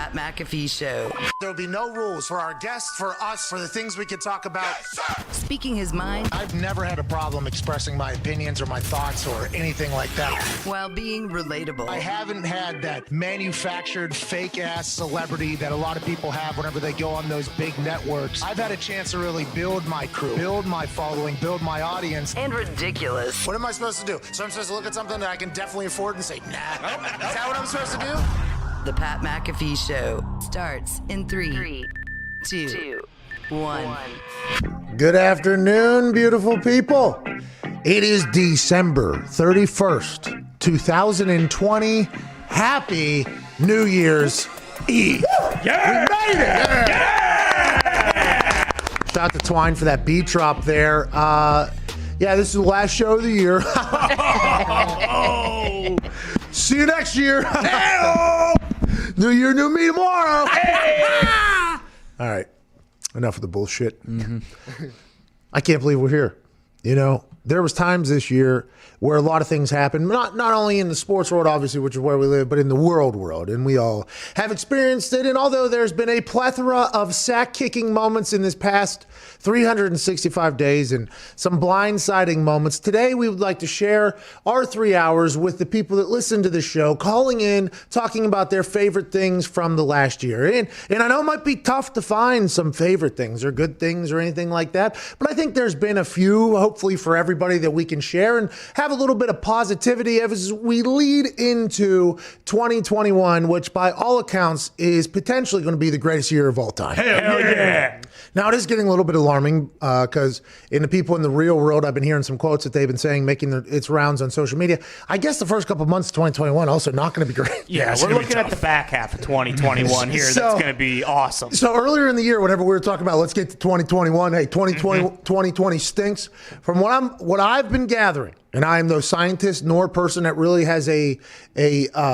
Pat McAfee Show. There'll be no rules for our guests, for us, for the things we can talk about. Yes, speaking his mind. I've never had a problem expressing my opinions or my thoughts or anything like that. While being relatable. I haven't had that manufactured fake-ass celebrity that a lot of people have whenever they go on those big networks. I've had a chance to really build my crew, build my following, build my audience. And ridiculous. What am I supposed to do? So I'm supposed to look at something that I can definitely afford and say, nah. Is that what I'm supposed to do? The Pat McAfee Show starts in 3, 2, 1. Good afternoon, beautiful people. It is December 31st, 2020. Happy New Year's Eve. Yeah! We made it! Yeah! Shout out to Twine for that beat drop there. Yeah, this is the last show of the year. See you next year. New year, new me tomorrow. All right. Enough of the bullshit. I can't believe we're here. You know, there was times this year where a lot of things happened, not only in the sports world, obviously, which is where we live, but in the world. And we all have experienced it. And although there's been a plethora of sack-kicking moments in this past 365 days and some blindsiding moments, today we would like to share our 3 hours with the people that listen to the show, calling in, talking about their favorite things from the last year. And I know it might be tough to find some favorite things or good things or anything like that, but I think there's been a few, hopefully for everybody, that we can share and have a little bit of positivity as we lead into 2021, which by all accounts is potentially going to be the greatest year of all time. Hell yeah! Now, it is getting a little bit alarming because in the people in the real world, I've been hearing some quotes that they've been saying, making its rounds on social media. I guess the first couple of months of 2021 also not going to be great. Yeah, we're looking at the back half of 2021 here. That's going to be awesome. So earlier in the year, whenever we were talking about let's get to 2021, hey, 2020 stinks. From what I've been gathering, and I am no scientist nor person that really has a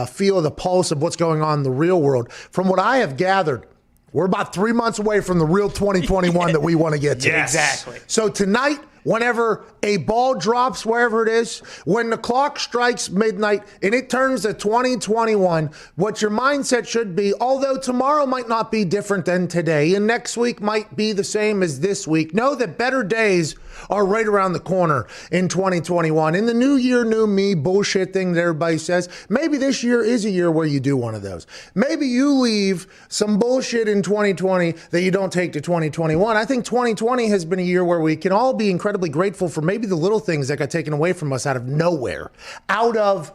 feel of the pulse of what's going on in the real world. From what I have gathered, we're about 3 months away from the real 2021 that we want to get to. Yeah, exactly. So tonight, whenever a ball drops wherever it is, when the clock strikes midnight and it turns to 2021, what your mindset should be, although tomorrow might not be different than today and next week might be the same as this week, know that better days are right around the corner in 2021. In the new year, new me bullshit thing that everybody says, maybe this year is a year where you do one of those. Maybe you leave some bullshit in 2020 that you don't take to 2021. I think 2020 has been a year where we can all be incredibly grateful for maybe the little things that got taken away from us out of nowhere. And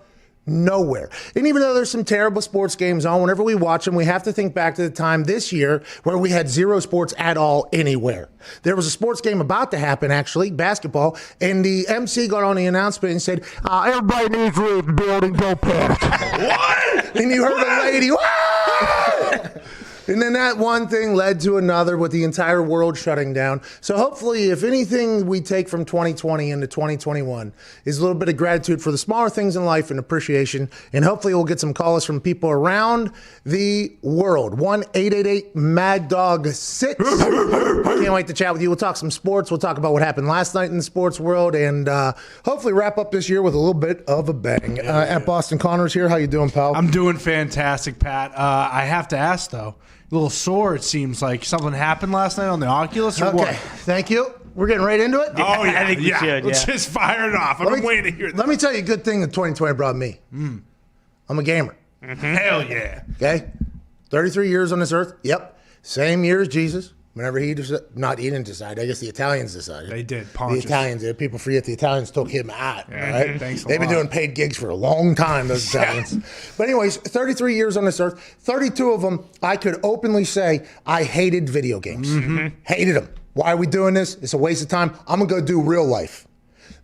even though there's some terrible sports games on, whenever we watch them, we have to think back to the time this year where we had zero sports at all anywhere. There was a sports game about to happen, actually, basketball, and the MC got on the announcement and said, everybody needs to leave the building, go past. What? And you heard a lady, and then that one thing led to another with the entire world shutting down. So hopefully, if anything we take from 2020 into 2021 is a little bit of gratitude for the smaller things in life and appreciation. And hopefully we'll get some calls from people around the world. 1-888-MAD-DOG-6. Can't wait to chat with you. We'll talk some sports. We'll talk about what happened last night in the sports world. And hopefully wrap up this year with a little bit of a bang. At Boston Connors here. How you doing, pal? I'm doing fantastic, Pat. I have to ask, though. A little sore, it seems like. Something happened last night on the Oculus or what? Thank you. We're getting right into it? Oh, yeah. I think we should, Let's just fire it off. I've been waiting to hear that. Let me tell you a good thing that 2020 brought me. I'm a gamer. Hell yeah. Okay? 33 years on this earth. Yep. Same year as Jesus. Whenever he didn't decide. I guess the Italians decided. They did. Pontius. The Italians did. People forget the Italians took him out. Right? Thanks a They've been lot. doing paid gigs for a long time, those Italians. But anyways, 33 years on this earth. 32 of them, I could openly say I hated video games. Hated them. Why are we doing this? It's a waste of time. I'm going to go do real life.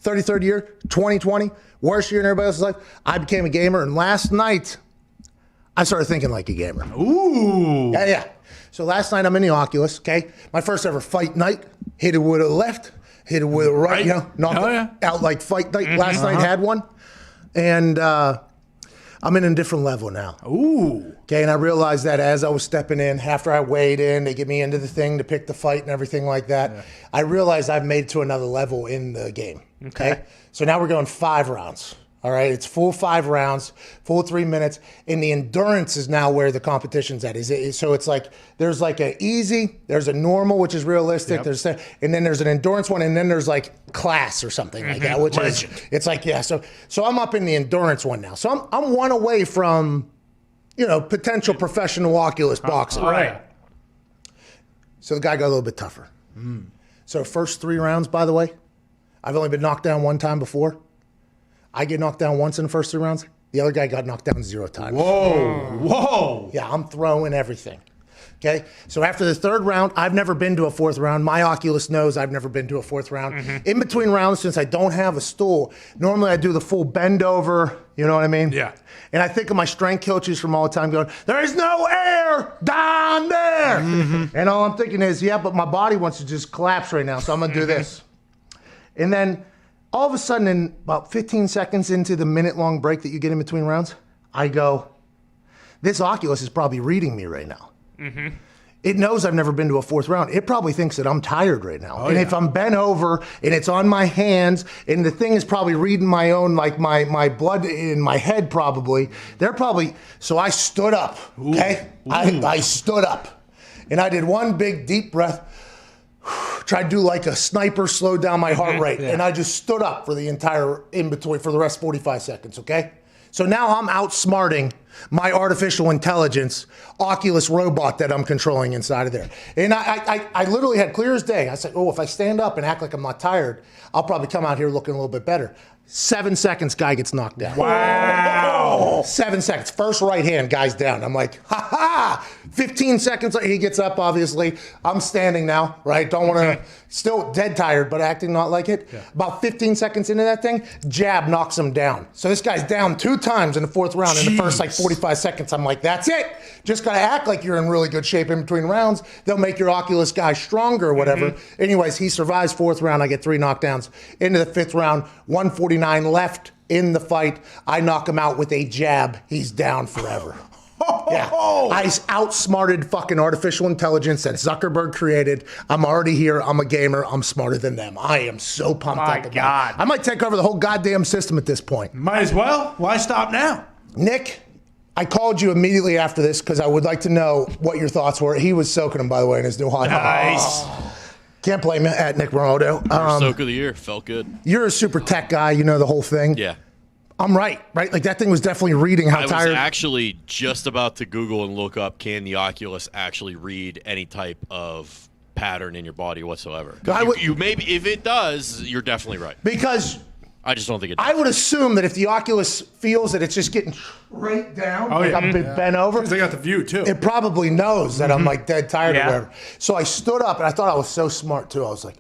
33rd year, 2020, worst year in everybody else's life. I became a gamer, and last night, I started thinking like a gamer. Ooh. Yeah. So last night I'm in the Oculus, okay? My first ever fight night. Hit it with a left, hit it with a right, knock it out like fight night. Last night had one. And I'm in a different level now. Ooh. Okay, and I realized that as I was stepping in, after I weighed in, they get me into the thing to pick the fight and everything like that. Yeah. I realized I've made it to another level in the game. Okay. So now we're going 5 rounds. All right, it's full 5 rounds, full 3 minutes, and the endurance is now where the competition's at. So it's like there's like a easy, there's a normal, which is realistic, and then there's an endurance one, and then there's like class or something like that, which is it's like So I'm up in the endurance one now. So I'm one away from, potential professional Oculus boxer. Right. So the guy got a little bit tougher. So first 3 rounds, by the way, I've only been knocked down 1 time before. I get knocked down once in the first 3 rounds. The other guy got knocked down 0 times. Whoa. Yeah, I'm throwing everything. Okay? So after the 3rd round, I've never been to a 4th round. My Oculus knows I've never been to a 4th round. In between rounds, since I don't have a stool, normally I do the full bend over, you know what I mean? Yeah. And I think of my strength coaches from all the time going, there is no air down there. And all I'm thinking is, yeah, but my body wants to just collapse right now, so I'm going to do this. And then all of a sudden, in about 15 seconds into the minute-long break that you get in between rounds, I go, this Oculus is probably reading me right now. It knows I've never been to a 4th round. It probably thinks that I'm tired right now. If I'm bent over and it's on my hands and the thing is probably reading my own, like my blood in my head probably, so I stood up, okay? I stood up and I did one big deep breath. Tried to do like a sniper, slow down my heart rate. And I just stood up for the entire in-between for the rest 45 seconds, okay? So now I'm outsmarting my artificial intelligence Oculus robot that I'm controlling inside of there. And I literally had clear as day. I said, if I stand up and act like I'm not tired, I'll probably come out here looking a little bit better. 7 seconds, guy gets knocked down. Wow. 7 seconds. First right hand, guy's down. I'm like, ha ha. 15 seconds, he gets up, obviously. I'm standing now, right? Don't want to, still dead tired, but acting not like it. Yeah. About 15 seconds into that thing, jab knocks him down. So this guy's down 2 times in the 4th round in the first 45 seconds. I'm like, that's it. Just got to act like you're in really good shape in between rounds. They'll make your Oculus guy stronger or whatever. Anyways, he survives 4th round. I get 3 knockdowns. Into the 5th round, 149 left in the fight. I knock him out with a jab. He's down forever. Yeah, I outsmarted fucking artificial intelligence that Zuckerberg created. I'm already here. I'm a gamer. I'm smarter than them. I am so pumped up about it. I might take over the whole goddamn system at this point. Might as well. Why stop now? Nick, I called you immediately after this because I would like to know what your thoughts were. He was soaking them, by the way, in his new hot dog. Nice. Can't blame it at Nick Ronaldo. Soak of the year. Felt good. You're a super tech guy. You know the whole thing. Yeah. I'm right? Like that thing was definitely reading how tired. I was actually just about to Google and look up, can the Oculus actually read any type of pattern in your body whatsoever? You maybe, if it does, you're definitely right. Because I just don't think it does. I would assume that if the Oculus feels that it's just getting straight down, like I'm bent over. Because they got the view, too. It probably knows that I'm like dead tired or whatever. So I stood up, and I thought I was so smart, too. I was like,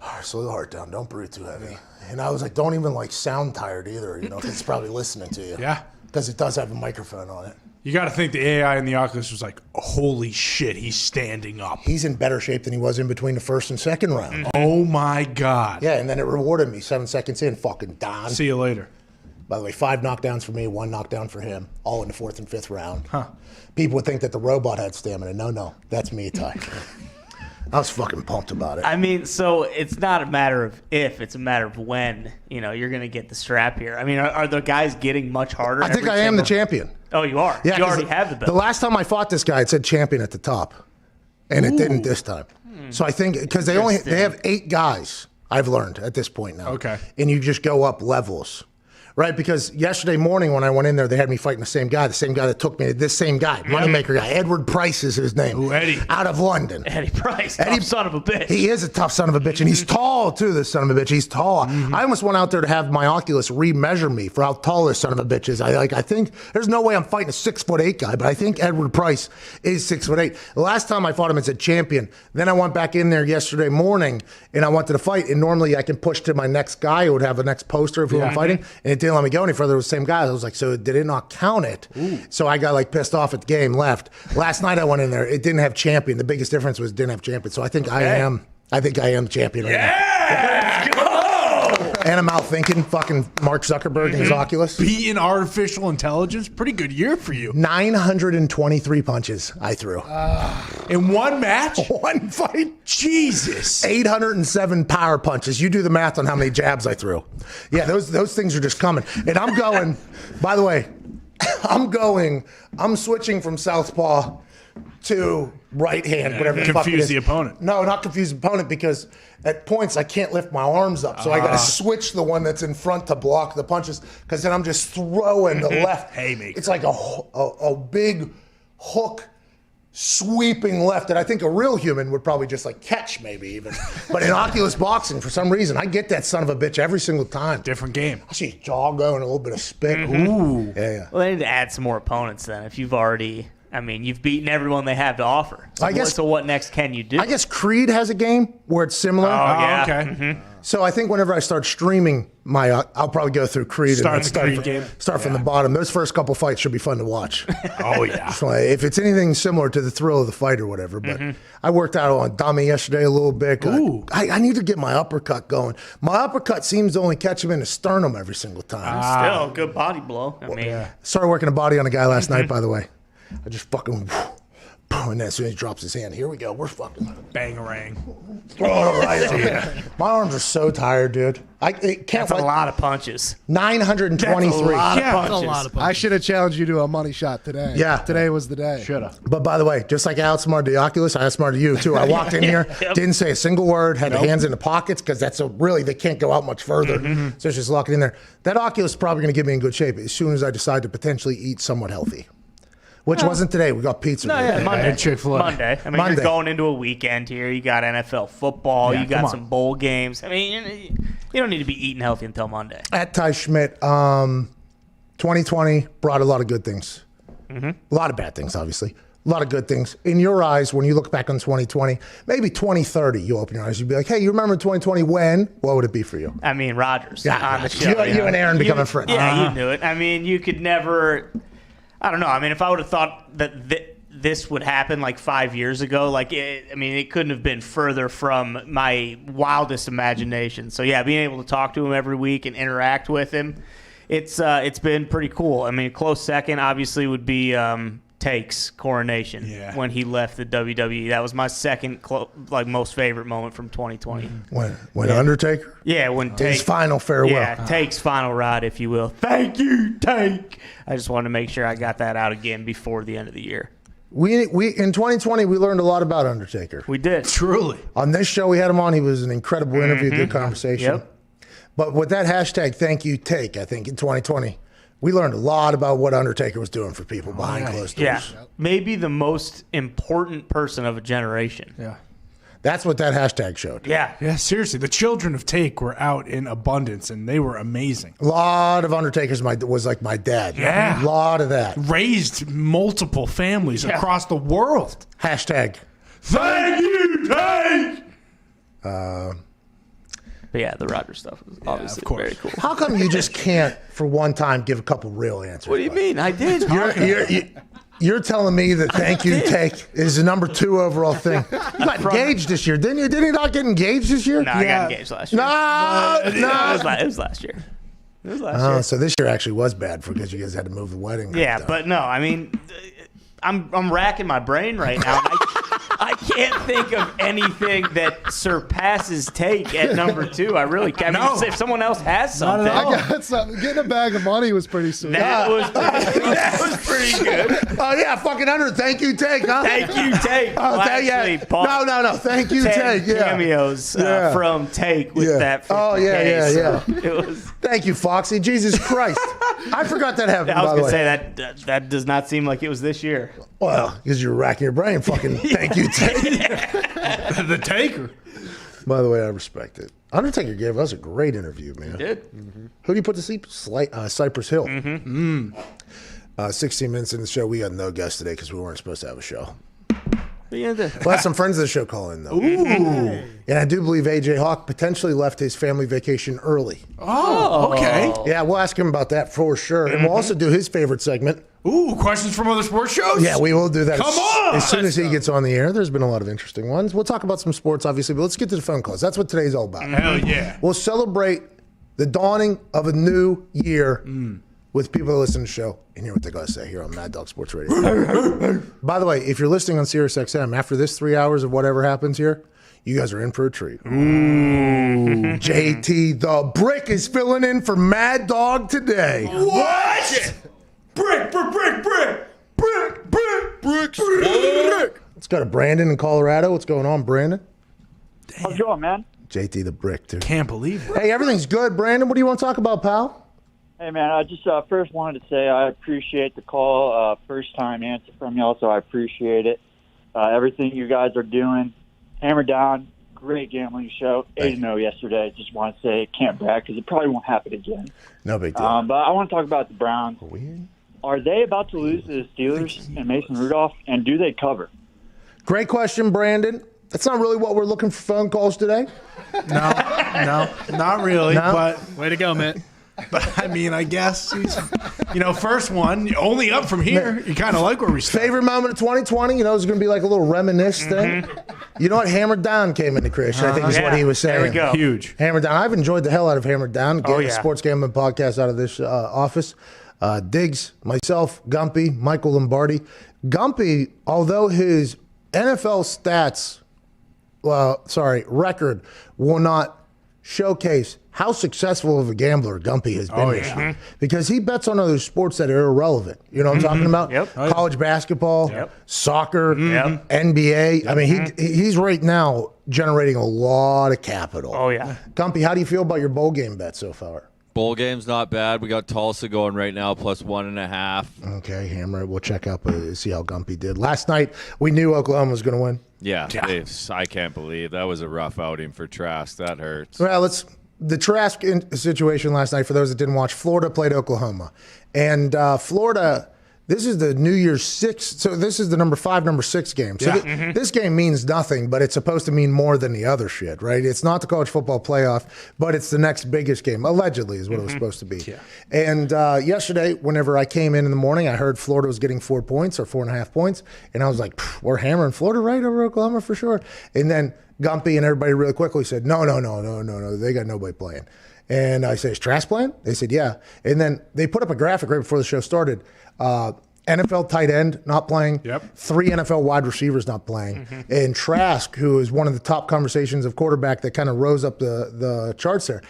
all right, slow the heart down. Don't breathe too heavy. And I was like, don't even like sound tired either, because it's probably listening to you. Yeah. Because it does have a microphone on it. You got to think the AI in the Oculus was like, holy shit, he's standing up. He's in better shape than he was in between the 1st and 2nd round. Oh, my God. Yeah, and then it rewarded me 7 seconds in, fucking Don. See you later. By the way, 5 knockdowns for me, 1 knockdown for him, all in the 4th and 5th round. Huh. People would think that the robot had stamina. No, that's me, Ty. I was fucking pumped about it. I mean, so it's not a matter of if, it's a matter of when, you're going to get the strap here. I mean, are the guys getting much harder? I think I am the champion. Oh, you are? Yeah, you already have the belt. The last time I fought this guy, it said champion at the top. And it didn't this time. So I think, because they have 8 guys, I've learned at this point now. Okay. And you just go up levels. Right, because yesterday morning when I went in there, they had me fighting the same guy that took me, this same guy, Moneymaker guy. Edward Price is his name. Ooh, Eddie. Out of London. Eddie Price, tough son of a bitch. He is a tough son of a bitch, and he's tall, too, this son of a bitch. He's tall. I almost went out there to have my Oculus re-measure me for how tall this son of a bitch is. I think there's no way I'm fighting a 6'8" guy, but I think Edward Price is 6'8". The last time I fought him, it said champion. Then I went back in there yesterday morning, and I wanted to fight, and normally I can push to my next guy who would have a next poster of who I'm fighting, and it didn't let me go any further. It was the same guy. I was like, so did it not count it? So I got like pissed off at the game, left. Last night I went in there. It didn't have champion. The biggest difference was it didn't have champion. So I think I am the champion right now. Let's go! And I'm out thinking fucking Mark Zuckerberg and his Oculus. Beating artificial intelligence. Pretty good year for you. 923 punches I threw. In one match? One fight. Jesus. 807 power punches. You do the math on how many jabs I threw. Yeah, those things are just coming. And I'm going, by the way, I'm switching from southpaw to right hand, whatever the fuck it Confuse is. the opponent. No, not confuse the opponent, because at points I can't lift my arms up. So I got to switch the one that's in front to block the punches, because then I'm just throwing the left. Haymaker. It's like a big hook sweeping left that I think a real human would probably just like catch, maybe even. But in Oculus boxing, for some reason, I get that son of a bitch every single time. Different game. I see his jaw going, a little bit of spit. Ooh. Yeah. Well, they need to add some more opponents then. If you've already, you've beaten everyone they have to offer. So what next can you do? I guess Creed has a game where it's similar. Oh, yeah. Okay. Mm-hmm. So I think whenever I start streaming I'll probably go through Creed Start and the Creed game. Start from the bottom. Those first couple fights should be fun to watch. Oh, yeah. So if it's anything similar to the thrill of the fight or whatever. But I worked out on dummy yesterday a little bit. Ooh. I need to get my uppercut going. My uppercut seems to only catch him in the sternum every single time. Still, good body blow. Started working a body on a guy last night, by the way. I just fucking... And then as soon as he drops his hand, here we go. We're fucking... Bangarang. Throw it right on. My arms are so tired, dude. That's a lot of punches. 923. That's a lot of Yeah. punches. I should have challenged you to a money shot today. Yeah. Today was the day. Shoulda. But by the way, just like I outsmarted the Oculus, I outsmarted you too. I walked in here, didn't say a single word, had the hands in the pockets, because they can't go out much further. So it's just locking in there. That Oculus is probably going to get me in good shape as soon as I decide to potentially eat somewhat healthy. Which wasn't today. We got pizza. No, yeah, Monday. And Chick-fil-A. Monday. Monday. You're going into a weekend here. You got NFL football. Yeah, you got come on. some bowl games. You don't need to be eating healthy until Monday. At Ty Schmidt, 2020 brought a lot of good things. A lot of bad things, obviously. A lot of good things. In your eyes, when you look back on 2020, maybe 2030, you open your eyes, you'd be like, hey, you remember 2020 when? What would it be for you? Rogers Yeah, on the show. you and Aaron becoming friends. Yeah, you knew it. You could never... I don't know. If I would have thought that this would happen like 5 years ago, it couldn't have been further from my wildest imagination. So yeah, being able to talk to him every week and interact with him, it's been pretty cool. Close second obviously would be Take's coronation when he left the WWE. That was my second most favorite moment from 2020. When Undertaker? Yeah, when Take, his final farewell. Yeah, Take's final ride, if you will. Thank you, Take. I just wanted to make sure I got that out again before the end of the year. We in 2020 we learned a lot about Undertaker. We did. Truly. On this show we had him on. He was an incredible interview, good conversation. Yep. But with that hashtag thank you Take, I think in 2020 we learned a lot about what Undertaker was doing for people behind closed doors. Yeah, maybe the most important person of a generation. Yeah. That's what that hashtag showed. Yeah. Yeah, seriously. The children of Take were out in abundance, and they were amazing. A lot of Undertakers was like my dad. Yeah. A lot of that. Raised multiple families across the world. Hashtag. Thank you, Take! But yeah, the Roger stuff was obviously of course. very cool. How come you just can't, for one time, give a couple real answers? What do you mean? I did. You're telling me that thank you Take is the number 2 overall thing. You got engaged this year, didn't you? Didn't you not get engaged this year? No, I got engaged last year. No. It was last year. It was last year. So this year actually was bad because you guys had to move the wedding. Yeah, but no, I'm racking my brain right now. And I can't think of anything that surpasses Take at number 2. I really can't. No. If someone else has something, I got something. Getting a bag of money was pretty sweet. that was pretty good. Oh yeah, fucking thank you Take, huh? Thank you, Take. Oh, Actually, Paul, no. Thank you 10 Take. Yeah. cameos Yeah. From Take with Yeah. that. Oh, yeah, 50K, yeah. so It was. Thank you, Foxy. Jesus Christ. I forgot that happened, I was by the gonna way. say that does not seem like it was this year. Well, because you're racking your brain. Fucking thank you Take. The Taker. By the way, I respect it. Undertaker gave us a great interview, man. Did. Who do you put to sleep? Cypress Hill. 16 minutes in the show. We got no guest today because we weren't supposed to have a show. We'll have some friends of the show call in, though. Ooh. And I do believe AJ Hawk potentially left his family vacation early. Oh, okay. Yeah, we'll ask him about that for sure. And we'll also do his favorite segment. Ooh, questions from other sports shows? Yeah, we will do that. Come on! As soon as he gets on the air. There's been a lot of interesting ones. We'll talk about some sports, obviously, but let's get to the phone calls. That's what today's all about. Hell yeah. We'll celebrate the dawning of a new year with people that listen to the show and hear what they got to say here on Mad Dog Sports Radio. By the way, if you're listening on SiriusXM, after this 3 hours of whatever happens here, you guys are in for a treat. Ooh. JT the Brick is filling in for Mad Dog today. What? Brick. Let's go to Brandon in Colorado. What's going on, Brandon? How's it going, man? JT the Brick, dude. Can't believe it. Hey, everything's good, Brandon. What do you want to talk about, pal? Hey, man, I just first wanted to say I appreciate the call. First time answer from y'all, so I appreciate it. Everything you guys are doing. Hammer down. Great gambling show. 8-0 yesterday. Just want to say can't brag because it probably won't happen again. No big deal. But I want to talk about the Browns. Weird. Are they about to lose to the Steelers and Mason Rudolph, and do they cover? Great question, Brandon. That's not really what we're looking for phone calls today. No, not really. No? But Way to go, man. I mean, I guess he's, first one, only up from here. You kind of like where we started. Favorite moment of 2020, it's going to be like a little reminisce thing. You know what? Hammered Down came into Christian, I think is what he was saying. There we go. Huge. Hammered Down. I've enjoyed the hell out of Hammered Down. Getting a sports gambling podcast out of this office. Diggs, myself, Gumpy, Michael Lombardi. Gumpy, although his NFL stats, record will not showcase how successful of a gambler Gumpy has been this year. Because he bets on other sports that are irrelevant. You know what I'm talking about? Yep. College basketball, soccer, Yep. NBA. I mean, he's right now generating a lot of capital. Oh, yeah. Gumpy, how do you feel about your bowl game bet so far? Bowl game's not bad. We got Tulsa going right now, plus 1.5. Okay, Hammer. We'll check up see how Gumpy did. Last night, we knew Oklahoma was going to win. Yeah, I can't believe that was a rough outing for Trask. That hurts. Well, the Trask situation last night, for those that didn't watch, Florida played Oklahoma. And Florida, this is the New Year's 6, so this is the number 6 game. So this game means nothing, but it's supposed to mean more than the other shit, right? It's not the college football playoff, but it's the next biggest game, allegedly is what it was supposed to be. Yeah. And yesterday, whenever I came in the morning, I heard Florida was getting 4 points or 4.5 points, and I was like, we're hammering Florida right over Oklahoma for sure. And then Gumpy and everybody really quickly said, no, they got nobody playing. And I said, is Trask playing? They said, yeah. And then they put up a graphic right before the show started. NFL tight end not playing. Yep. 3 NFL wide receivers not playing. And Trask, who is one of the top conversations of quarterback that kind of rose up the charts there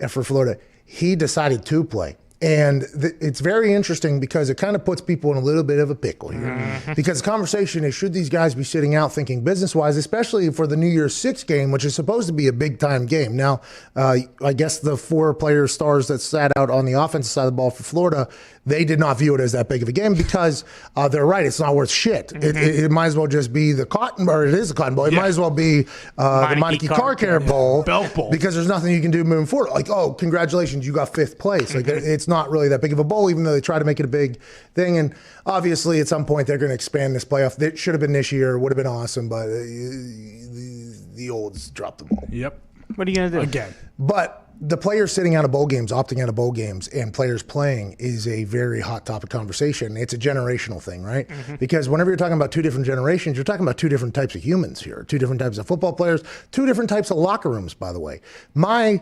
for Florida, he decided to play. And it's very interesting because it kind of puts people in a little bit of a pickle here. Because the conversation is, should these guys be sitting out thinking business-wise, especially for the New Year's 6 game, which is supposed to be a big-time game. Now, I guess the 4 player stars that sat out on the offensive side of the ball for Florida, they did not view it as that big of a game because they're right, it's not worth shit. It might as well just be the Cotton, or it is the Cotton Bowl. It might as well be the Meineke Car Care Bowl. Belk Bowl. Because there's nothing you can do moving forward. Like, oh, congratulations, you got 5th place. Like, it's not really that big of a bowl, even though they try to make it a big thing. And obviously, at some point, they're going to expand this playoff. It should have been this year. It would have been awesome, but the olds dropped the ball. Yep. What are you going to do? Again. But the players sitting out of bowl games, opting out of bowl games, and players playing is a very hot topic conversation. It's a generational thing, right? Because whenever you're talking about 2 different generations, you're talking about 2 different types of humans here, 2 different types of football players, 2 different types of locker rooms, by the way. My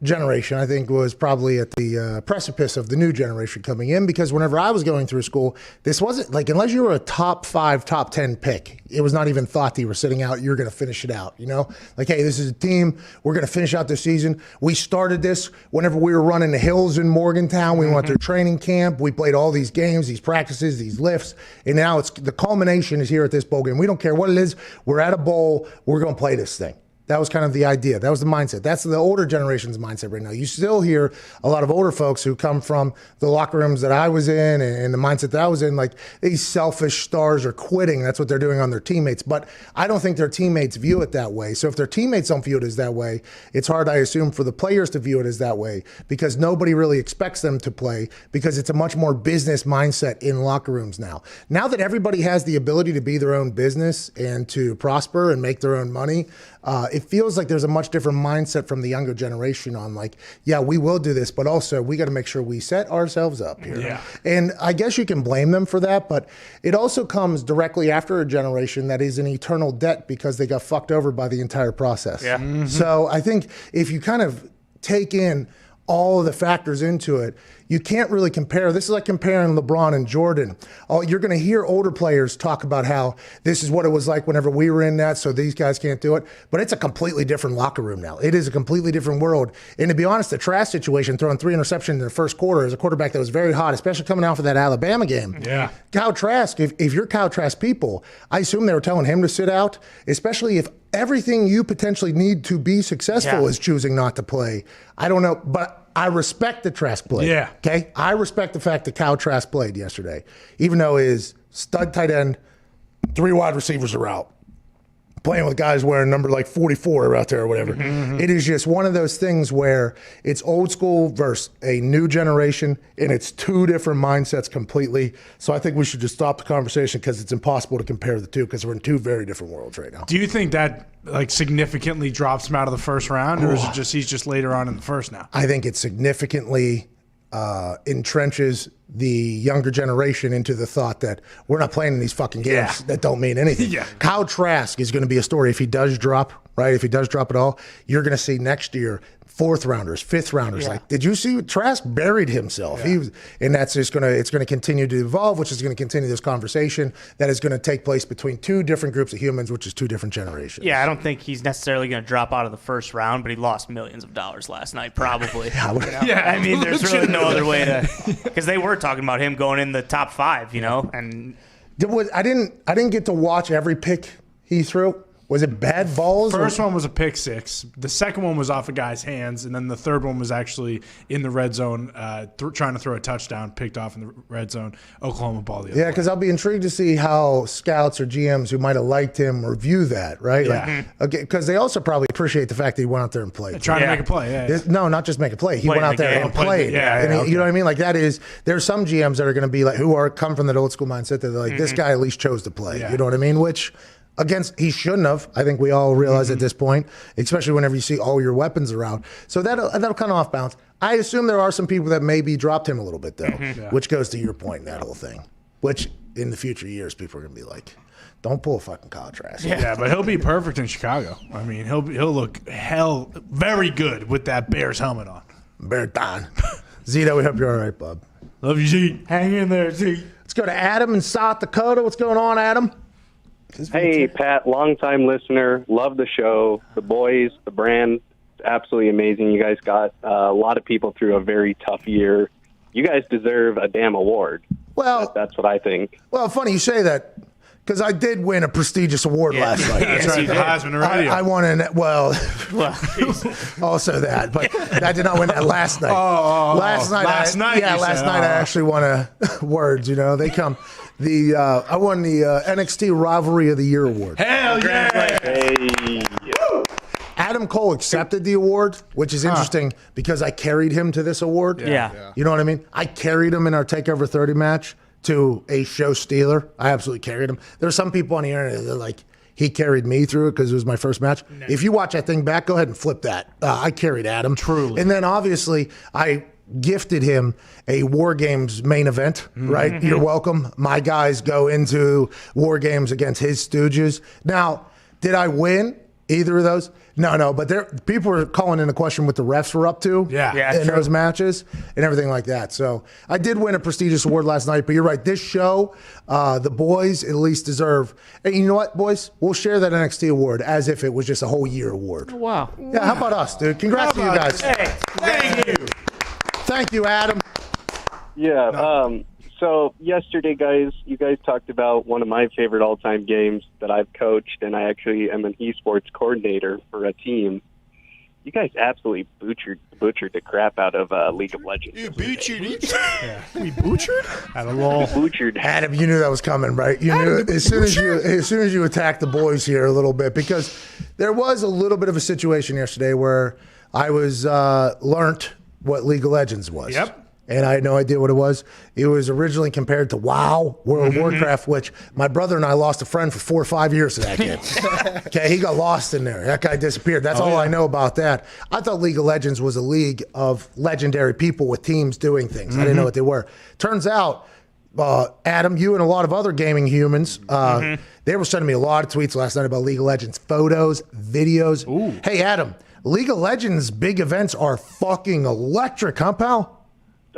generation, I think, was probably at the precipice of the new generation coming in, because whenever I was going through school, this wasn't like, unless you were a top 5, top 10 pick, it was not even thought that you were sitting out, you're going to finish it out, Like, hey, this is a team, we're going to finish out this season. We started this whenever we were running the hills in Morgantown. We went through training camp. We played all these games, these practices, these lifts, and now it's the culmination is here at this bowl game. We don't care what it is. We're at a bowl. We're going to play this thing. That was kind of the idea. That was the mindset. That's the older generation's mindset right now. You still hear a lot of older folks who come from the locker rooms that I was in and the mindset that I was in, like these selfish stars are quitting. That's what they're doing on their teammates. But I don't think their teammates view it that way. So if their teammates don't view it as that way, it's hard, I assume, for the players to view it as that way, because nobody really expects them to play, because it's a much more business mindset in locker rooms now. Now that everybody has the ability to be their own business and to prosper and make their own money, it feels like there's a much different mindset from the younger generation on, like, yeah, we will do this, but also we got to make sure we set ourselves up here. Yeah. And I guess you can blame them for that, but it also comes directly after a generation that is in eternal debt because they got fucked over by the entire process. Yeah. So I think if you kind of take in all of the factors into it, you can't really compare. This is like comparing LeBron and Jordan. Oh, you're going to hear older players talk about how this is what it was like whenever we were in that, so these guys can't do it. But it's a completely different locker room now. It is a completely different world. And to be honest, the Trask situation, throwing 3 interceptions in the first quarter as a quarterback that was very hot, especially coming off of that Alabama game. Yeah. Kyle Trask, if you're Kyle Trask people, I assume they were telling him to sit out, especially if everything you potentially need to be successful is choosing not to play. I don't know, but I respect the Trask play. Yeah. Okay? I respect the fact that Kyle Trask played yesterday, even though his stud tight end, 3 wide receivers are out. Playing with guys wearing number like 44 out there or whatever. It is just one of those things where it's old school versus a new generation, and it's 2 different mindsets completely. So I think we should just stop the conversation because it's impossible to compare the two because we're in 2 very different worlds right now. Do you think that like significantly drops him out of the first round, or is it just he's just later on in the first now? I think it significantly entrenches the younger generation into the thought that we're not playing in these fucking games that don't mean anything. Kyle Trask is going to be a story if he does drop, right? If he does drop at all, you're going to see next year 4th rounders, 5th rounders. Like, did you see Trask buried himself? He was, and that's just it's going to continue to evolve, which is going to continue this conversation that is going to take place between 2 different groups of humans, which is 2 different generations. Yeah, I don't think he's necessarily going to drop out of the first round, but he lost millions of dollars last night, probably. I mean, there's really no other way to, because they were talking about him going in the top 5, you know, and I didn't get to watch every pick he threw. Was it bad balls? First one was a pick 6. The second one was off a guy's hands, and then the third one was actually in the red zone, trying to throw a touchdown, picked off in the red zone. Oklahoma ball the other way. Because I'll be intrigued to see how scouts or GMs who might have liked him review that, right? Yeah. Because they also probably appreciate the fact that he went out there and played. Trying to make a play, No, not just make a play. He went out there and played. You know what I mean? Like that is, there's some GMs that are going to be like, come from that old school mindset that they're like, this guy at least chose to play. You know what I mean? Which, he shouldn't have. I think we all realize at this point, especially whenever you see all your weapons around. So that'll kind of off balance. I assume there are some people that maybe dropped him a little bit though, which goes to your point in that whole thing. Which in the future years, people are gonna be like, don't pull a fucking Kyle Trask. Yeah, but he'll be perfect in Chicago. I mean, he'll look very good with that Bears helmet on. Bear Don. Zito, we hope you're all right, bub. Love you, Z. Hang in there, Z. Let's go to Adam in South Dakota. What's going on, Adam? Hey, Pat, long-time listener. Love the show. The boys, the brand, absolutely amazing. You guys got a lot of people through a very tough year. You guys deserve a damn award. Well, that's what I think. Well, funny you say that because I did win a prestigious award last night. That's right, the Heisman Radio. I won also that, but I did not win that last night. Last night I actually won awards. You know, they come. I won the NXT Rivalry of the Year award. Hell yeah! Hey. Adam Cole accepted the award, which is interesting because I carried him to this award. Yeah. You know what I mean? I carried him in our TakeOver 30 match to a show stealer. I absolutely carried him. There are some people on the internet that are like, he carried me through it because it was my first match. No. If you watch that thing back, go ahead and flip that. I carried Adam. Truly. And then obviously I gifted him a War Games main event, right? You're welcome. My guys go into War Games against his Stooges. Now, did I win either of those? No, but people were calling into question what the refs were up to in those matches and everything like that. So I did win a prestigious award last night, but you're right. This show, the boys at least deserve. And you know what, boys? We'll share that NXT award as if it was just a whole year award. Wow. Yeah, how about us, dude? Congrats to you guys. Hey, thank you. Thank you, Adam. Yeah. So yesterday, guys, you guys talked about one of my favorite all-time games that I've coached, and I actually am an esports coordinator for a team. You guys absolutely butchered the crap out of League of Legends. You butchered it? We butchered? At a lull. Butchered. Adam, you knew that was coming, right? You knew as soon as you attacked the boys here a little bit, because there was a little bit of a situation yesterday where I was learnt what League of Legends was. Yep. And I had no idea what it was. It was originally compared to WoW, World of Warcraft, which my brother and I lost a friend for 4 or 5 years to that game. Okay, he got lost in there. That guy disappeared. That's all I know about that. I thought League of Legends was a league of legendary people with teams doing things. I didn't know what they were. Turns out, Adam, you and a lot of other gaming humans, they were sending me a lot of tweets last night about League of Legends, photos, videos. Ooh. Hey, Adam, League of Legends big events are fucking electric, huh, pal?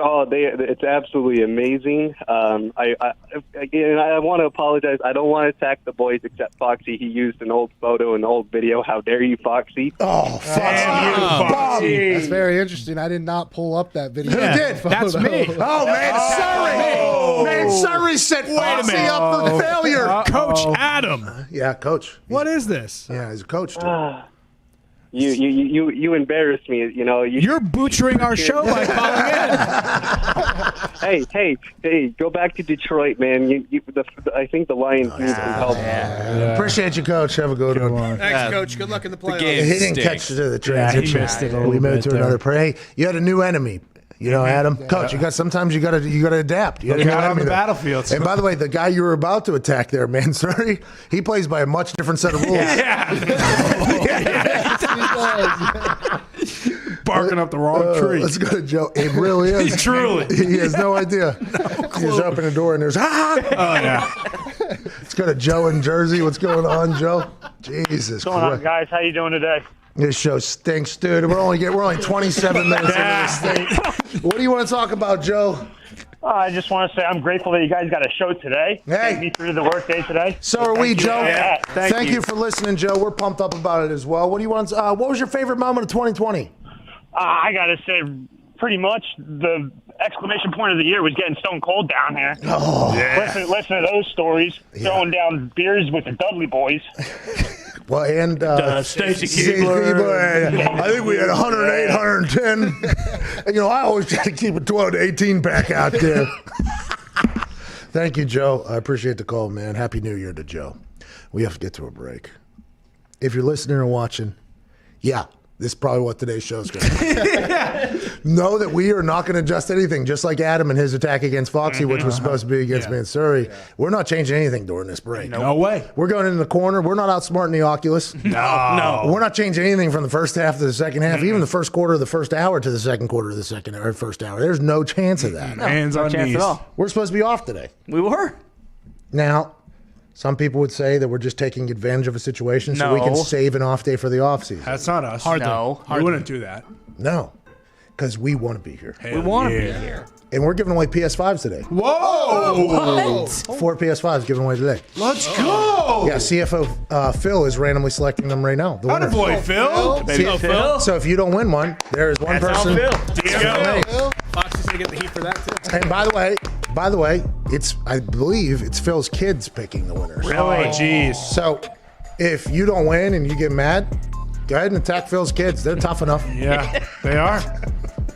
Oh, it's absolutely amazing. I want to apologize. I don't want to attack the boys except Foxy. He used an old photo and old video. How dare you, Foxy? Oh, Foxy. That's very interesting. I did not pull up that video. Who did? That's me. Oh, man, sorry. Man, sorry set Foxy up for failure. Coach Adam. Yeah, Coach. What is this? Yeah, he's a coach, too. You embarrass me. You know you're butchering our show by calling in. hey! Go back to Detroit, man. I think the Lions need some help. Appreciate you, Coach. Have a good one. Thanks, Coach. Good luck in the playoffs. He didn't catch the transition. He missed it a little we moved bit to there. another play. Hey, you had a new enemy. You know, Adam, Coach. Sometimes you got to adapt. You got on the battlefield. And by the way, the guy you were about to attack there, man, sorry, he plays by a much different set of rules. Barking up the wrong tree. Let's go to Joe. It really is. He has no idea. He's opening the door and there's Oh yeah. Let's go to Joe in Jersey. What's going on, Joe? Jesus What's going on, guys? How you doing today? This show stinks, dude. We're only 27 minutes into this thing. What do you want to talk about, Joe? I just want to say I'm grateful that you guys got a show today. Hey. Take me through the workday today. So are we, Joe. Thank you for listening, Joe. We're pumped up about it as well. What do you want? What was your favorite moment of 2020? I got to say, pretty much the exclamation point of the year was getting stone cold down here. Oh, Listen to those stories. Throwing down beers with the Dudley boys. Well, and Stacy Keebler. I think we had 108, 110. And, I always try to keep a 12 to 18 pack out there. Thank you, Joe. I appreciate the call, man. Happy New Year to Joe. We have to get to a break. If you're listening or watching, this is probably what today's show is going to be. Know that we are not going to adjust anything, just like Adam and his attack against Foxy, which was supposed to be against Mansuri. Yeah. We're not changing anything during this break. No way. We're going into the corner. We're not outsmarting the Oculus. No. We're not changing anything from the first half to the second half, even the first quarter of the first hour to the second quarter of the first hour. There's no chance of that. Hands on knees. At all. We're supposed to be off today. We were. Now, some people would say that we're just taking advantage of a situation so we can save an off day for the offseason. That's not us. We wouldn't do that. No, because we want to be here. We want to be here. And we're giving away PS5s today. Whoa! 4 PS5s given away today. Let's go! Yeah, CFO Phil is randomly selecting them right now. The winners. Attaboy, Phil. Phil. So if you don't win one, there is one person. Foxy's going to get the heat for that, too. And by the way, I believe it's Phil's kids picking the winners. Really? Oh, jeez. So if you don't win and you get mad, go ahead and attack Phil's kids. They're tough enough. Yeah, they are.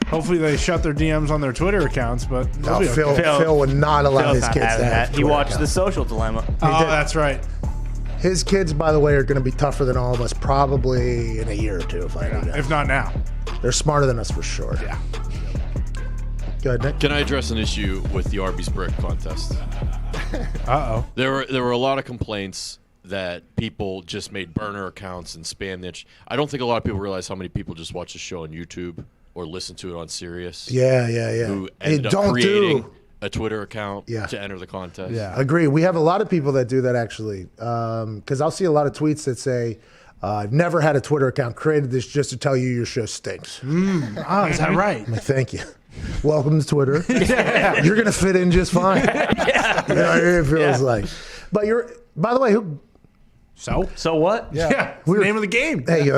Hopefully they shut their DMs on their Twitter accounts, but Phil would not allow his kids to have that. He watched accounts. The Social Dilemma. Oh, that's right. His kids, by the way, are going to be tougher than all of us probably in a year or two, if not now. They're smarter than us for sure. Yeah. Go ahead, Nick. Can I address an issue with the Arby's Brick contest? Uh-oh. There were a lot of complaints that people just made burner accounts and spam niche. I don't think a lot of people realize how many people just watch the show on YouTube or listen to it on Sirius. Yeah. Who ended up creating a Twitter account to enter the contest. Yeah, agree. We have a lot of people that do that actually, because I'll see a lot of tweets that say, I've never had a Twitter account, created this just to tell you your show stinks. Is that right? Thank you. Welcome to Twitter. You're going to fit in just fine. It feels like. But by the way, So what? Yeah. It's the name of the game. Hey,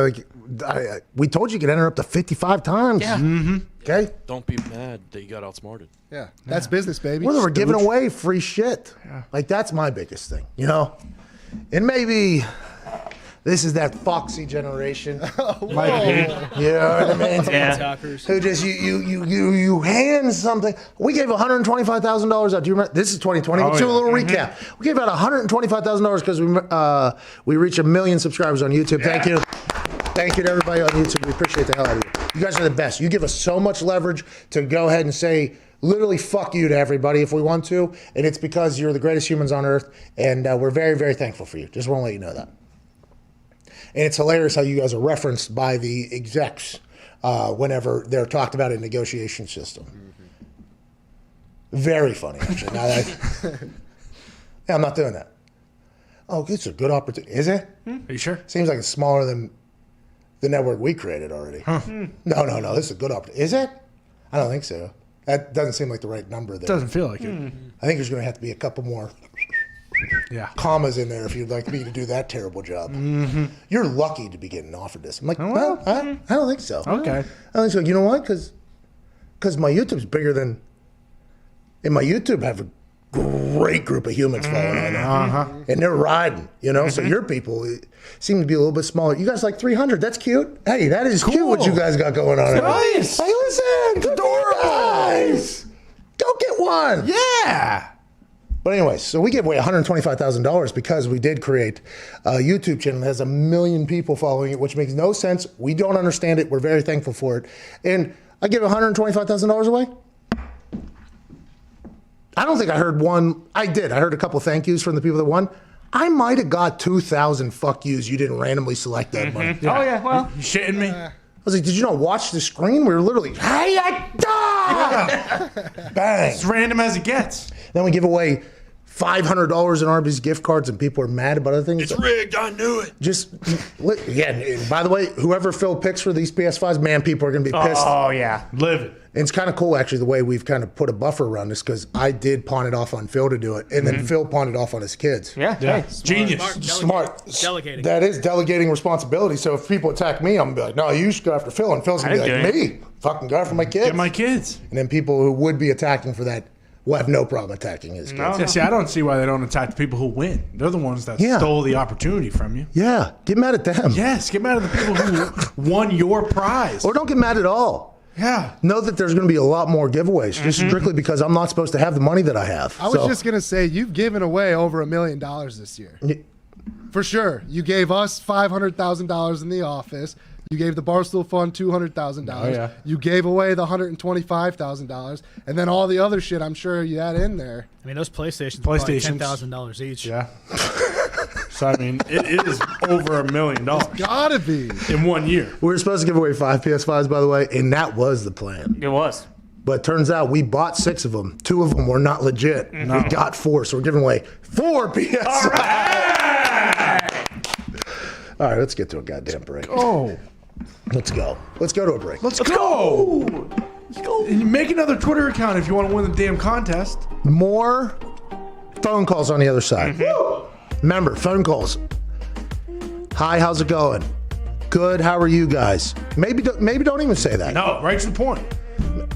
we told you could enter up to 55 times. Yeah. Mm-hmm. Okay? Don't be mad that you got outsmarted. Yeah, that's business, baby. Well, we're giving away free shit. Yeah. Like, that's my biggest thing, And maybe this is that Foxy generation. Might be. You know what I mean? Yeah. Who just, you hand something. We gave $125,000 out. Do you remember? This is 2020. Let's do a little recap. We gave out $125,000 because we reached 1 million subscribers on YouTube. Yeah. Thank you. Thank you to everybody on YouTube. We appreciate the hell out of you. You guys are the best. You give us so much leverage to go ahead and say literally fuck you to everybody if we want to. And it's because you're the greatest humans on earth. And we're very, very thankful for you. Just want to let you know that. And it's hilarious how you guys are referenced by the execs whenever they're talked about in negotiation system. Mm-hmm. Very funny, actually. I'm not doing that. Oh, it's a good opportunity. Is it? Are you sure? Seems like it's smaller than the network we created already. No. This is a good opportunity. Is it? I don't think so. That doesn't seem like the right number there. Doesn't feel like it. I think there's going to have to be a couple more commas in there if you'd like me to do that terrible job. You're lucky to be getting offered this. I'm like, well, I don't think so. Okay. I don't think so. You know what? Because my YouTube's bigger than... And my YouTube have a great group of humans following on there. And they're riding, you know? So your people seem to be a little bit smaller. You guys like 300. That's cute. Hey, that is cute what you guys got going on. Nice. Hey, listen. It's adorable. Guys. Go get one. Yeah. But anyways, so we gave away $125,000 because we did create a YouTube channel that has 1 million people following it, which makes no sense. We don't understand it. We're very thankful for it. And I give $125,000 away. I don't think I heard one. I did. I heard a couple thank yous from the people that won. I might have got 2,000 fuck yous. You didn't randomly select that money. Yeah. Oh, yeah. Well, you shitting me? I was like, did you not watch the screen? We were literally, hey, I died! Bang. As random as it gets. Then we give away $500 in Arby's gift cards, and people are mad about other things. It's rigged. I knew it. And by the way, whoever Phil picks for these PS5s, man, people are going to be pissed. Oh, yeah. Live it. And it's kind of cool, actually, the way we've kind of put a buffer around this, because I did pawn it off on Phil to do it, and then Phil pawned it off on his kids. Yeah. Hey, genius. Smart. Delegating. That is delegating responsibility. So if people attack me, I'm going to be like, no, you should go after Phil. And Phil's going to be like, me? Fucking go after my kids. Get my kids. And then people who would be attacking for that will have no problem attacking his kids. Yeah, see, I don't see why they don't attack the people who win. They're the ones that stole the opportunity from you. Yeah, get mad at them. Yes, get mad at the people who won your prize. Or don't get mad at all. Yeah. Know that there's going to be a lot more giveaways, just strictly because I'm not supposed to have the money that I have. I was just going to say, you've given away over $1 million this year. For sure. You gave us $500,000 in the office. You gave the Barstool Fund $200,000. Oh, yeah. You gave away the $125,000, and then all the other shit I'm sure you had in there. I mean, those PlayStations were probably $10,000 each. Yeah. So, I mean, it is over $1 million. It's gotta be. In 1 year. We were supposed to give away 5 PS5s, by the way, and that was the plan. It was. But turns out we bought 6 of them. 2 of them were not legit. No. We got 4, so we're giving away 4 PS5s. All right. All right, let's get to a goddamn break. Oh. Let's go. Let's go to a break. Let's go. Let's go. And make another Twitter account if you want to win the damn contest. More phone calls on the other side. Remember, phone calls. Hi, how's it going? Good, how are you guys? Maybe don't even say that. No, right to the point.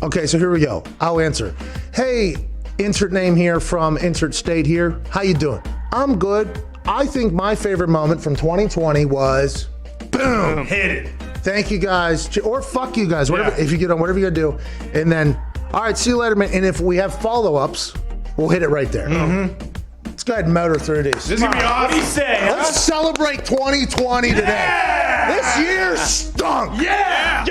Okay, so here we go. I'll answer. Hey, insert name here from insert state here. How you doing? I'm good. I think my favorite moment from 2020 was boom. Hit it. Thank you guys. Or fuck you guys. Whatever. If you get on, whatever you gotta do. And then, all right, see you later, man. And if we have follow-ups, we'll hit it right there. Let's go ahead and motor through these. This is going to be awesome. What do you say? Let's celebrate 2020 today. This year stunk. Yeah.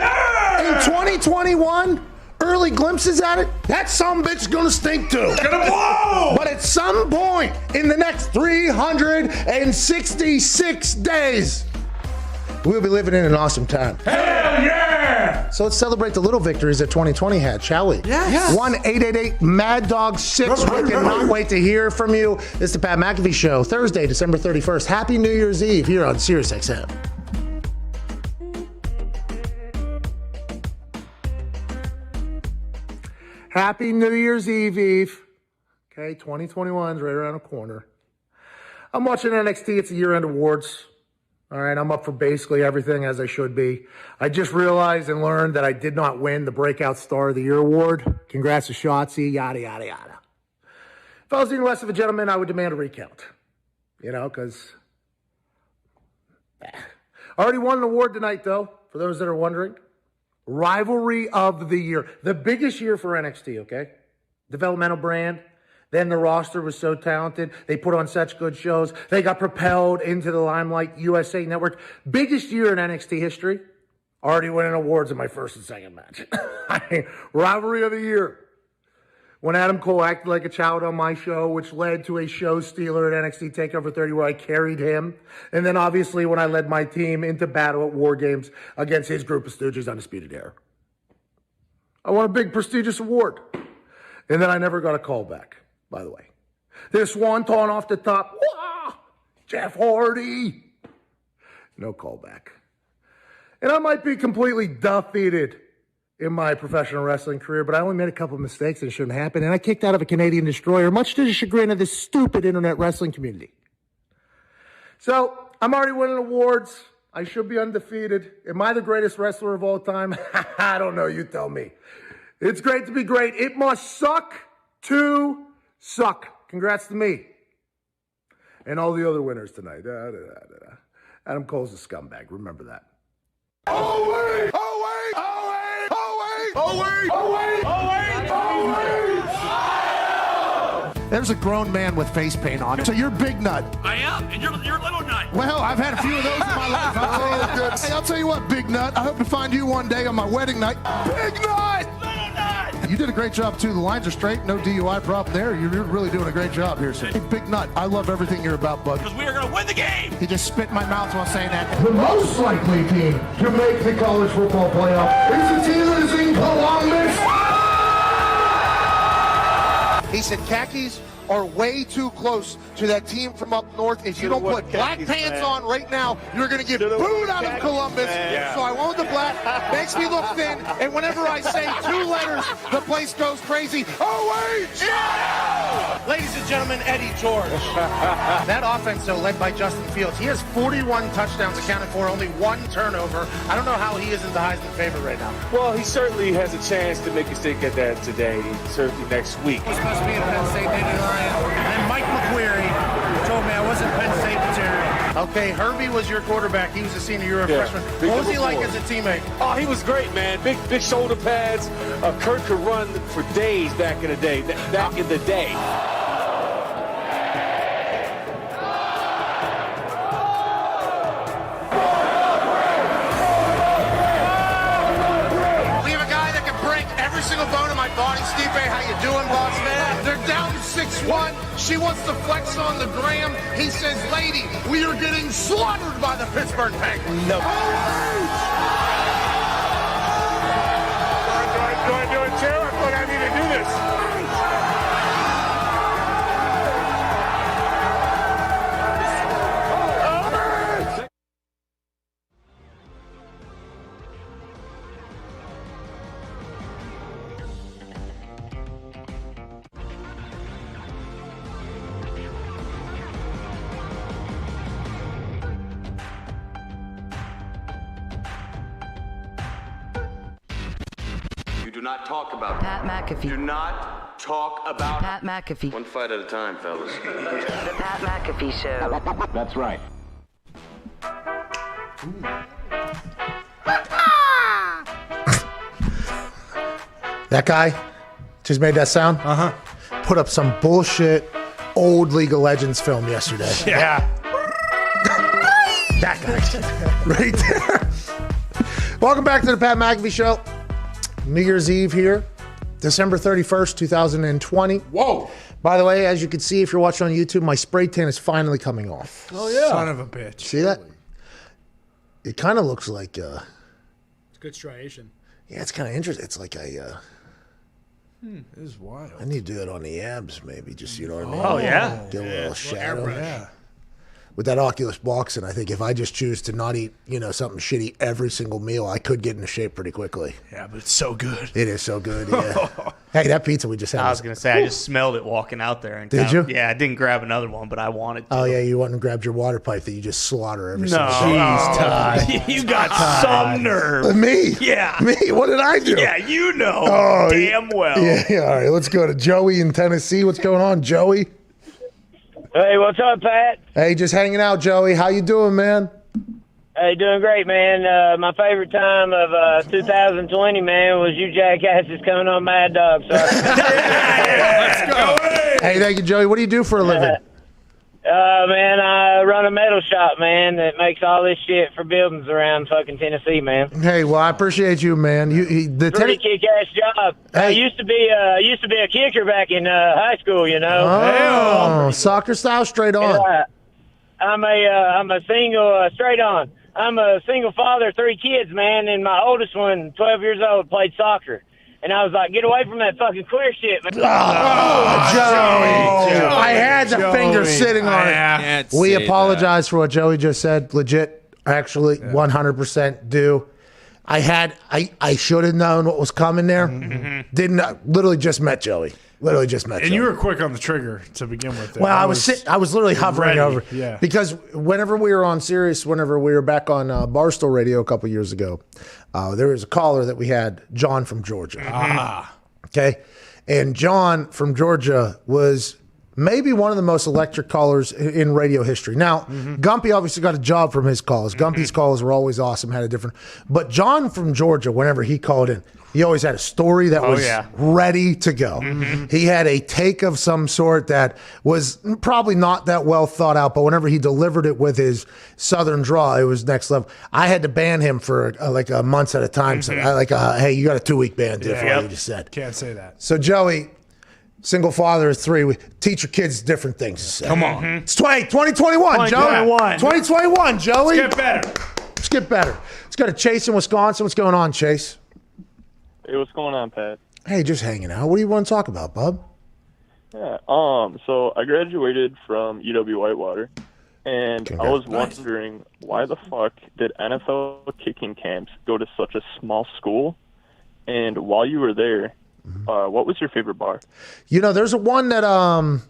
In 2021, early glimpses at it, that sumbitch is gonna stink too. It's going to blow. But at some point in the next 366 days, we'll be living in an awesome time. Hell yeah. So let's celebrate the little victories that 2020 had, shall we? Yes. 1-888-MAD-DOG-6. We cannot wait to hear from you. This is the Pat McAfee Show, Thursday, December 31st. Happy New Year's Eve here on SiriusXM. Happy New Year's Eve. Okay, 2021 is right around the corner. I'm watching NXT. It's the Year-End Awards. All right, I'm up for basically everything, as I should be. I just realized and learned that I did not win the Breakout Star of the Year award. Congrats to Shotzi, yada, yada, yada. If I was any less of a gentleman, I would demand a recount. You know, because I already won an award tonight, though, for those that are wondering. Rivalry of the Year. The biggest year for NXT, okay? Developmental brand. Then the roster was so talented. They put on such good shows. They got propelled into the limelight. USA Network. Biggest year in NXT history. Already winning awards in my first and second match. Rivalry of the Year. When Adam Cole acted like a child on my show, which led to a show stealer at NXT TakeOver 30 where I carried him. And then obviously when I led my team into battle at War Games against his group of stooges, Undisputed Era. I won a big prestigious award. And then I never got a call back. By the way, this one torn off the top. Wah! Jeff Hardy. No callback. And I might be completely defeated in my professional wrestling career, but I only made a couple of mistakes and it shouldn't happen. And I kicked out of a Canadian destroyer, much to the chagrin of this stupid internet wrestling community. So I'm already winning awards. I should be undefeated. Am I the greatest wrestler of all time? I don't know. You tell me. It's great to be great. It must suck to suck. Congrats to me. And all the other winners tonight. Adam Cole's a scumbag. Remember that. Oh, wait! Oh, wait! Oh, wait! Oh, wait! Oh, wait! Oh, wait! Oh, wait! Oh, wait! There's a grown man with face paint on. So you're Big Nut. I am, and you're Little Nut. Well, I've had a few of those in my life. Hey, I'll tell you what, Big Nut. I hope to find you one day on my wedding night. Big Nut! Little Nut! You did a great job, too. The lines are straight. No DUI problem there. You're really doing a great job here, sir. Hey, Big Nut, I love everything you're about, bud. Because we are going to win the game. He just spit in my mouth while saying that. The most likely team to make the college football playoff is the team that is in Columbus. He said khakis are way too close to that team from up north. If you don't put black pants on right now, you're going to get booed out of Columbus. So I went with the black. Makes me look thin. And whenever I say 2 letters, the place goes crazy. OH! Yeah! Ladies and gentlemen, Eddie George. That offense, though, led by Justin Fields. He has 41 touchdowns accounted for, only 1 turnover. I don't know how he isn't the Heisman favorite right now. Well, he certainly has a chance to make a stick at that today, certainly next week. He's supposed to be in Penn State native Lion. And then Mike McQuarrie told me I wasn't Penn State material. Okay, Herbie was your quarterback. He was a senior. You were a freshman. What was he like as a teammate? Oh, he was great, man. Big shoulder pads. Kurt could run for days back in the day. We have a guy that can break every single bone in my body. Steve, how you doing, boss man? They're down 6-1. She wants to flex on the gram. He says, lady, we are getting slaughtered by the Pittsburgh Penguins. No. Do I do it too? I thought I need to do this. Do not talk about Pat McAfee. Do not talk about Pat McAfee. One fight at a time, fellas. The Pat McAfee Show. That's right. That guy just made that sound? Uh-huh. Put up some bullshit old League of Legends film yesterday. Yeah. That guy. Right there. Welcome back to the Pat McAfee Show. New Year's Eve here. December 31st, 2020. Whoa. By the way, as you can see if you're watching on YouTube, my spray tan is finally coming off. Oh, yeah. Son of a bitch. See that? It kind of looks like... It's a good striation. Yeah, it's kind of interesting. It's like a... It is wild. I need to do it on the abs, maybe. Just, you know what I mean? Oh, yeah? Get a little shadow. Yeah. With that Oculus boxing, I think if I just choose to not eat, something shitty every single meal, I could get into shape pretty quickly. Yeah, but it's so good. It is so good, yeah. Hey, that pizza we just had. I was going to say, I just smelled it walking out there. And Did you? Yeah, I didn't grab another one, but I wanted to. Oh, yeah, you went and grabbed your water pipe that you just slaughter every No. single day. Todd. You got some nerve. Me? Yeah. Me? What did I do? Yeah, you know Oh, damn well. Yeah, all right, let's go to Joey in Tennessee. What's going on, Joey? Hey, what's up, Pat? Hey, just hanging out, Joey. How you doing, man? Hey, doing great, man. My favorite time of 2020, man, was you jackasses coming on Mad Dog. So. Let's go. Hey, thank you, Joey. What do you do for a living? Man, I run a metal shop, man, that makes all this shit for buildings around fucking Tennessee, man. Hey, well, I appreciate you, man. Pretty kick-ass job. Hey. I used to be a kicker back in high school, you know. Oh, soccer style, straight on. Yeah. I'm a single, straight on. I'm a single father of 3 kids, man, and my oldest one, 12 years old, played soccer. And I was like, get away from that fucking queer shit, man. Joey. I had the finger sitting on it. We apologize for what Joey just said. Legit. actually, 100% do. I should have known what was coming there. Didn't literally just met Joey. Literally just met And Joey. you were quick on the trigger to begin with. Well, I was literally hovering ready. over. Yeah. Because whenever we were on Sirius, whenever we were back on Barstool Radio a couple years ago, there was a caller that we had, John from Georgia. Okay. And John from Georgia was maybe one of the most electric callers in radio history. Now, Gumpy obviously got a job from his calls. Gumpy's calls were always awesome, had a different. But John from Georgia, whenever he called in, he always had a story that was ready to go. He had a take of some sort that was probably not that well thought out, but whenever he delivered it with his southern draw, it was next level. I had to ban him for like a months at a time. So hey, you got a 2-week ban for what you just said. Can't say that. So Joey, single father of 3, we teach your kids different things. Come on. It's 2021, Joey. 2021, Joey. Let's get better. Let's get better. Let's go to Chase in Wisconsin. What's going on, Chase? Hey, what's going on, Pat? Hey, just hanging out. What do you want to talk about, bub? Yeah. So I graduated from UW-Whitewater, and I was wondering why the fuck did NFL kicking camps go to such a small school? And while you were there, what was your favorite bar? You know, there's a one that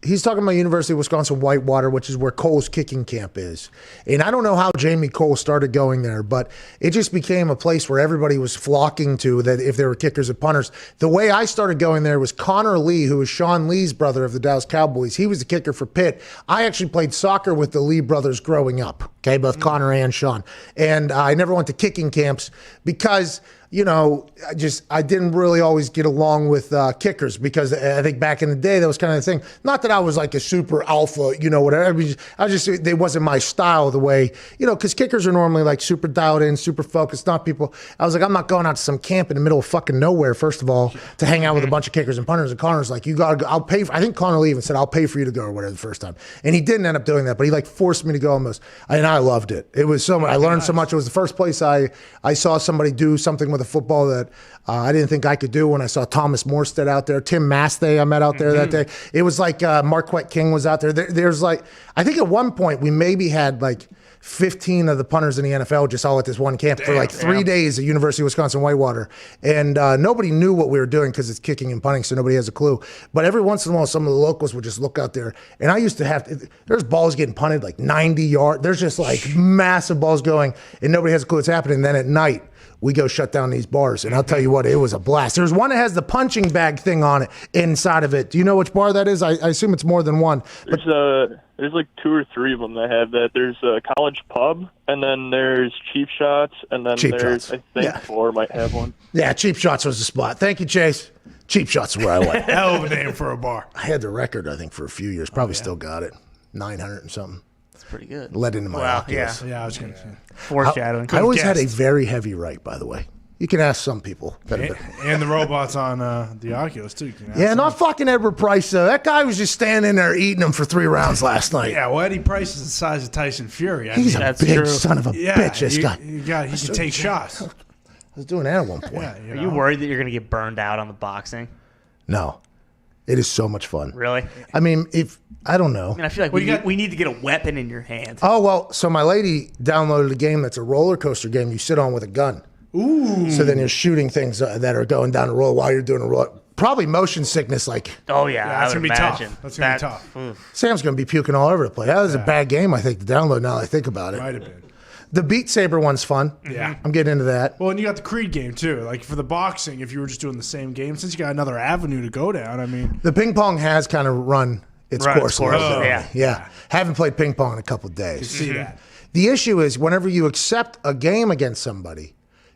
he's talking about University of Wisconsin Whitewater, which is where Cole's kicking camp is. And I don't know how Jamie Cole started going there, but it just became a place where everybody was flocking to, that if there were kickers and punters. The way I started going there was Connor Lee, who was Sean Lee's brother of the Dallas Cowboys. He was the kicker for Pitt. I actually played soccer with the Lee brothers growing up, okay, both Connor and Sean. And I never went to kicking camps because you know, I didn't really always get along with kickers, because I think back in the day that was kind of the thing. Not that I was like a super alpha, you know, whatever. I just it wasn't my style the way, you know, because kickers are normally like super dialed in, super focused, not people. I was like, I'm not going out to some camp in the middle of fucking nowhere, first of all, to hang out with a bunch of kickers and punters. And Connor's like, you got to go, I'll pay for, I think Connor Lee even said, I'll pay for you to go or whatever the first time. And he didn't end up doing that, but he like forced me to go almost. And I loved it. It was so much. I learned so much. It was the first place I saw somebody do something with a football that I didn't think I could do. When I saw Thomas Morstead out there, Tim Masthay I met out there that day. It was like Marquette King was out there. There's like, I think at one point we maybe had like 15 of the punters in the NFL just all at this one camp for like 3 days at University of Wisconsin Whitewater. And nobody knew what we were doing because it's kicking and punting, so nobody has a clue. But every once in a while, some of the locals would just look out there. And I used to have, there's balls getting punted like 90 yards. There's just like massive balls going, and nobody has a clue what's happening. And then at night, we go shut down these bars. And I'll tell you what, it was a blast. There's one that has the punching bag thing on it inside of it. Do you know which bar that is? I assume it's more than one. There's like 2 or 3 of them that have that. There's a college pub, and then there's Cheap Shots, and then there's, I think, 4 might have one. Yeah, Cheap Shots was the spot. Thank you, Chase. Cheap Shots is where I went. Hell of a name for a bar. I had the record, I think, for a few years. Probably still got it. 900 and something. That's pretty good. Led into my Oculus. Yeah, I was going to say. Foreshadowing. I always had a very heavy right, by the way. You can ask some people. And the robots on the Oculus, too. You can ask yeah, not fucking Edward Price, though. That guy was just standing there eating them for 3 rounds last night. Yeah, well, Eddie Price is the size of Tyson Fury. He's a big son of a bitch, this guy. He can take shots. I was doing that at one point. Yeah, Are you worried that you're going to get burned out on the boxing? No. It is so much fun. Really? I mean, I don't know. I mean, I feel like we need to get a weapon in your hand. Oh, well, so my lady downloaded a game that's a roller coaster game you sit on with a gun. Ooh. So then you're shooting things that are going down the roll while you're doing a roll. Probably motion sickness, like. Oh, yeah, that's going to be tough. That's going to be tough. Sam's going to be puking all over the place. That was a bad game, I think, to download now that I think about it. Might have been. The Beat Saber one's fun. Yeah. I'm getting into that. Well, and you got the Creed game, too. Like, for the boxing, if you were just doing the same game, since you got another avenue to go down, I mean. The ping pong has kind of run its course. Yeah. Haven't played ping pong in a couple of days. You see that. The issue is whenever you accept a game against somebody,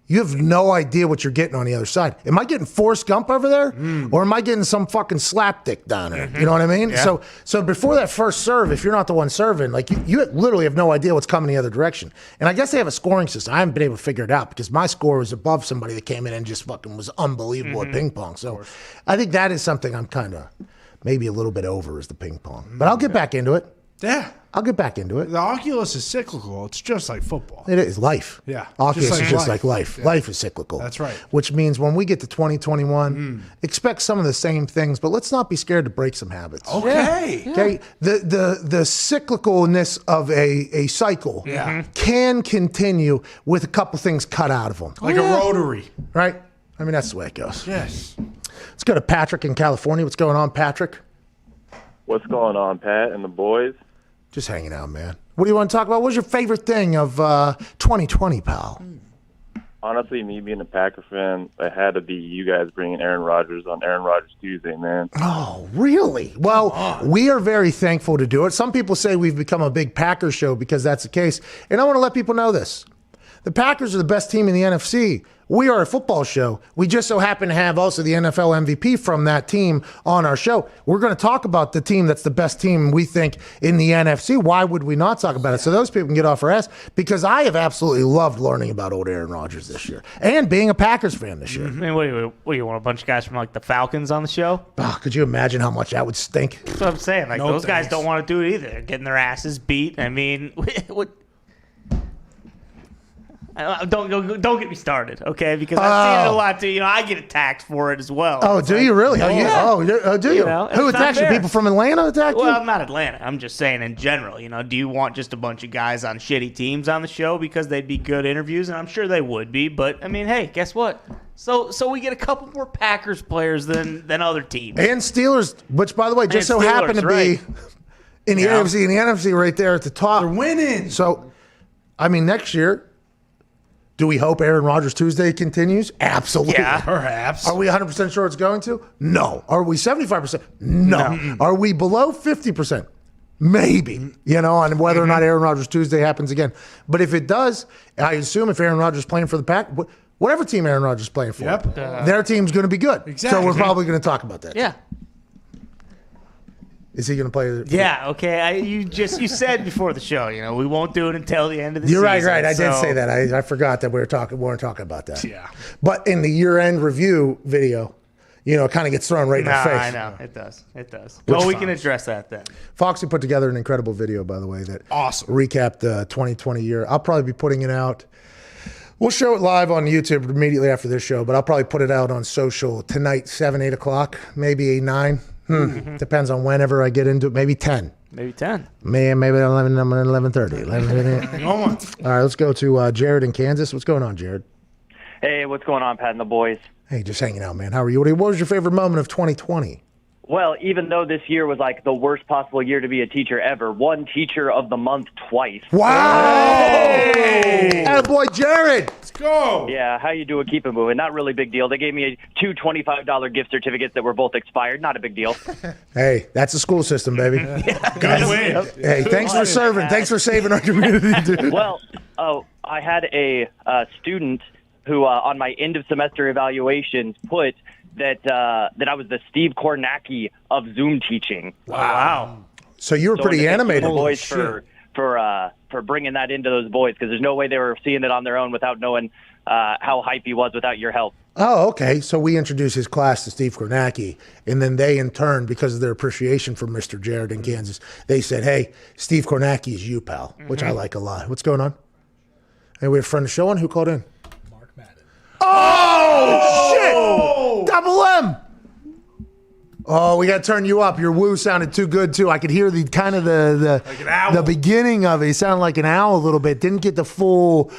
you have no idea what you're getting on the other side. Am I getting Forrest Gump over there? Or am I getting some fucking slapdick down there? You know what I mean? Yeah. So before that first serve, if you're not the one serving, like you literally have no idea what's coming the other direction. And I guess they have a scoring system. I haven't been able to figure it out because my score was above somebody that came in and just fucking was unbelievable at ping pong. So I think that is something I'm kind of maybe a little bit over is the ping pong. But I'll get back into it. Yeah. I'll get back into it. The Oculus is cyclical. It's just like football. It is life. Yeah. Oculus is just like life. Yeah. Life is cyclical. That's right. Which means when we get to 2021, expect some of the same things, but let's not be scared to break some habits. Okay. Yeah. Okay. The cyclicalness of a cycle can continue with a couple things cut out of them. Like a rotary. Right? I mean, that's the way it goes. Yes. Let's go to Patrick in California. What's going on, Patrick? What's going on, Pat and the boys? Just hanging out, man. What do you want to talk about? What's your favorite thing of 2020, pal? Honestly, me being a Packer fan, it had to be you guys bringing Aaron Rodgers on Aaron Rodgers Tuesday, man. Oh, really? Well, we are very thankful to do it. Some people say we've become a big Packers show because that's the case. And I want to let people know this. The Packers are the best team in the NFC. We are a football show. We just so happen to have also the NFL MVP from that team on our show. We're going to talk about the team that's the best team we think in the NFC. Why would we not talk about it? So those people can get off our ass, because I have absolutely loved learning about old Aaron Rodgers this year and being a Packers fan this year. I mean, what do you want, a bunch of guys from like the Falcons on the show? Oh, could you imagine how much that would stink? That's what I'm saying. Like, those guys don't want to do it either. They're getting their asses beat. I mean, what? Don't get me started, okay? Because I've seen it a lot too. You know, I get attacked for it as well. Oh, It's do like, you really? yeah. Do you? Who attacked you? People from Atlanta attacked you? Well, not Atlanta. I'm just saying in general. You know, do you want just a bunch of guys on shitty teams on the show because they'd be good interviews? And I'm sure they would be. But I mean, hey, guess what? So we get a couple more Packers players than other teams. And Steelers, which by the way, just so happen to be in the AFC and the NFC right there at the top. They're winning. So, I mean, next year, do we hope Aaron Rodgers Tuesday continues? Absolutely. Yeah, perhaps. Are we 100% sure it's going to? No. Are we 75%? No. Are we below 50%? Maybe, you know, on whether or not Aaron Rodgers Tuesday happens again. But if it does, I assume if Aaron Rodgers is playing for the Pack, whatever team Aaron Rodgers is playing for, their team's going to be good. Exactly. So we're probably going to talk about that. Yeah. Is he going to play? Yeah, okay. You said before the show, you know, we won't do it until the end of the season. You're right. I did say that. I forgot that we weren't talking about that. Yeah. But in the year-end review video, you know, it kind of gets thrown right in the face. I know. It does. Well, we can address that then. Foxy put together an incredible video, by the way, that recapped the 2020 year. I'll probably be putting it out. We'll show it live on YouTube immediately after this show, but I'll probably put it out on social tonight, 7, 8 o'clock, maybe 9. Depends on whenever I get into it. Maybe 10. Maybe 10. Maybe 11:30. All right, let's go to Jared in Kansas. What's going on, Jared? Hey, what's going on, Pat and the boys? Hey, just hanging out, man. How are you? What was your favorite moment of 2020? Well, even though this year was like the worst possible year to be a teacher ever, won Teacher of the Month twice. Wow! Attaboy, Jared! Let's go! Yeah, how you doing? Keep it moving. Not really big deal. They gave me two $25 gift certificates that were both expired. Not a big deal. Hey, that's the school system, baby. Good win. Hey, thanks for serving. Thanks for saving our community, dude. Well, I had a student who on my end of semester evaluations put that I was the Steve Kornacki of Zoom teaching. Wow. So you were pretty animated. Boys for bringing that into those boys, because there's no way they were seeing it on their own without knowing how hype he was without your help. Oh, okay. So we introduced his class to Steve Kornacki, and then they, in turn, because of their appreciation for Mr. Jared in Kansas, they said, hey, Steve Kornacki is you, pal, which I like a lot. What's going on? Hey, we have a friend of the show on. Who called in? Oh, shit! Double M! Oh, we got to turn you up. Your woo sounded too good, too. I could hear the kind of the beginning of it. He sounded like an owl a little bit. Didn't get the full...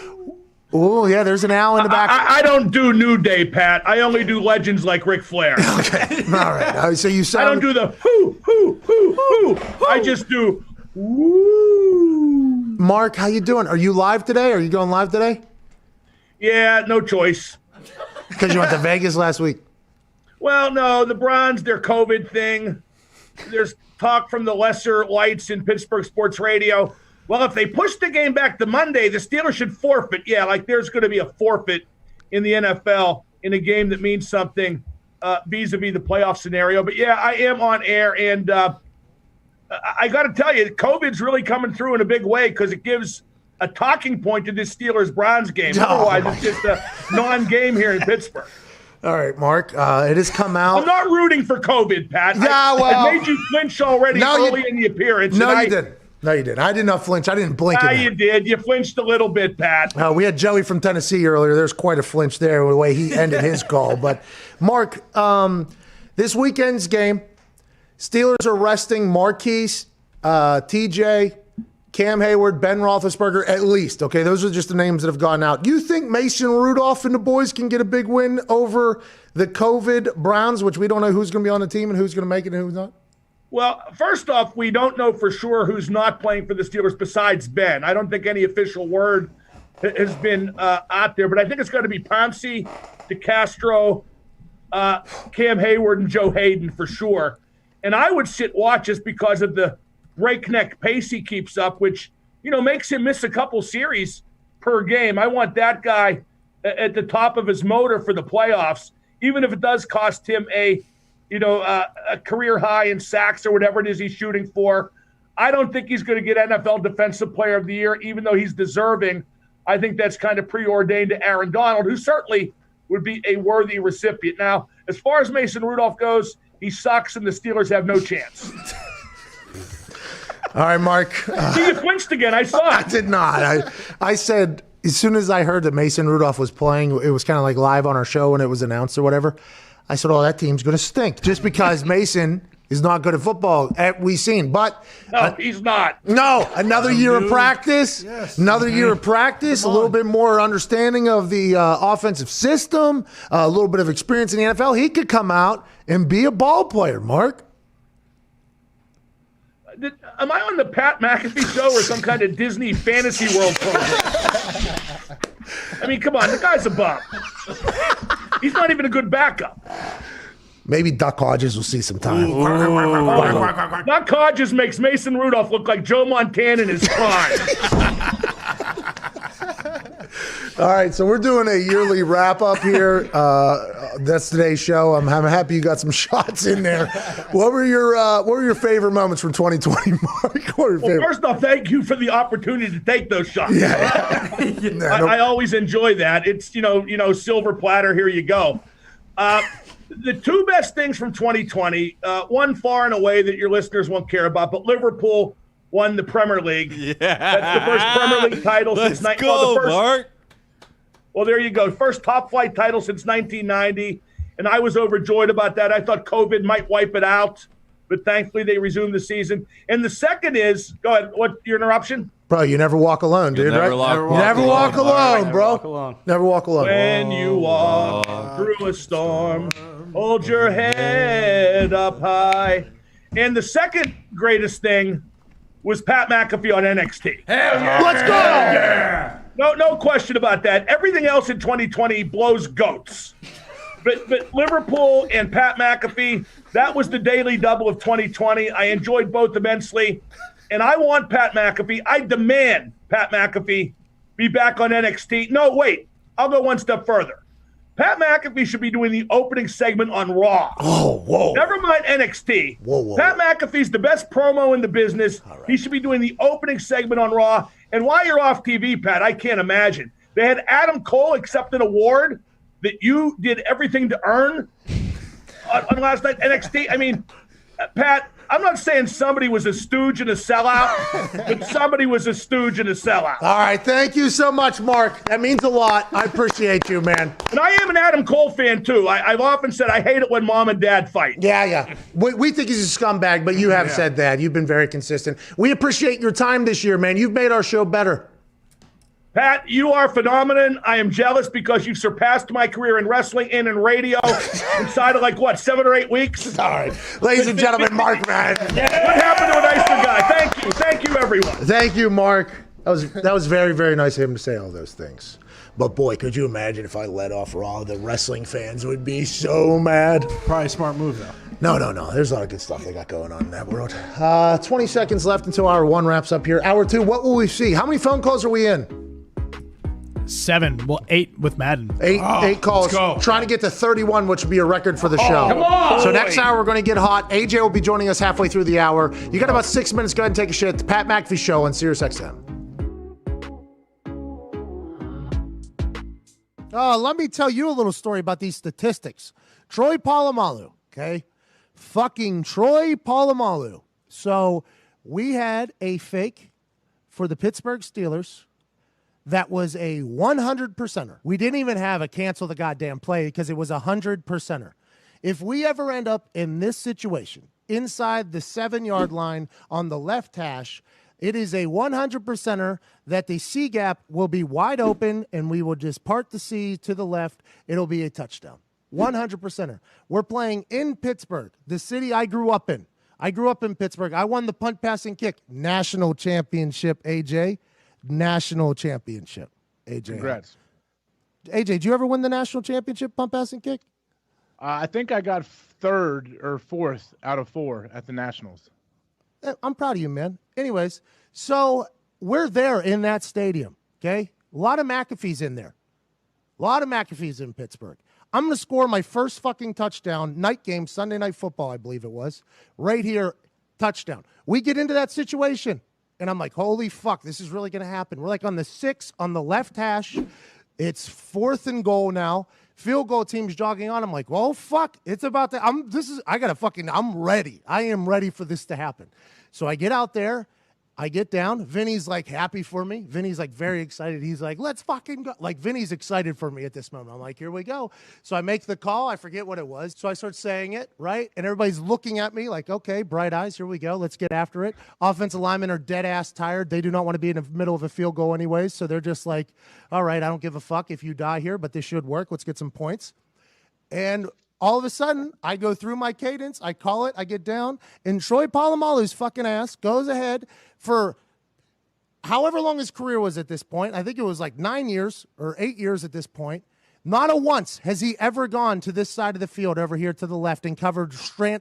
Oh, yeah, there's an owl in the back. I don't do New Day, Pat. I only do legends like Ric Flair. Okay, all right. So you sound... I don't do the hoo, hoo, hoo, hoo. I just do woo. Mark, how you doing? Are you live today? Are you going live today? Yeah, no choice. Because you went to Vegas last week. Well, no, the Browns, their COVID thing. There's talk from the lesser lights in Pittsburgh sports radio. Well, if they push the game back to Monday, the Steelers should forfeit. Yeah, like there's going to be a forfeit in the NFL in a game that means something vis-a-vis the playoff scenario. But, yeah, I am on air, and I got to tell you, COVID's really coming through in a big way because it gives a talking point to this Steelers-Browns game. Otherwise, it's just a non-game here in Pittsburgh. All right, Mark. It has come out. I'm not rooting for COVID, Pat. Yeah, well, I made you flinch already early in the appearance. No, you didn't. No, you didn't. I did not flinch. I didn't blink. Ah, you did. You flinched a little bit, Pat. We had Joey from Tennessee earlier. There's quite a flinch there with the way he ended his call. But, Mark, this weekend's game, Steelers are resting Marquise, TJ, Cam Hayward, Ben Roethlisberger, at least. Okay, those are just the names that have gone out. You think Mason Rudolph and the boys can get a big win over the COVID Browns, which we don't know who's going to be on the team and who's going to make it and who's not? Well, first off, we don't know for sure who's not playing for the Steelers besides Ben. I don't think any official word has been out there, but I think it's going to be Pouncey, DeCastro, Cam Hayward, and Joe Hayden for sure. And I would sit watch just because of the breakneck pace he keeps up, which, makes him miss a couple series per game. I want that guy at the top of his motor for the playoffs, even if it does cost him a career high in sacks or whatever it is he's shooting for. I don't think he's going to get NFL Defensive Player of the Year, even though he's deserving. I think that's kind of preordained to Aaron Donald, who certainly would be a worthy recipient. Now, as far as Mason Rudolph goes, he sucks and the Steelers have no chance. All right, Mark. See, you flinched again. I saw it. I did not. I said, as soon as I heard that Mason Rudolph was playing, it was kind of like live on our show when it was announced or whatever. I said, oh, that team's going to stink just because Mason is not good at football, we've seen. But no, he's not. No, another year of practice, another year of practice, a little bit more understanding of the offensive system, a little bit of experience in the NFL. He could come out and be a ball player, Mark. Am I on the Pat McAfee show or some kind of Disney Fantasy World program? I mean, come on, the guy's a bum. He's not even a good backup. Maybe Duck Hodges will see some time. Duck Hodges makes Mason Rudolph look like Joe Montana in his prime. All right, so we're doing a yearly wrap-up here. That's today's show. I'm happy you got some shots in there. What were your favorite moments from 2020, Mark? Well, first off, thank you for the opportunity to take those shots. Yeah. I always enjoy that. It's, silver platter, here you go. The two best things from 2020, one far and away that your listeners won't care about, but Liverpool won the Premier League. Yeah. That's the first Premier League title since Mark. Well, there you go. First top-flight title since 1990, and I was overjoyed about that. I thought COVID might wipe it out, but thankfully they resumed the season. And the second is, go ahead, what, your interruption? Bro, you never walk alone, dude, right? Never walk alone, bro. Never walk alone. When you walk through a storm, hold your head up high. And the second greatest thing was Pat McAfee on NXT. Hell yeah. Let's go! Yeah. No question about that. Everything else in 2020 blows goats. But Liverpool and Pat McAfee, that was the daily double of 2020. I enjoyed both immensely. And I want Pat McAfee. I demand Pat McAfee be back on NXT. No, wait. I'll go one step further. Pat McAfee should be doing the opening segment on Raw. Oh, whoa. Never mind NXT. Whoa. Pat McAfee's the best promo in the business. Right. He should be doing the opening segment on Raw. And while you're off TV, Pat, I can't imagine. They had Adam Cole accept an award that you did everything to earn on last night NXT. I mean, Pat, I'm not saying somebody was a stooge and a sellout, but somebody was a stooge and a sellout. All right, thank you so much, Mark. That means a lot. I appreciate you, man. And I am an Adam Cole fan, too. I've often said I hate it when mom and dad fight. Yeah. We think he's a scumbag, but you have said that. You've been very consistent. We appreciate your time this year, man. You've made our show better. Pat, you are a phenomenon. I am jealous because you've surpassed my career in wrestling and in radio inside of 7 or 8 weeks. All right. Ladies and gentlemen, Mark Madden. What happened to a nicer guy? Thank you. Thank you, everyone. Thank you, Mark. That was very, very nice of him to say all those things. But, boy, could you imagine if I let off Raw? The wrestling fans would be so mad. Probably a smart move, though. No. There's a lot of good stuff they got going on in that world. 20 seconds left until hour one wraps up here. Hour two, what will we see? How many phone calls are we in? 7. Well, 8 with Madden. Eight calls. Trying to get to 31, which would be a record for the show. Come on! So next hour, we're going to get hot. AJ will be joining us halfway through the hour. You got about 6 minutes. Go ahead and take a shit. The Pat McAfee Show on SiriusXM. Let me tell you a little story about these statistics. Troy Polamalu, okay? Fucking Troy Polamalu. So We had a fake for the Pittsburgh Steelers that was a 100%er. We didn't even have a cancel the goddamn play because it was a 100%er. If we ever end up in this situation, inside the 7-yard line on the left hash, it is a 100%er that the C gap will be wide open and we will just part the C to the left. It'll be a touchdown. 100%er. We're playing in Pittsburgh, the city I grew up in. I grew up in Pittsburgh. I won the punt, pass, and kick national championship, AJ. National championship, AJ. Congrats. AJ, did you ever win the national championship, punt, pass, and kick? I think I got 3rd or 4th out of 4 at the Nationals. I'm proud of you, man. Anyways, so we're there in that stadium, okay? A lot of McAfee's in there. A lot of McAfee's in Pittsburgh. I'm going to score my first fucking touchdown, night game, Sunday Night Football, I believe it was, right here, touchdown. We get into that situation, and I'm like, holy fuck, this is really going to happen. We're like on the 6, on the left hash. It's 4th and goal now. Field goal team's jogging on. I'm like, well, fuck, it's about to, I'm ready. I am ready for this to happen. So I get out there. I get down. Vinny's like happy for me. Vinny's like very excited. He's like, let's fucking go. Like Vinny's excited for me at this moment. I'm like, here we go. So I make the call. I forget what it was. So I start saying it, right? And everybody's looking at me like, okay, bright eyes. Here we go. Let's get after it. Offensive linemen are dead ass tired. They do not want to be in the middle of a field goal anyways. So they're just like, all right, I don't give a fuck if you die here, but this should work. Let's get some points. And all of a sudden, I go through my cadence, I call it, I get down, and Troy Polamalu's fucking ass goes ahead for however long his career was at this point. I think it was like 9 years or 8 years at this point. Not a once has he ever gone to this side of the field over here to the left and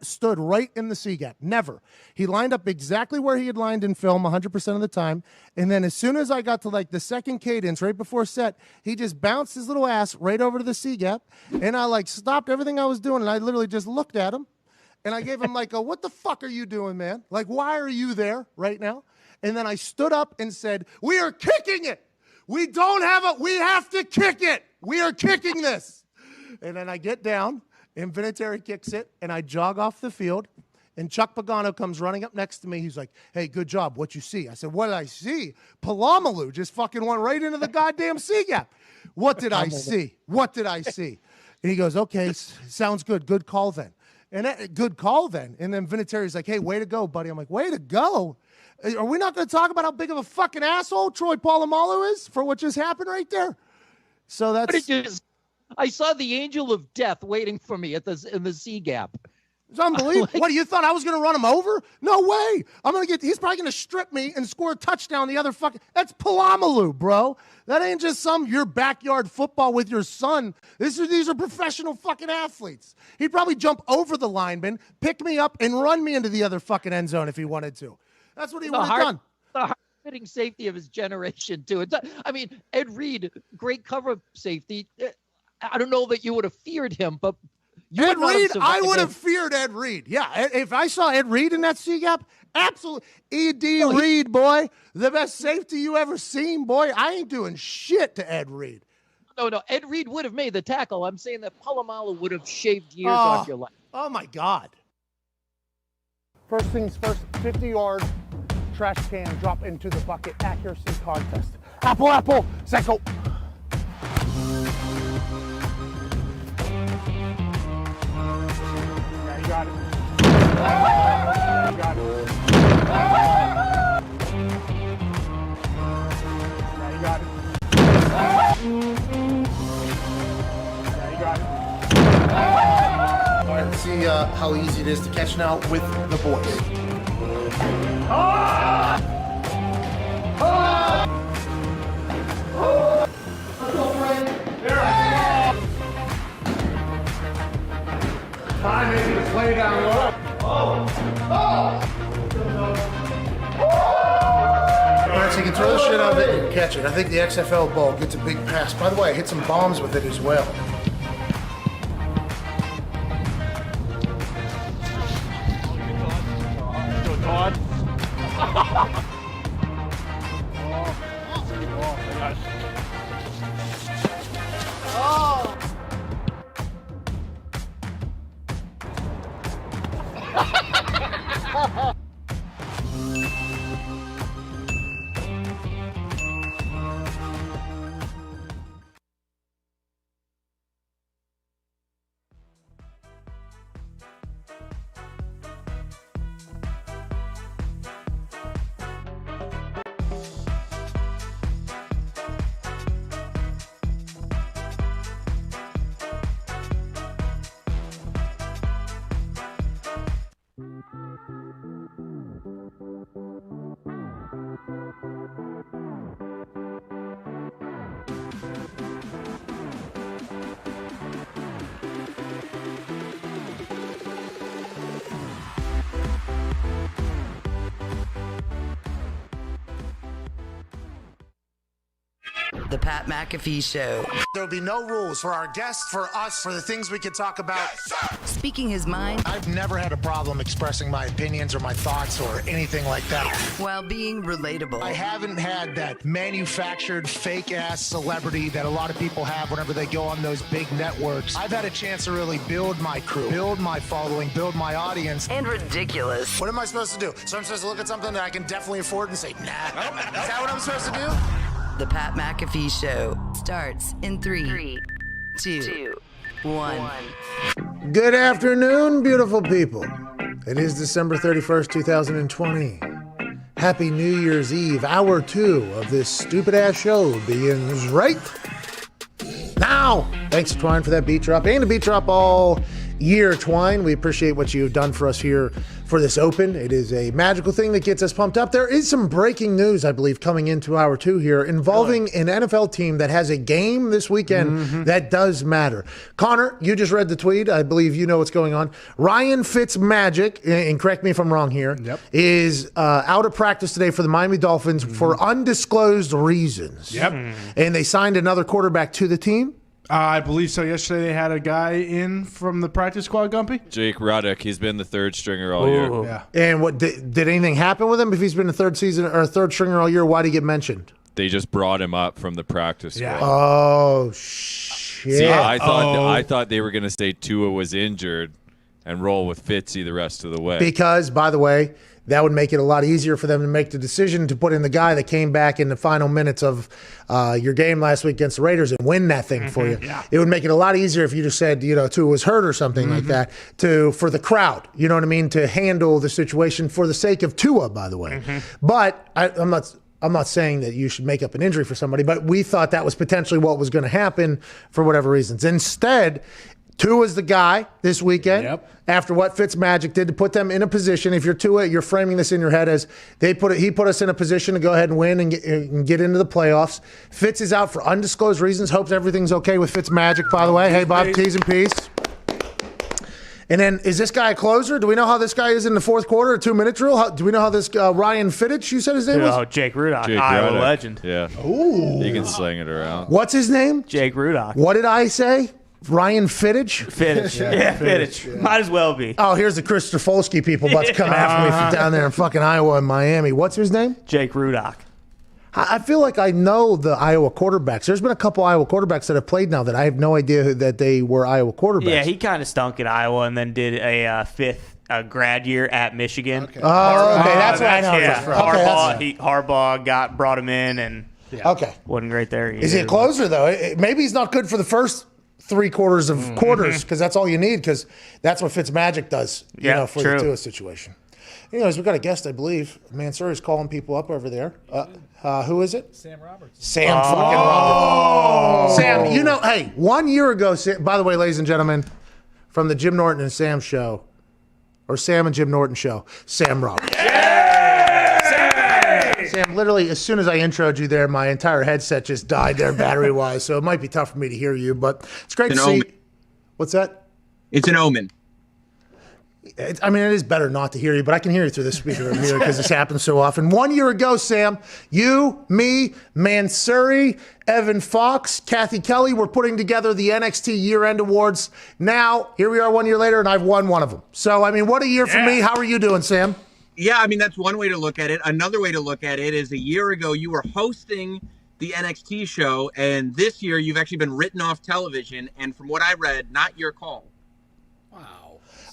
stood right in the C gap. Never. He lined up exactly where he had lined in film 100% of the time. And then as soon as I got to like the second cadence right before set, he just bounced his little ass right over to the C gap. And I like stopped everything I was doing and I literally just looked at him. And I gave him like a, what the fuck are you doing, man? Like, why are you there right now? And then I stood up and said, we are kicking it. We don't have it. We have to kick it. We are kicking this. And then I get down, and Vinatieri kicks it, and I jog off the field, and Chuck Pagano comes running up next to me. He's like, hey, good job. What you see? I said, what did I see? Polamalu just fucking went right into the goddamn C gap. What did I see? What did I see? And he goes, okay, sounds good. Good call then. And good call then. And then Vinatieri's like, hey, way to go, buddy. I'm like, way to go? Are we not going to talk about how big of a fucking asshole Troy Polamalu is for what just happened right there? So that's. I saw the angel of death waiting for me in the C gap. It's unbelievable. What, you thought I was going to run him over? No way. He's probably going to strip me and score a touchdown the other fucking. That's Polamalu, bro. That ain't just your backyard football with your son. These are professional fucking athletes. He'd probably jump over the lineman, pick me up, and run me into the other fucking end zone if he wanted to. That's what he would have done. The hard-hitting safety of his generation, too. I mean, Ed Reed, great cover safety. I don't know that you would have feared him, but Ed Reed, I would have feared Ed Reed. Yeah, if I saw Ed Reed in that C gap, absolutely. Reed, boy, the best safety you ever seen, boy. I ain't doing shit to Ed Reed. No, Ed Reed would have made the tackle. I'm saying that Polamalu would have shaved years off your life. Oh, my God. First things first, 50-yard trash can drop into the bucket accuracy contest. Apple, second. Yeah, you got it. Yeah, you got it. Yeah, you got it. Yeah, you got it. All right, let's see how easy it is to catch now with the boys. Time maybe to play down low. All right, so you can throw the shit out of it and catch it. I think the XFL ball gets a big pass. By the way, I hit some bombs with it as well. Todd. The Pat McAfee Show. There'll be no rules for our guests, for us, for the things we can talk about. Speaking his mind. I've never had a problem expressing my opinions or my thoughts or anything like that. While being relatable. I haven't had that manufactured fake-ass celebrity that a lot of people have whenever they go on those big networks. I've had a chance to really build my crew, build my following, build my audience. And ridiculous. What am I supposed to do? So I'm supposed to look at something that I can definitely afford and say, nah. Is that what I'm supposed to do? The Pat McAfee Show starts in 3, 2, 1. Good afternoon, beautiful people. It is December 31st, 2020. Happy New Year's Eve. Hour 2 of this stupid-ass show begins right now. Thanks to Twine for that beat drop. And a beat drop all year, Twine. We appreciate what you've done for us here for this open. It is a magical thing that gets us pumped up. There is some breaking news, I believe, coming into hour 2 here involving an NFL team that has a game this weekend that does matter. Connor, you just read the tweet. I believe you know what's going on. Ryan Fitzmagic, and correct me if I'm wrong here, is out of practice today for the Miami Dolphins for undisclosed reasons. And they signed another quarterback to the team. I believe so. Yesterday they had a guy in from the practice squad, Gumpy. Jake Ruddock. He's been the third stringer all year. Yeah. And what did anything happen with him? If he's been a third stringer all year, why did he get mentioned? They just brought him up from the practice squad. Oh shit! See, I thought they were going to say Tua was injured and roll with Fitzy the rest of the way. Because, by the way, that would make it a lot easier for them to make the decision to put in the guy that came back in the final minutes of your game last week against the Raiders and win that thing for you. Yeah. It would make it a lot easier if you just said, Tua was hurt or something like that for the crowd, you know what I mean, to handle the situation for the sake of Tua, by the way. But I'm not saying that you should make up an injury for somebody, but we thought that was potentially what was going to happen for whatever reasons. Instead, Tua's the guy this weekend after what Fitzmagic did to put them in a position. If you're Tua, you're framing this in your head as he put us in a position to go ahead and win and get into the playoffs. Fitz is out for undisclosed reasons. Hopes everything's okay with Fitzmagic, by the way. Hey, Bob, T's and P's. And then, is this guy a closer? Do we know how this guy is in the fourth quarter, a 2-minute drill? Do we know how this Ryan Fittich, you said his name was? Oh, Jake Rudolph, Iowa legend. Yeah. Ooh. You can sling it around. What's his name? Jake Rudolph. What did I say? Ryan Fittich? Fittich. Yeah, Fittich. Might as well be. Oh, here's the Chris Strafolsky people about to come after me from down there in fucking Iowa and Miami. What's his name? Jake Rudolph. I feel like I know the Iowa quarterbacks. There's been a couple Iowa quarterbacks that have played now that I have no idea that they were Iowa quarterbacks. Yeah, he kind of stunk at Iowa and then did a fifth grad year at Michigan. Okay. Oh, okay. That's what I know. Yeah. Harbaugh brought him in and wasn't great there either. Is he a closer, though? Maybe he's not good for the first 3 quarters of quarters because that's all you need because that's what Fitzmagic does for the Tua situation. Anyways, we got a guest, I believe. Mansuri's calling people up over there. Who is it? Sam Robertson. Sam fucking Robertson. Sam, hey, 1 year ago, by the way, ladies and gentlemen, from the Jim Norton and Sam show, or Sam and Jim Norton show, Sam Robertson. Sam, literally, as soon as I introed you there, my entire headset just died there battery-wise, so it might be tough for me to hear you, but it's great to see. Omen. What's that? It's an omen. It is better not to hear you, but I can hear you through the speaker over here because this happens so often. 1 year ago, Sam, you, me, Mansuri, Evan Fox, Kathy Kelly were putting together the Nxt Year-End Awards. Now, here we are 1 year later, and I've won one of them. So, what a year for me. How are you doing, Sam? Yeah, that's one way to look at it. Another way to look at it is a year ago you were hosting the NXT show, and this year you've actually been written off television, and from what I read, not your call.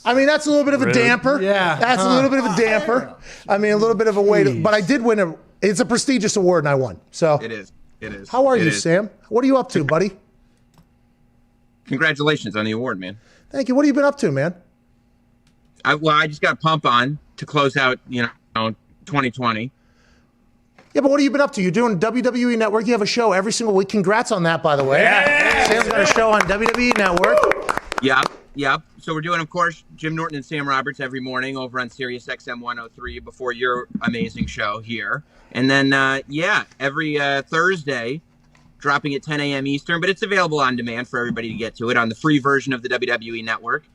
That's a little bit of a damper. Yeah. That's a little bit of a damper. A little bit of a way to, but I did win it's a prestigious award and I won. So It is. How are you, Sam? What are you up to, buddy? Congratulations on the award, man. Thank you. What have you been up to, man? I just got a pump on to close out, 2020. Yeah, but what have you been up to? You're doing WWE Network. You have a show every single week. Congrats on that, by the way. Yeah. Sam's got a show on WWE Network. Yep. So we're doing, of course, Jim Norton and Sam Roberts every morning over on Sirius XM 103 before your amazing show here. And then, every Thursday, dropping at 10 a.m. Eastern. But it's available on demand for everybody to get to it on the free version of the WWE Network.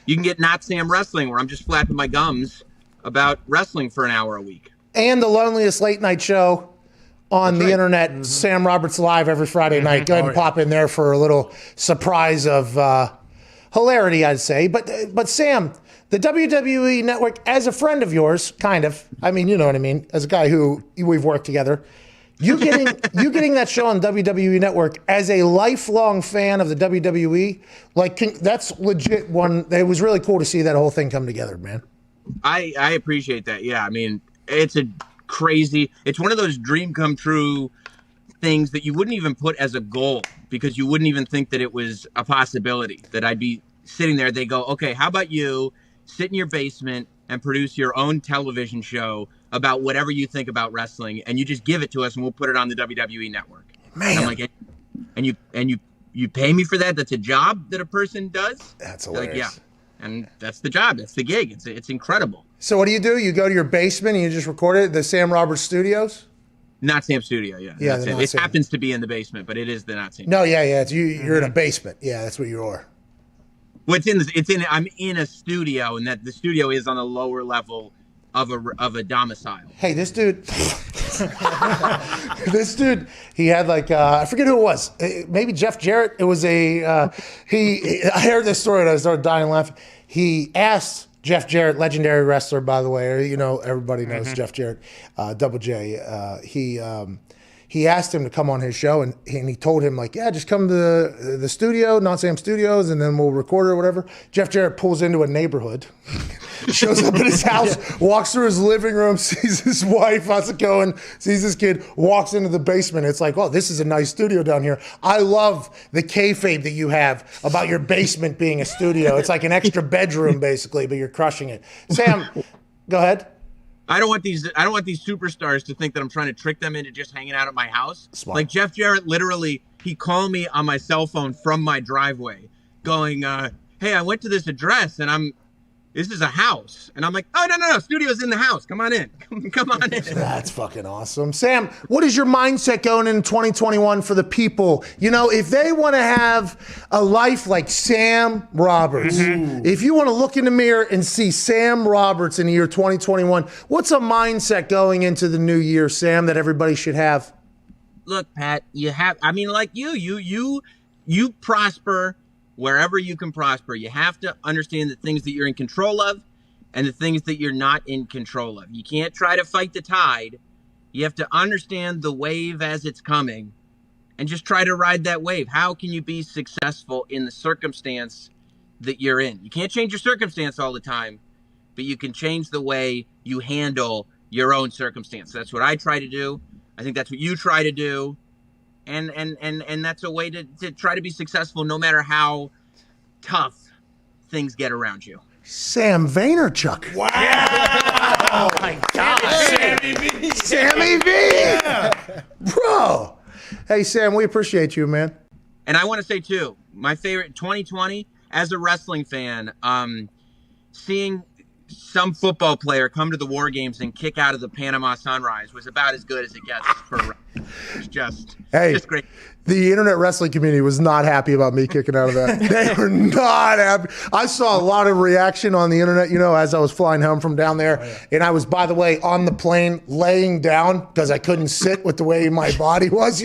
You can get Not Sam Wrestling, where I'm just flapping my gums about wrestling for an hour a week. And the loneliest late night show on the internet. Sam Roberts Live every Friday night. Go ahead and pop in there for a little surprise of hilarity, I'd say. But Sam, the WWE Network, as a friend of yours, kind of. I mean, you know what I mean. As a guy who we've worked together. You getting that show on WWE Network as a lifelong fan of the WWE, that's legit one. It was really cool to see that whole thing come together, man. I appreciate that. Yeah, I mean, it's one of those dream come true things that you wouldn't even put as a goal because you wouldn't even think that it was a possibility that I'd be sitting there. They go, okay, how about you sit in your basement and produce your own television show about whatever you think about wrestling, and you just give it to us, and we'll put it on the WWE Network. Man, and I'm like, and you pay me for that? That's a job that a person does. That's hilarious. Like, yeah, and that's the job. That's the gig. It's incredible. So what do? You go to your basement and you just record it at the Sam Roberts Studios? Not Sam Studio, yeah. Yeah, it happens to be in the basement, but it is the not Sam. No, yeah. It's you're in a basement. Yeah, that's what you are. Well, I'm in a studio, and that the studio is on the lower level of a domicile. Hey, this dude, he had I forget who it was. Maybe Jeff Jarrett. It was I heard this story and I started dying laughing. He asked Jeff Jarrett, legendary wrestler, by the way. Everybody knows Jeff Jarrett, Double J. He asked him to come on his show, and he told him, just come to the studio, Not Sam Studios, and then we'll record it or whatever. Jeff Jarrett pulls into a neighborhood, shows up at his house, walks through his living room, sees his wife, how's it going, sees his kid, walks into the basement. It's like, oh, this is a nice studio down here. I love the kayfabe that you have about your basement being a studio. It's like an extra bedroom, basically, but you're crushing it. Sam, go ahead. I don't want these superstars to think that I'm trying to trick them into just hanging out at my house. Smart. Like Jeff Jarrett, literally, he called me on my cell phone from my driveway, going, "Hey, I went to this address, and this is a house." And I'm like, "Oh no, studio's in the house. Come on in, come on in." That's fucking awesome, Sam. What is your mindset going in 2021 for the people? If they want to have a life like Sam Roberts, if you want to look in the mirror and see Sam Roberts in the year 2021, what's a mindset going into the new year, Sam, that everybody should have? Look, Pat, like you prosper wherever you can prosper. You have to understand the things that you're in control of and the things that you're not in control of. You can't try to fight the tide. You have to understand the wave as it's coming and just try to ride that wave. How can you be successful in the circumstance that you're in? You can't change your circumstance all the time, but you can change the way you handle your own circumstance. That's what I try to do. I think that's what you try to do. And that's a way to try to be successful no matter how tough things get around you. Sam Vaynerchuk. Wow. Oh, my God. Sammy V. Sammy V. Yeah. Bro. Hey, Sam, we appreciate you, man. And I want to say, too, my favorite 2020, as a wrestling fan, seeing some football player come to the War Games and kick out of the Panama Sunrise was about as good as it gets for it's just great. The internet wrestling community was not happy about me kicking out of that. They were not happy. I saw a lot of reaction on the internet, as I was flying home from down there. Oh, yeah. And I was, by the way, on the plane laying down because I couldn't sit with the way my body was,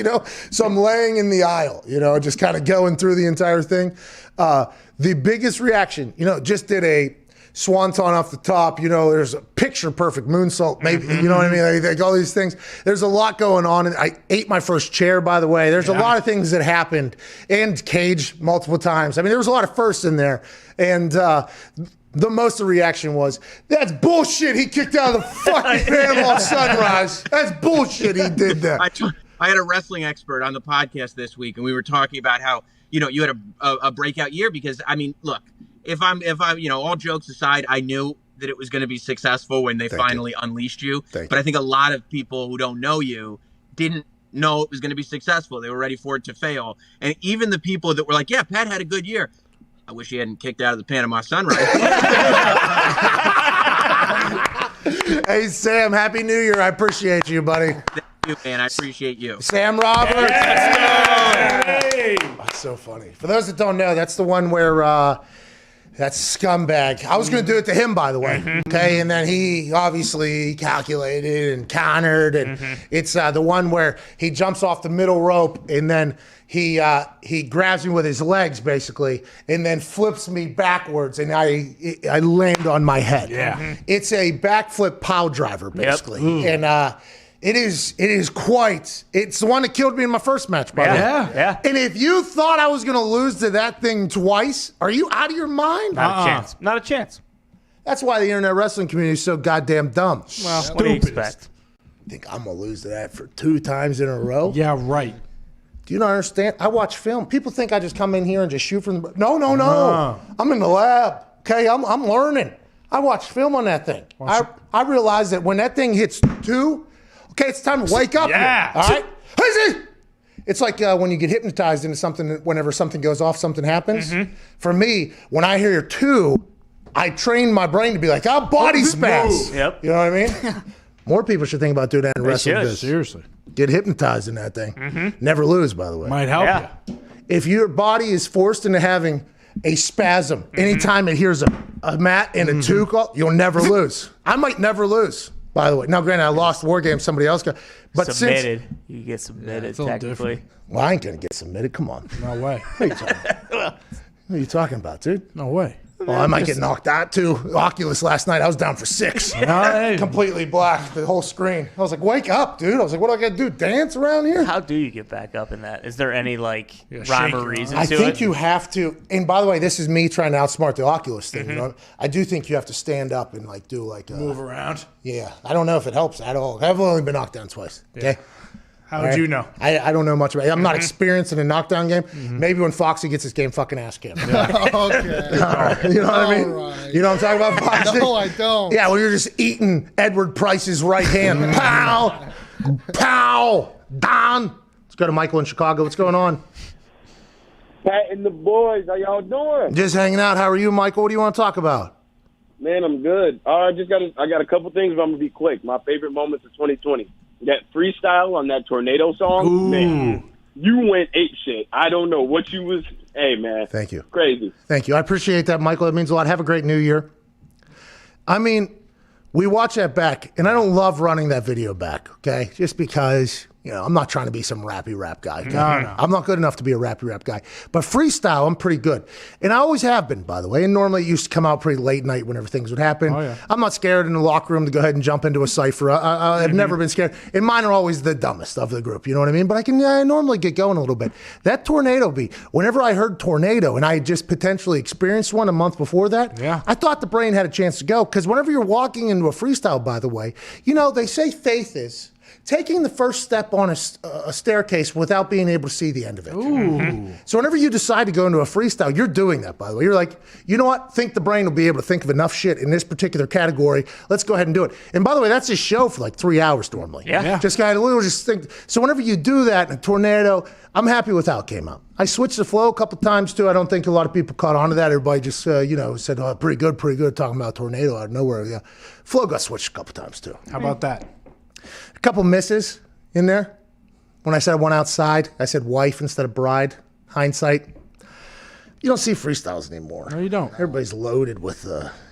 So I'm laying in the aisle, just kind of going through the entire thing. The biggest reaction, just did a swanton off the top, there's a picture perfect moonsault, maybe, you know what I mean? Like all these things. There's a lot going on. And I ate my first chair, by the way. There's a lot of things that happened, and cage multiple times. I mean, there was a lot of firsts in there. And the most of the reaction was, that's bullshit. He kicked out of the fucking Panama Sunrise. That's bullshit. He did that. I had a wrestling expert on the podcast this week, and we were talking about how, you had a breakout year because, look, if I'm, all jokes aside, I knew that it was going to be successful when they finally unleashed you. But I think a lot of people who don't know you didn't know it was going to be successful. They were ready for it to fail. And even the people that were like, yeah, Pat had a good year. I wish he hadn't kicked out of the Panama Sunrise. Hey, Sam, Happy New Year. I appreciate you, buddy. Thank you, man. I appreciate you. Sam Roberts. Hey! That's so funny. For those that don't know, that's the one where That scumbag. I was going to do it to him, by the way. Okay, and then he obviously calculated and countered, and it's the one where he jumps off the middle rope, and then he grabs me with his legs, basically, and then flips me backwards, and I land on my head. Yeah. It's a backflip pile driver, basically, and it's the one that killed me in my first match, by the way. Yeah. And if you thought I was going to lose to that thing twice, are you out of your mind? Not a chance. Not a chance. That's why the internet wrestling community is so goddamn dumb. Well, what do you expect? Think I'm going to lose to that for 2 times in a row? Yeah, right. Do you not understand? I watch film. People think I just come in here and just shoot from the... No. I'm in the lab. Okay, I'm learning. I watch film on that thing. I realize that when that thing hits 2... Okay, it's time to wake up. Yeah. Here, all right? It's like when you get hypnotized into something, whenever something goes off, something happens. For me, when I hear 2, I train my brain to be like, body spaz. Yep. You know what I mean? More people should think about doing that in wrestling business. Seriously. Get hypnotized in that thing. Never lose, by the way. Might help you. If your body is forced into having a spasm anytime it hears a mat and a 2 call, you'll never lose. I might never lose. By the way, now granted, I lost War Game, somebody else got, but submitted. You get submitted technically. Well, I ain't gonna get submitted. Come on. No way. What are you talking about, dude? No way. Well, I might get knocked out too. Oculus last night, I was down for 6. Completely black, the whole screen. I was like, wake up, dude. I was like, what do I got to do? Dance around here? How do you get back up in that? Is there any rhyme or reason to it? I think you have to. And by the way, this is me trying to outsmart the Oculus thing. You know, I do think you have to stand up and do move around. Yeah, I don't know if it helps at all. I've only been knocked down twice. Okay. How would you know? I don't know much about it. I'm not experienced in a knockdown game. Maybe when Foxy gets his game fucking ass kicked. Okay. You know what I mean? Right. You know what I'm talking about, Foxy? No, I don't. Yeah, when you're just eating Edward Price's right hand. Pow! Pow! Don! Let's go to Michael in Chicago. What's going on? Pat and the boys, how y'all doing? Just hanging out. How are you, Michael? What do you want to talk about? Man, I'm good. I got a couple things, but I'm gonna be quick. My favorite moments of 2020. That freestyle on that Tornado song, Ooh. man, you went ape shit. I don't know what you was. Hey, man. Thank you. Crazy. Thank you. I appreciate that, Michael. That means a lot. Have a great New Year. I mean, we watch that back, and I don't love running that video back, okay? Just because, I'm not trying to be some rappy rap guy. Okay? No. I'm not good enough to be a rappy rap guy. But freestyle, I'm pretty good. And I always have been, by the way. And normally it used to come out pretty late night whenever things would happen. Oh, yeah. I'm not scared in the locker room to go ahead and jump into a cipher. I've never been scared. And mine are always the dumbest of the group, you know what I mean? But I can normally get going a little bit. That Tornado beat, whenever I heard Tornado, and I had just potentially experienced one a month before that, I thought the brain had a chance to go. Because whenever you're walking into a freestyle, by the way, they say faith is taking the first step on a staircase without being able to see the end of it. Ooh. So whenever you decide to go into a freestyle, you're doing that, by the way. You're like, you know what? Think the brain will be able to think of enough shit in this particular category. Let's go ahead and do it. And by the way, that's his show for 3 hours normally. Yeah. Just kind of just think. So whenever you do that in a Tornado, I'm happy with how it came out. I switched the flow a couple times too. I don't think a lot of people caught on to that. Everybody just, said, oh, pretty good, talking about Tornado out of nowhere. Yeah. Flow got switched a couple times too. How about that? A couple misses in there. When I said I went outside, I said wife instead of bride. Hindsight. You don't see freestyles anymore. No, you don't. Everybody's loaded with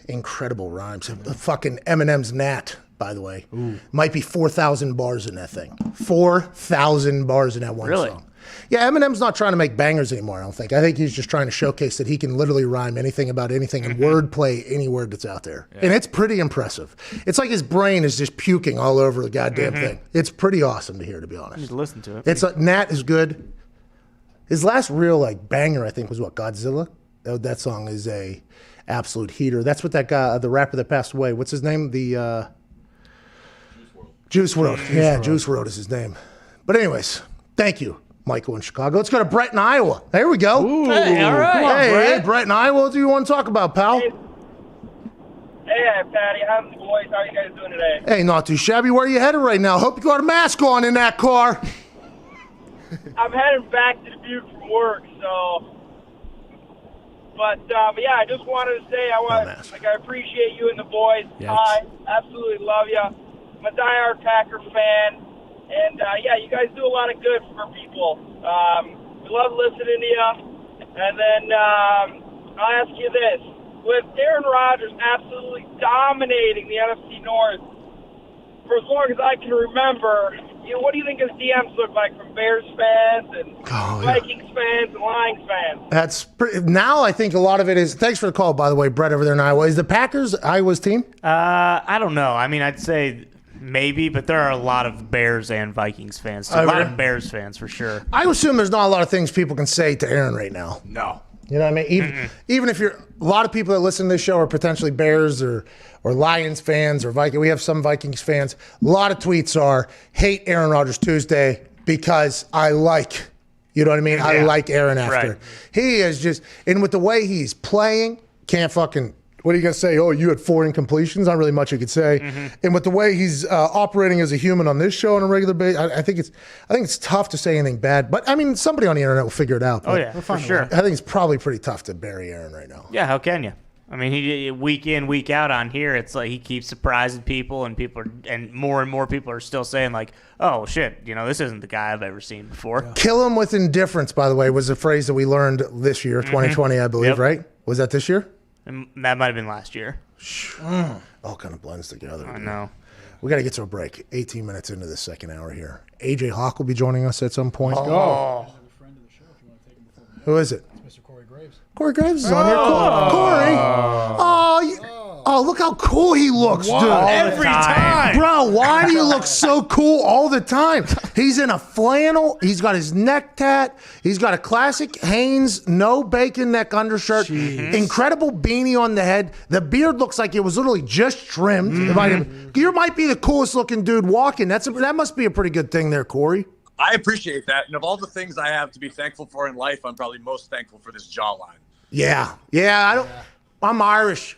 incredible rhymes. The fucking Eminem's Nat, by the way, might be 4,000 bars in that thing. 4,000 bars in that one song. Yeah, Eminem's not trying to make bangers anymore, I don't think. I think he's just trying to showcase that he can literally rhyme anything about anything and wordplay any word that's out there. Yeah. And it's pretty impressive. It's like his brain is just puking all over the goddamn thing. It's pretty awesome to hear, to be honest. Just listen to it. It's Nat is good. His last real banger, I think, was Godzilla? That song is a absolute heater. That's what that guy, the rapper that passed away, what's his name? The Juice WRLD. Juice WRLD is his name. But anyways, thank you, Michael in Chicago. Let's go to Brett in Iowa. There we go. Ooh. Hey, all right. Come on, hey, Brett in Iowa. What do you want to talk about, pal? Hey, Patty. How's the boys? How are you guys doing today? Hey, not too shabby. Where are you headed right now? Hope you got a mask on in that car. I'm heading back to Dubuque from work, so. But yeah, I just wanted to say I appreciate you and the boys. Yes. I absolutely love you. I'm a diehard Packer fan. And, yeah, you guys do a lot of good for people. We love listening to you. And then I'll ask you this. with Aaron Rodgers absolutely dominating the NFC North for as long as I can remember, what do you think his DMs look like from Bears fans and Vikings fans and Lions fans? That's now I think a lot of it is. Thanks for the call, by the way, Brett over there in Iowa. Is the Packers Iowa's team? I don't know. I mean, I'd say maybe, but there are a lot of Bears and Vikings fans. So a lot of Bears fans for sure. I assume there's not a lot of things people can say to Aaron right now. No. You know what I mean? Even if you're a lot of people that listen to this show are potentially Bears or Lions fans or Vikings. We have some Vikings fans. A lot of tweets are hate Aaron Rodgers Tuesday because I like, you know what I mean? I like Aaron after. Right. He is just, and with the way he's playing, can't fucking, what are you going to say? Oh, you had 4 incompletions? Not really much you could say. And with the way he's operating as a human on this show on a regular basis, I think it's tough to say anything bad. But I mean, somebody on the internet will figure it out. Oh yeah, for sure. I think it's probably pretty tough to bury Aaron right now. Yeah, how can you? I mean, he week in, week out on here, it's like he keeps surprising people, and more people are still saying like, "Oh shit, this isn't the guy I've ever seen before." Yeah. Kill him with indifference, by the way, was a phrase that we learned this year, 2020, I believe. Right? Was that this year? And that might have been last year. All kind of blends together. I know. We got to get to a break. 18 minutes into the second hour here. AJ Hawk will be joining us at some point. Oh. Who is it? It's Mr. Corey Graves. Corey Graves is on here. Corey. Oh, look how cool he looks, dude. Every time. Bro, why do you look so cool all the time? He's in a flannel. He's got his neck tat. He's got a classic Hanes no bacon neck undershirt. Incredible beanie on the head. The beard looks like it was literally just trimmed. You might be the coolest looking dude walking. That must be a pretty good thing there, Corey. I appreciate that. And of all the things I have to be thankful for in life, I'm probably most thankful for this jawline. Yeah. I'm Irish.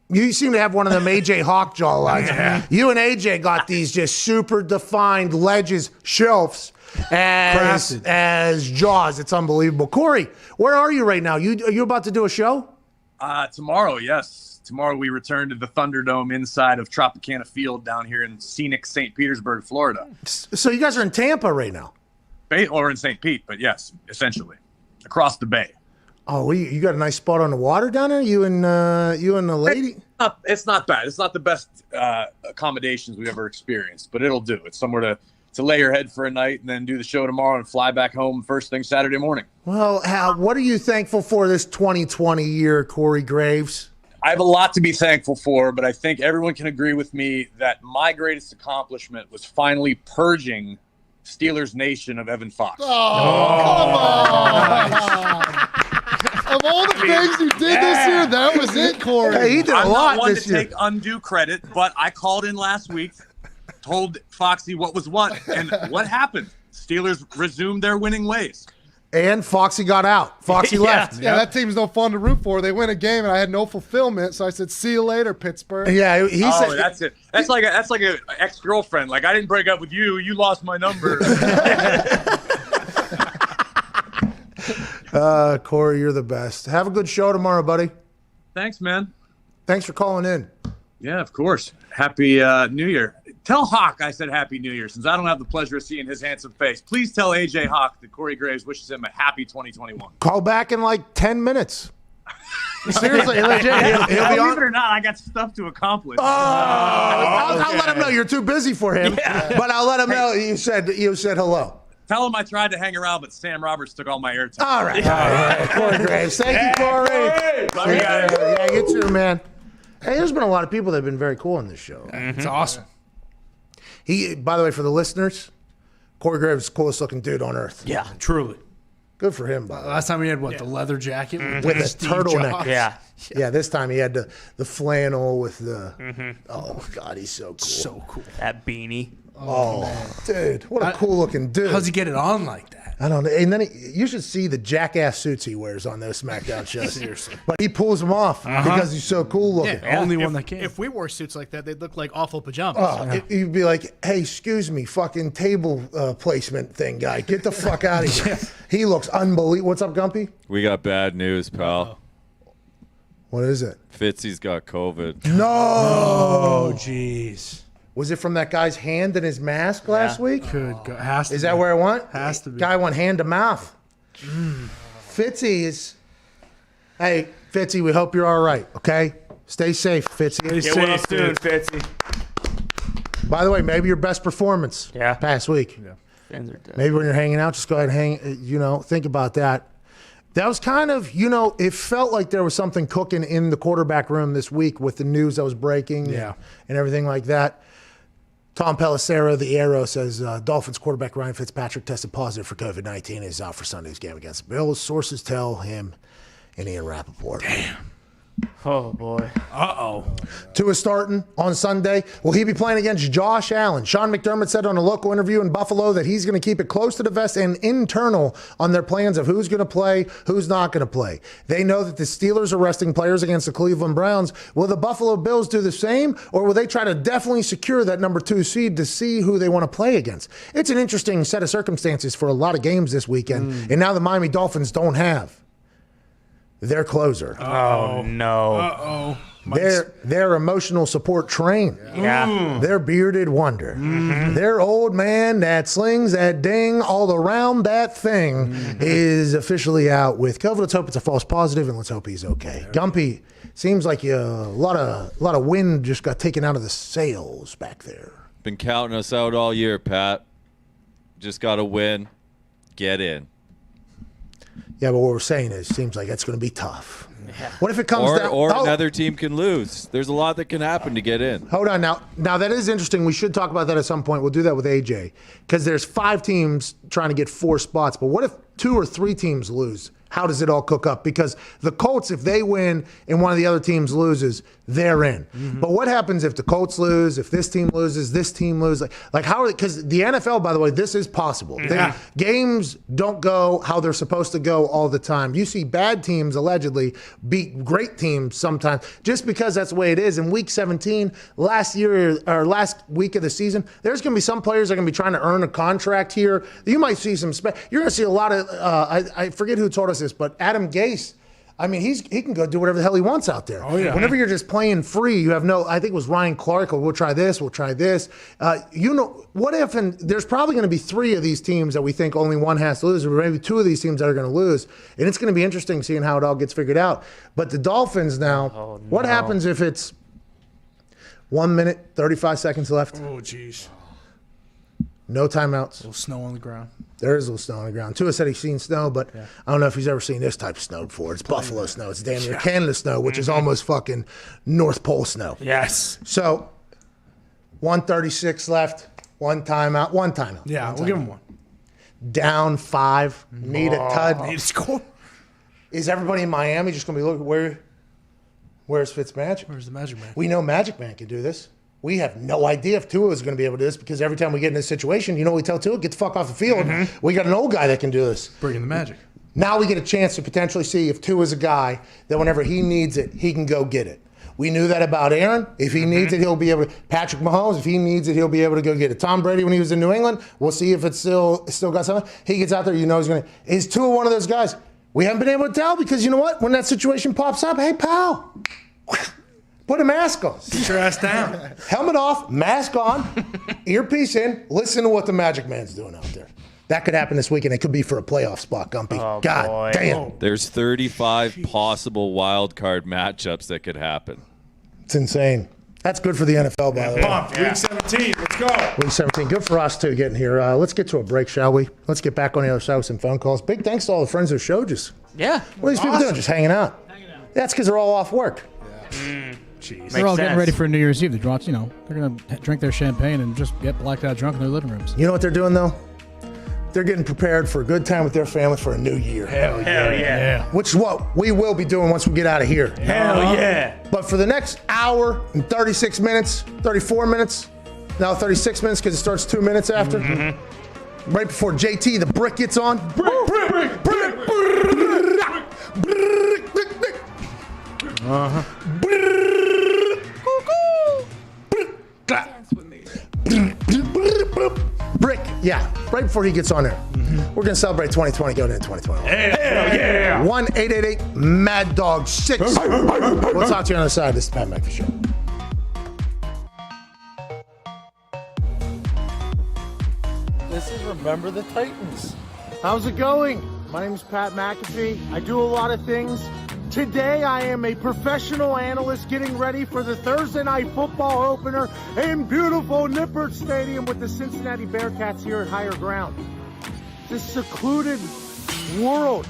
You seem to have one of them AJ Hawk jawlines. You and AJ got these just super defined ledges, shelves as jaws. It's unbelievable. Corey, where are you right now? Are you about to do a show? Tomorrow, yes. Tomorrow we return to the Thunderdome inside of Tropicana Field down here in scenic St. Petersburg, Florida. So you guys are in Tampa right now? Or in St. Pete, but yes, essentially. Across the bay. Oh, you got a nice spot on the water down there? You and the lady? It's not bad. It's not the best accommodations we've ever experienced, but it'll do. It's somewhere to lay your head for a night and then do the show tomorrow and fly back home first thing Saturday morning. Well, what are you thankful for this 2020 year, Corey Graves? I have a lot to be thankful for, but I think everyone can agree with me that my greatest accomplishment was finally purging Steelers Nation of Evan Fox. Come on. Of all the things you did this year, that was it, Corey. Hey, he did a I'm lot not one this to year. take undue credit, but I called in last week, told Foxy what was what, and what happened? Steelers resumed their winning ways. And Foxy got out. Foxy left. Yeah, that team's no fun to root for. They win a game, and I had no fulfillment, so I said, "See you later, Pittsburgh." Yeah, he said. That's it. That's like a ex-girlfriend. Like, I didn't break up with you. You lost my number. Corey, you're the best. Have a good show tomorrow, buddy. Thanks, man. Thanks for calling in. Yeah, of course. Happy New Year. Tell Hawk I said Happy New Year, since I don't have the pleasure of seeing his handsome face. Please tell AJ Hawk that Corey Graves wishes him a happy 2021. Call back in like 10 minutes. Seriously, legit. He'll be Believe on. it or not, I got stuff to accomplish. I'll let him know you're too busy for him, but I'll let him know you said hello. Tell him I tried to hang around, but Sam Roberts took all my airtime. All right. Corey Graves. Thank you, Corey. Love you guys. Yeah, you too, man. Hey, there's been a lot of people that have been very cool on this show. It's awesome. By the way, for the listeners, Corey Graves is the coolest looking dude on earth. Yeah, truly. Good for him, by the way. Last time he had the leather jacket with the Steve turtleneck. Jobs. Yeah. This time he had the flannel with the. Oh God, he's so cool. So cool. That beanie. Oh, dude, what a cool looking dude. How's he get it on like that? I don't know. And then you should see the jackass suits he wears on those SmackDown shows. Seriously. But he pulls them off because he's so cool looking. Yeah, Only one that can. If we wore suits like that, they'd look like awful pajamas. Oh, you'd be like, hey, excuse me, fucking table placement thing guy. Get the fuck out of here. He looks unbelievable. What's up, Gumpy? We got bad news, pal. What is it? Fitzy's got COVID. No. Oh, jeez. Was it from that guy's hand in his mask last week? Could go. Has to Is be. that where it went? Has to be. Guy went hand to mouth. Fitzy is. Hey, Fitzy, we hope you're all right, okay? Stay safe, Fitzy. Get well soon, Fitzy. By the way, maybe your best performance past week. Yeah. Fans are dead. Maybe when you're hanging out, just go ahead and think about that. That was kind of, it felt like there was something cooking in the quarterback room this week with the news that was breaking and everything like that. Tom Pelissero, the Arrow, says Dolphins quarterback Ryan Fitzpatrick tested positive for COVID-19 and is out for Sunday's game against the Bills. Sources tell him and Ian Rappaport. Damn. Oh, boy. Uh-oh. Tua starting on Sunday. Will he be playing against Josh Allen? Sean McDermott said on a local interview in Buffalo that he's going to keep it close to the vest and internal on their plans of who's going to play, who's not going to play. They know that the Steelers are resting players against the Cleveland Browns. Will the Buffalo Bills do the same, or will they try to definitely secure that number 2 seed to see who they want to play against? It's an interesting set of circumstances for a lot of games this weekend, and now the Miami Dolphins don't have their closer. Oh, no. Uh-oh. Their emotional support train. Yeah. Their bearded wonder. Their old man that slings that ding all around that thing is officially out with COVID. Let's hope it's a false positive, and let's hope he's okay. Gumpy, seems like a lot of wind just got taken out of the sails back there. Been counting us out all year, Pat. Just got to win. Get in. Yeah, but what we're saying is, seems like it's going to be tough. Yeah. What if it comes down? Or another team can lose. There's a lot that can happen to get in. Hold on now. Now that is interesting. We should talk about that at some point. We'll do that with AJ because there's 5 teams trying to get 4 spots. But what if 2 or 3 teams lose? How does it all cook up? Because the Colts, if they win and one of the other teams loses, they're in. But what happens if the Colts lose, if this team loses, this team loses? Like how are they? Because the NFL, by the way, this is possible. Games don't go how they're supposed to go all the time. You see bad teams allegedly beat great teams sometimes just because that's the way it is. In Week 17, last week of the season, there's going to be some players that are going to be trying to earn a contract here. You might see some you're going to see a lot of I forget who told us this, but Adam Gase, I mean, he can go do whatever the hell he wants out there. Oh, yeah. Whenever you're just playing free, you have I think it was Ryan Clark, we'll try this. What if, and there's probably going to be 3 of these teams that we think only one has to lose, or maybe 2 of these teams that are going to lose. And it's going to be interesting seeing how it all gets figured out. But the Dolphins now, what happens if it's 1 minute, 35 seconds left? Oh, jeez. No timeouts. A little snow on the ground. There is a little snow on the ground. Tua said he's seen snow, but I don't know if he's ever seen this type of snow before. It's Buffalo snow. It's damn near Canada snow, which is almost fucking North Pole snow. Yes. So, 1:36 left. One timeout. Yeah, we'll give him one. Down 5. Need a tud. Need to score. Is everybody in Miami just going to be looking, where's Fitzmagic? Where's the Magic Man? We know Magic Man can do this. We have no idea if Tua is going to be able to do this because every time we get in this situation, you know what we tell Tua? Get the fuck off the field. We got an old guy that can do this. Bring in the magic. Now we get a chance to potentially see if Tua is a guy that whenever he needs it, he can go get it. We knew that about Aaron. If he needs it, he'll be able to. Patrick Mahomes, if he needs it, he'll be able to go get it. Tom Brady, when he was in New England, we'll see if it's still got something. He gets out there, you know he's going to. Is Tua one of those guys? We haven't been able to tell because you know what? When that situation pops up, hey, pal. Put a mask on. Sit your ass down. Helmet off, mask on, earpiece in, listen to what the Magic Man's doing out there. That could happen this weekend. It could be for a playoff spot, Gumpy. Oh, God boy. damn. There's 35 possible wild card matchups that could happen. It's insane. That's good for the NFL, by the way. Pumped. Week 17. Let's go. Week 17. Good for us, too, getting here. Let's get to a break, shall we? Let's get back on the other side with some phone calls. Big thanks to all the friends of the show. What are these people doing? Just hanging out. That's because they're all off work. Jeez. They're all getting ready for New Year's Eve. They're going to drink their champagne and just get blacked out drunk in their living rooms. You know what they're doing, though? They're getting prepared for a good time with their family for a new year. Hell yeah. Which is what we will be doing once we get out of here. Hell yeah. But for the next hour and 36 minutes, 34 minutes, now 36 minutes because it starts 2 minutes after, right before JT, the brick gets on. Brick, yeah, right before he gets on there. We're going to celebrate 2020 going into 2021. Hell yeah. 1-888-MAD-DOG-6. We'll talk to you on the side. This is the Pat McAfee Show. This is Remember the Titans. How's it going? My name is Pat McAfee. I do a lot of things. Today, I am a professional analyst getting ready for the Thursday Night Football opener in beautiful Nippert Stadium with the Cincinnati Bearcats here at Higher Ground. This secluded world.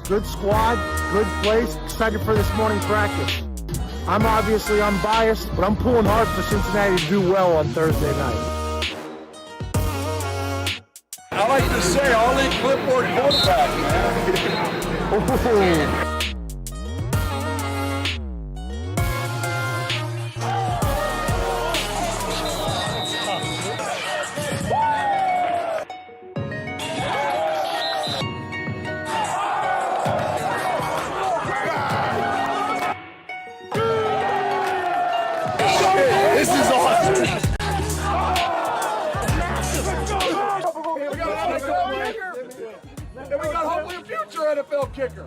Good squad, good place, excited for this morning practice. I'm obviously unbiased, but I'm pulling hard for Cincinnati to do well on Thursday night. I like to say, all-in clipboard quarterback, man. This is awesome. And we got hopefully a future NFL kicker.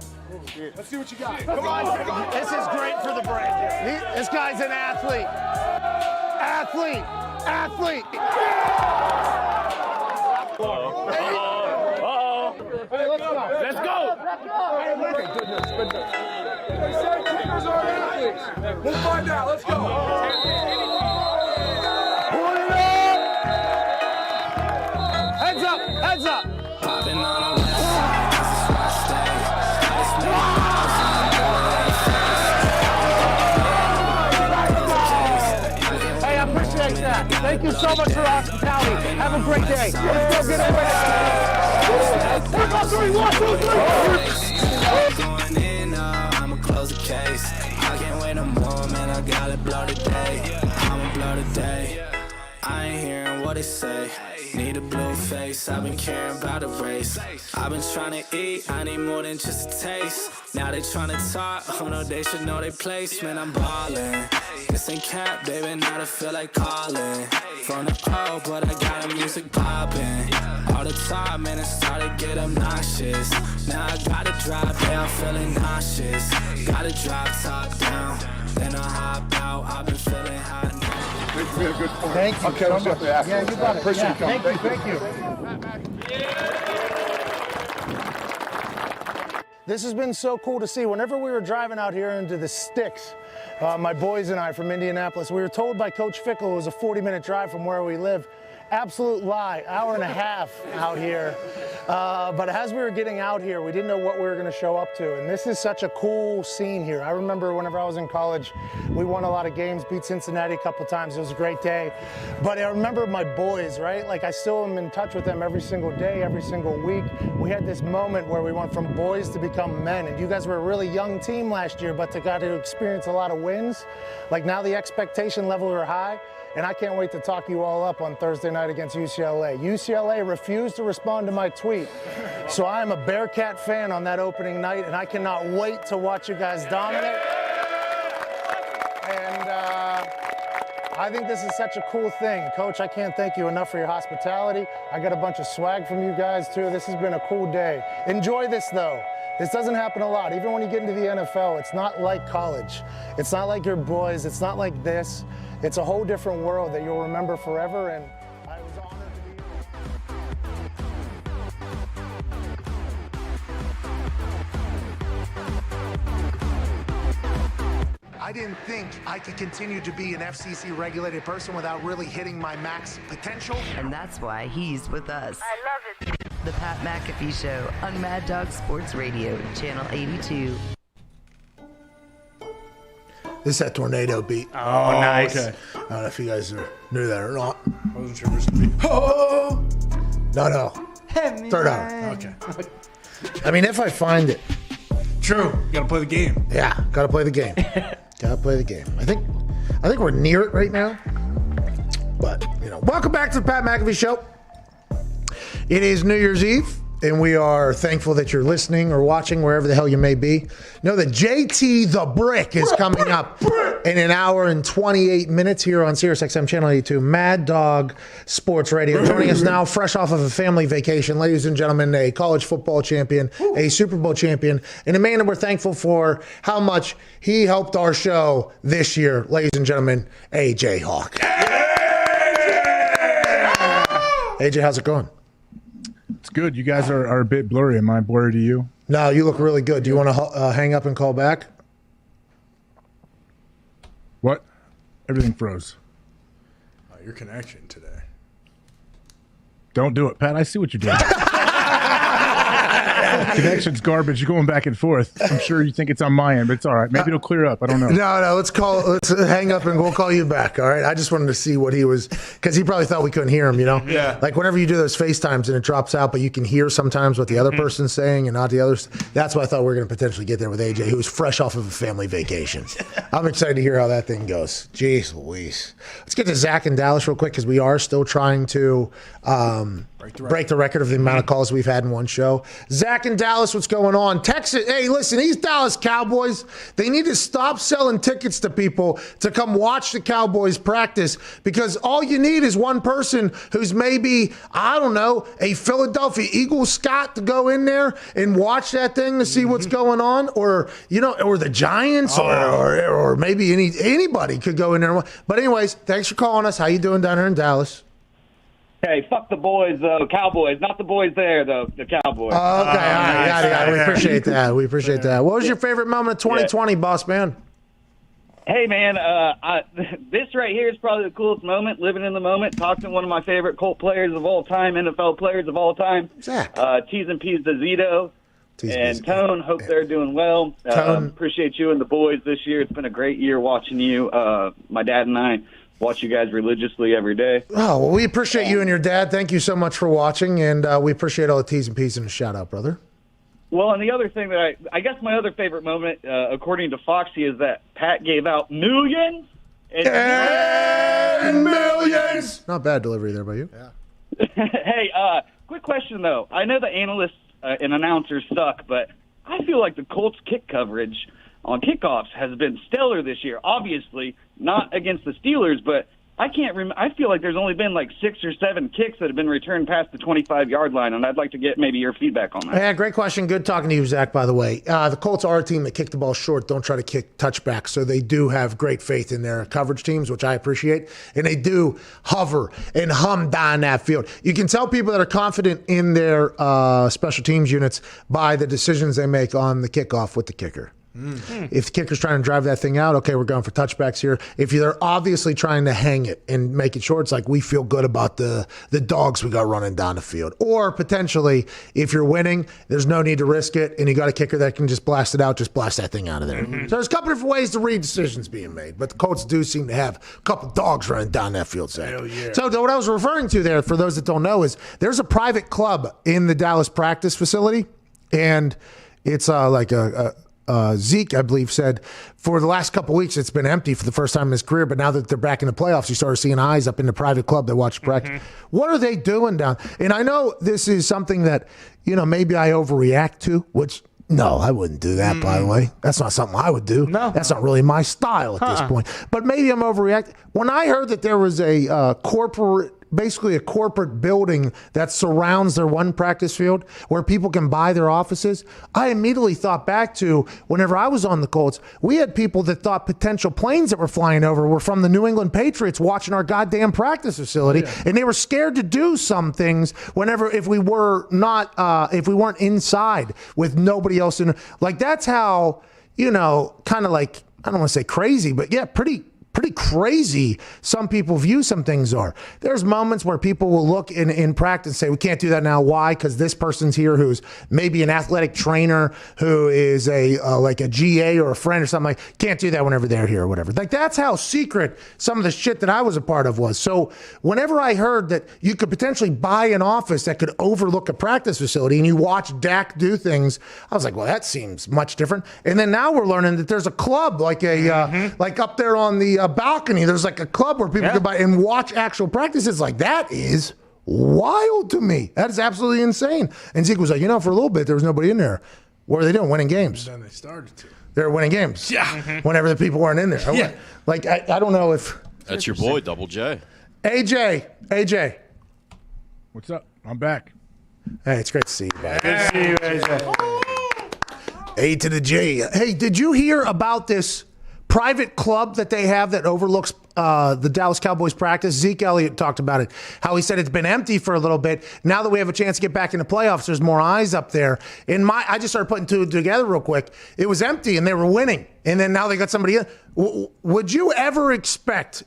Let's see what you got. Come on. This is great for the brand. This guy's an athlete. Athlete. Hey, let's go. Let's go. They say kickers are athletes. We'll find out. Let's go. Pull it up. Heads up. Popping on a west side, this is where I stay. Hey, I appreciate that. Thank you so much for hospitality. Have a great day. Let's go get away. 1, 2, 3. Going in, I'ma close the case. I can't wait no more, man. I gotta blow today. I'ma blow today. I ain't hearing what they say. Need a blue face, I've been caring about the race. I've been trying to eat, I need more than just a taste. Now they trying to talk, oh no, they should know their place. Man, I'm ballin'. This ain't cap, baby, now I feel like calling. From the O, but I got the music poppin'. All the time, man, it started to get obnoxious. Now I gotta drive down, feeling nauseous. Gotta drive top down, then I hop out, I've been feeling hot now. Thank you. Okay, so much. Yeah, you got it. Appreciate you coming. Thank you. This has been so cool to see. Whenever we were driving out here into the sticks, my boys and I from Indianapolis, we were told by Coach Fickle it was a 40-minute drive from where we live. Absolute lie, hour and a half out here. But as we were getting out here, we didn't know what we were going to show up to. And this is such a cool scene here. I remember whenever I was in college, we won a lot of games, beat Cincinnati a couple times. It was a great day. But I remember my boys, right? Like I still am in touch with them every single day, every single week. We had this moment where we went from boys to become men. And you guys were a really young team last year, but they got to experience a lot of wins. Like now the expectation level are high. And I can't wait to talk you all up on Thursday night against UCLA. UCLA refused to respond to my tweet. So I am a Bearcat fan on that opening night, and I cannot wait to watch you guys dominate. And I think this is such a cool thing. Coach, I can't thank you enough for your hospitality. I got a bunch of swag from you guys, too. This has been a cool day. Enjoy this, though. This doesn't happen a lot. Even when you get into the NFL, it's not like college. It's not like your boys. It's not like this. It's a whole different world that you'll remember forever, and I was honored to be I didn't think I could continue to be an FCC-regulated person without really hitting my max potential. And that's why he's with us. I love it. The Pat McAfee Show on Mad Dog Sports Radio, Channel 82. This is that tornado beat. Oh, nice. Okay. I don't know if you guys knew that or not. I wasn't sure it was going to be. Oh! No. Third hour. Okay. I mean, if I find it. True. You got to play the game. Yeah, got to play the game. Got to play the game. I think we're near it right now. But, welcome back to the Pat McAfee Show. It is New Year's Eve. And we are thankful that you're listening or watching wherever the hell you may be. Know that JT the Brick is coming up in an hour and 28 minutes here on SiriusXM Channel 82, Mad Dog Sports Radio. Joining us now, fresh off of a family vacation, ladies and gentlemen, a college football champion, a Super Bowl champion, and a man that we're thankful for how much he helped our show this year. Ladies and gentlemen, AJ Hawk. AJ, how's it going? It's good. You guys are a bit blurry. Am I blurry to you? No, you look really good. Do you want to hang up and call back? What? Everything froze. Your connection today. Don't do it, Pat. I see what you're doing. Connection's garbage. You're going back and forth. I'm sure you think it's on my end, but it's all right. Maybe it'll clear up. I don't know. No. Let's hang up and we'll call you back. All right. I just wanted to see what he was, because he probably thought we couldn't hear him. You know. Yeah. Like whenever you do those FaceTimes and it drops out, but you can hear sometimes what the other person's saying and not the others. That's why I thought we were going to potentially get there with AJ, who's fresh off of a family vacation. I'm excited to hear how that thing goes. Jeez Louise. Let's get to Zach in Dallas real quick because we are still trying to break the record of the amount of calls we've had in one show. Zach in Dallas, what's going on? Texas, hey, listen, these Dallas Cowboys, they need to stop selling tickets to people to come watch the Cowboys practice because all you need is one person who's maybe, I don't know, a Philadelphia Eagles Scott to go in there and watch that thing to see what's going on, or or the Giants, or maybe anybody could go in there. But anyways, thanks for calling us. How you doing down here in Dallas? Hey, fuck the boys, though. Cowboys. Not the boys there, though. The Cowboys. Okay, all right. We appreciate that. We appreciate that. What was your favorite moment of 2020, boss man? Hey, man, this right here is probably the coolest moment, living in the moment, talking to one of my favorite Colt players of all time, NFL players of all time. Zach. T's and P's to Zito and Tone. Hope they're doing well. Tone. Appreciate you and the boys this year. It's been a great year watching you. My dad and I watch you guys religiously every day. Oh, well, we appreciate you and your dad. Thank you so much for watching, and we appreciate all the T's and P's and a shout-out, brother. Well, and the other thing that I guess my other favorite moment, according to Foxy, is that Pat gave out millions and millions. Not bad delivery there by you. Yeah. Hey, quick question, though. I know the analysts and announcers suck, but I feel like the Colts kick coverage on kickoffs has been stellar this year. Obviously, not against the Steelers, but I feel like there's only been like 6 or 7 kicks that have been returned past the 25-yard line, and I'd like to get maybe your feedback on that. Yeah, great question. Good talking to you, Zach, by the way. The Colts are a team that kick the ball short, don't try to kick touchbacks, so they do have great faith in their coverage teams, which I appreciate, and they do hover and hum down that field. You can tell people that are confident in their special teams units by the decisions they make on the kickoff with the kicker. If the kicker's trying to drive that thing out, okay, we're going for touchbacks here. If they're obviously trying to hang it and make it short, it's like we feel good about the dogs we got running down the field. Or potentially, if you're winning, there's no need to risk it, and you got a kicker that can just blast it out, just blast that thing out of there. So there's a couple different ways to read decisions being made, but the Colts do seem to have a couple dogs running down that field. Yeah. So what I was referring to there, for those that don't know, is there's a private club in the Dallas practice facility, and it's like Zeke, I believe, said for the last couple of weeks it's been empty for the first time in his career, but now that they're back in the playoffs, you started seeing eyes up in the private club that watch practice. What are they doing down? And I know this is something that, maybe I overreact to, which, no, I wouldn't do that, by the way. That's not something I would do. No. That's not really my style at this point. But maybe I'm overreacting. When I heard that there was a basically a corporate building that surrounds their one practice field where people can buy their offices, I immediately thought back to whenever I was on the Colts, we had people that thought potential planes that were flying over were from the New England Patriots watching our goddamn practice facility, and they were scared to do some things if we weren't inside with nobody else in. Like, that's how, kind of like, I don't want to say crazy, but yeah, pretty crazy some people view some things are. There's moments where people will look in practice and say, we can't do that now. Why? Because this person's here who's maybe an athletic trainer, who is like a GA or a friend or something, like, can't do that whenever they're here or whatever. Like, that's how secret some of the shit that I was a part of was. So whenever I heard that you could potentially buy an office that could overlook a practice facility and you watch Dak do things, I was like, well, that seems much different. And then now we're learning that there's a club like like up there on the balcony, there's like a club where people can buy and watch actual practices. Like, that is wild to me. That is absolutely insane. And Zeke was like, for a little bit there was nobody in there. What are they doing? Winning games. And then they started to. They're winning games. Yeah. Whenever the people weren't in there. Yeah. Like, I don't know if that's your boy, Double J. AJ. What's up? I'm back. Hey, it's great to see you, buddy. Good to see you, AJ. A to the J. Hey, did you hear about this private club that they have that overlooks the Dallas Cowboys practice. Zeke Elliott talked about it, how he said it's been empty for a little bit. Now that we have a chance to get back into playoffs, there's more eyes up there. I just started putting two together real quick. It was empty and they were winning. And then now they got somebody in. Would you ever expect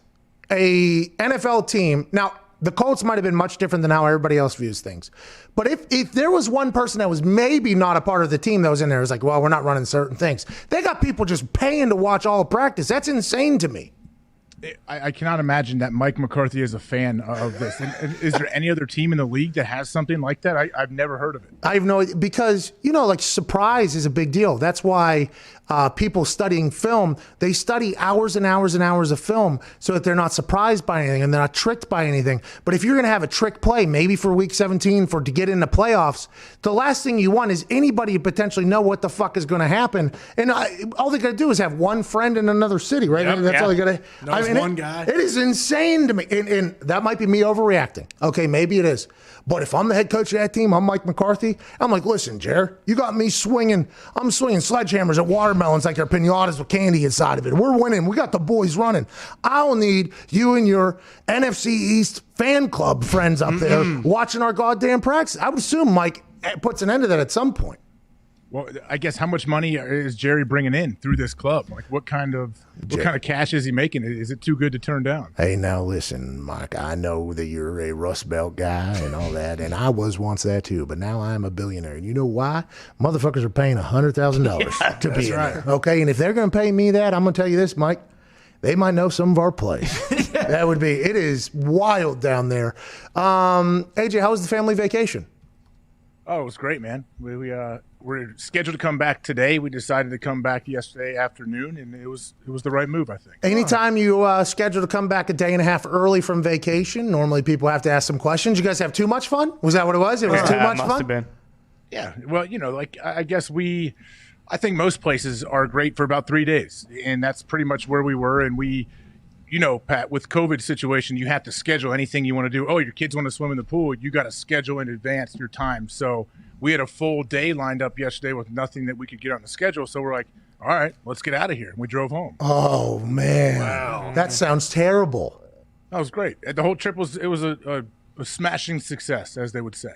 a NFL team? Now, the Colts might have been much different than how everybody else views things. But if there was one person that was maybe not a part of the team that was in there, it was like, well, we're not running certain things. They got people just paying to watch all of practice. That's insane to me. I cannot imagine that Mike McCarthy is a fan of this. And is there any other team in the league that has something like that? I've never heard of it. I have no idea, because, like surprise is a big deal. That's why people studying film, they study hours and hours and hours of film so that they're not surprised by anything and they're not tricked by anything. But if you're going to have a trick play, maybe for week 17 to get in the playoffs, the last thing you want is anybody to potentially know what the fuck is going to happen. And all they got to do is have one friend in another city, right? Yep, That's all you got to. One guy. It is insane to me. And that might be me overreacting. Okay, maybe it is. But if I'm the head coach of that team, I'm Mike McCarthy, I'm like, listen, Jer, you got me swinging. I'm swinging sledgehammers at watermelons like they're pinatas with candy inside of it. We're winning. We got the boys running. I'll need you and your NFC East fan club friends up there watching our goddamn practice. I would assume Mike puts an end to that at some point. Well, I guess how much money is Jerry bringing in through this club? Like, what kind of cash is he making? Is it too good to turn down? Hey, now listen, Mike, I know that you're a Rust Belt guy and all that, and I was once that too, but now I'm a billionaire. And you know why? Motherfuckers are paying $100,000 to be in there. Okay, and if they're going to pay me that, I'm going to tell you this, Mike, they might know some of our plays. That would be, it is wild down there. AJ, how was the family vacation? Oh, it was great, man. We're scheduled to come back today. We decided to come back yesterday afternoon, and it was the right move, I think. Anytime you schedule to come back a day and a half early from vacation, normally people have to ask some questions. You guys have too much fun? Was that what it was? It was too much fun? Must have been. Yeah. Well, I guess I think most places are great for about 3 days, and that's pretty much where we were. And we, Pat, with COVID situation, you have to schedule anything you want to do. Oh, your kids want to swim in the pool. You got to schedule in advance your time. So we had a full day lined up yesterday with nothing that we could get on the schedule. So we're like, all right, let's get out of here. And we drove home. Oh, man. Wow. That sounds terrible. That was great. The whole trip was a smashing success, as they would say.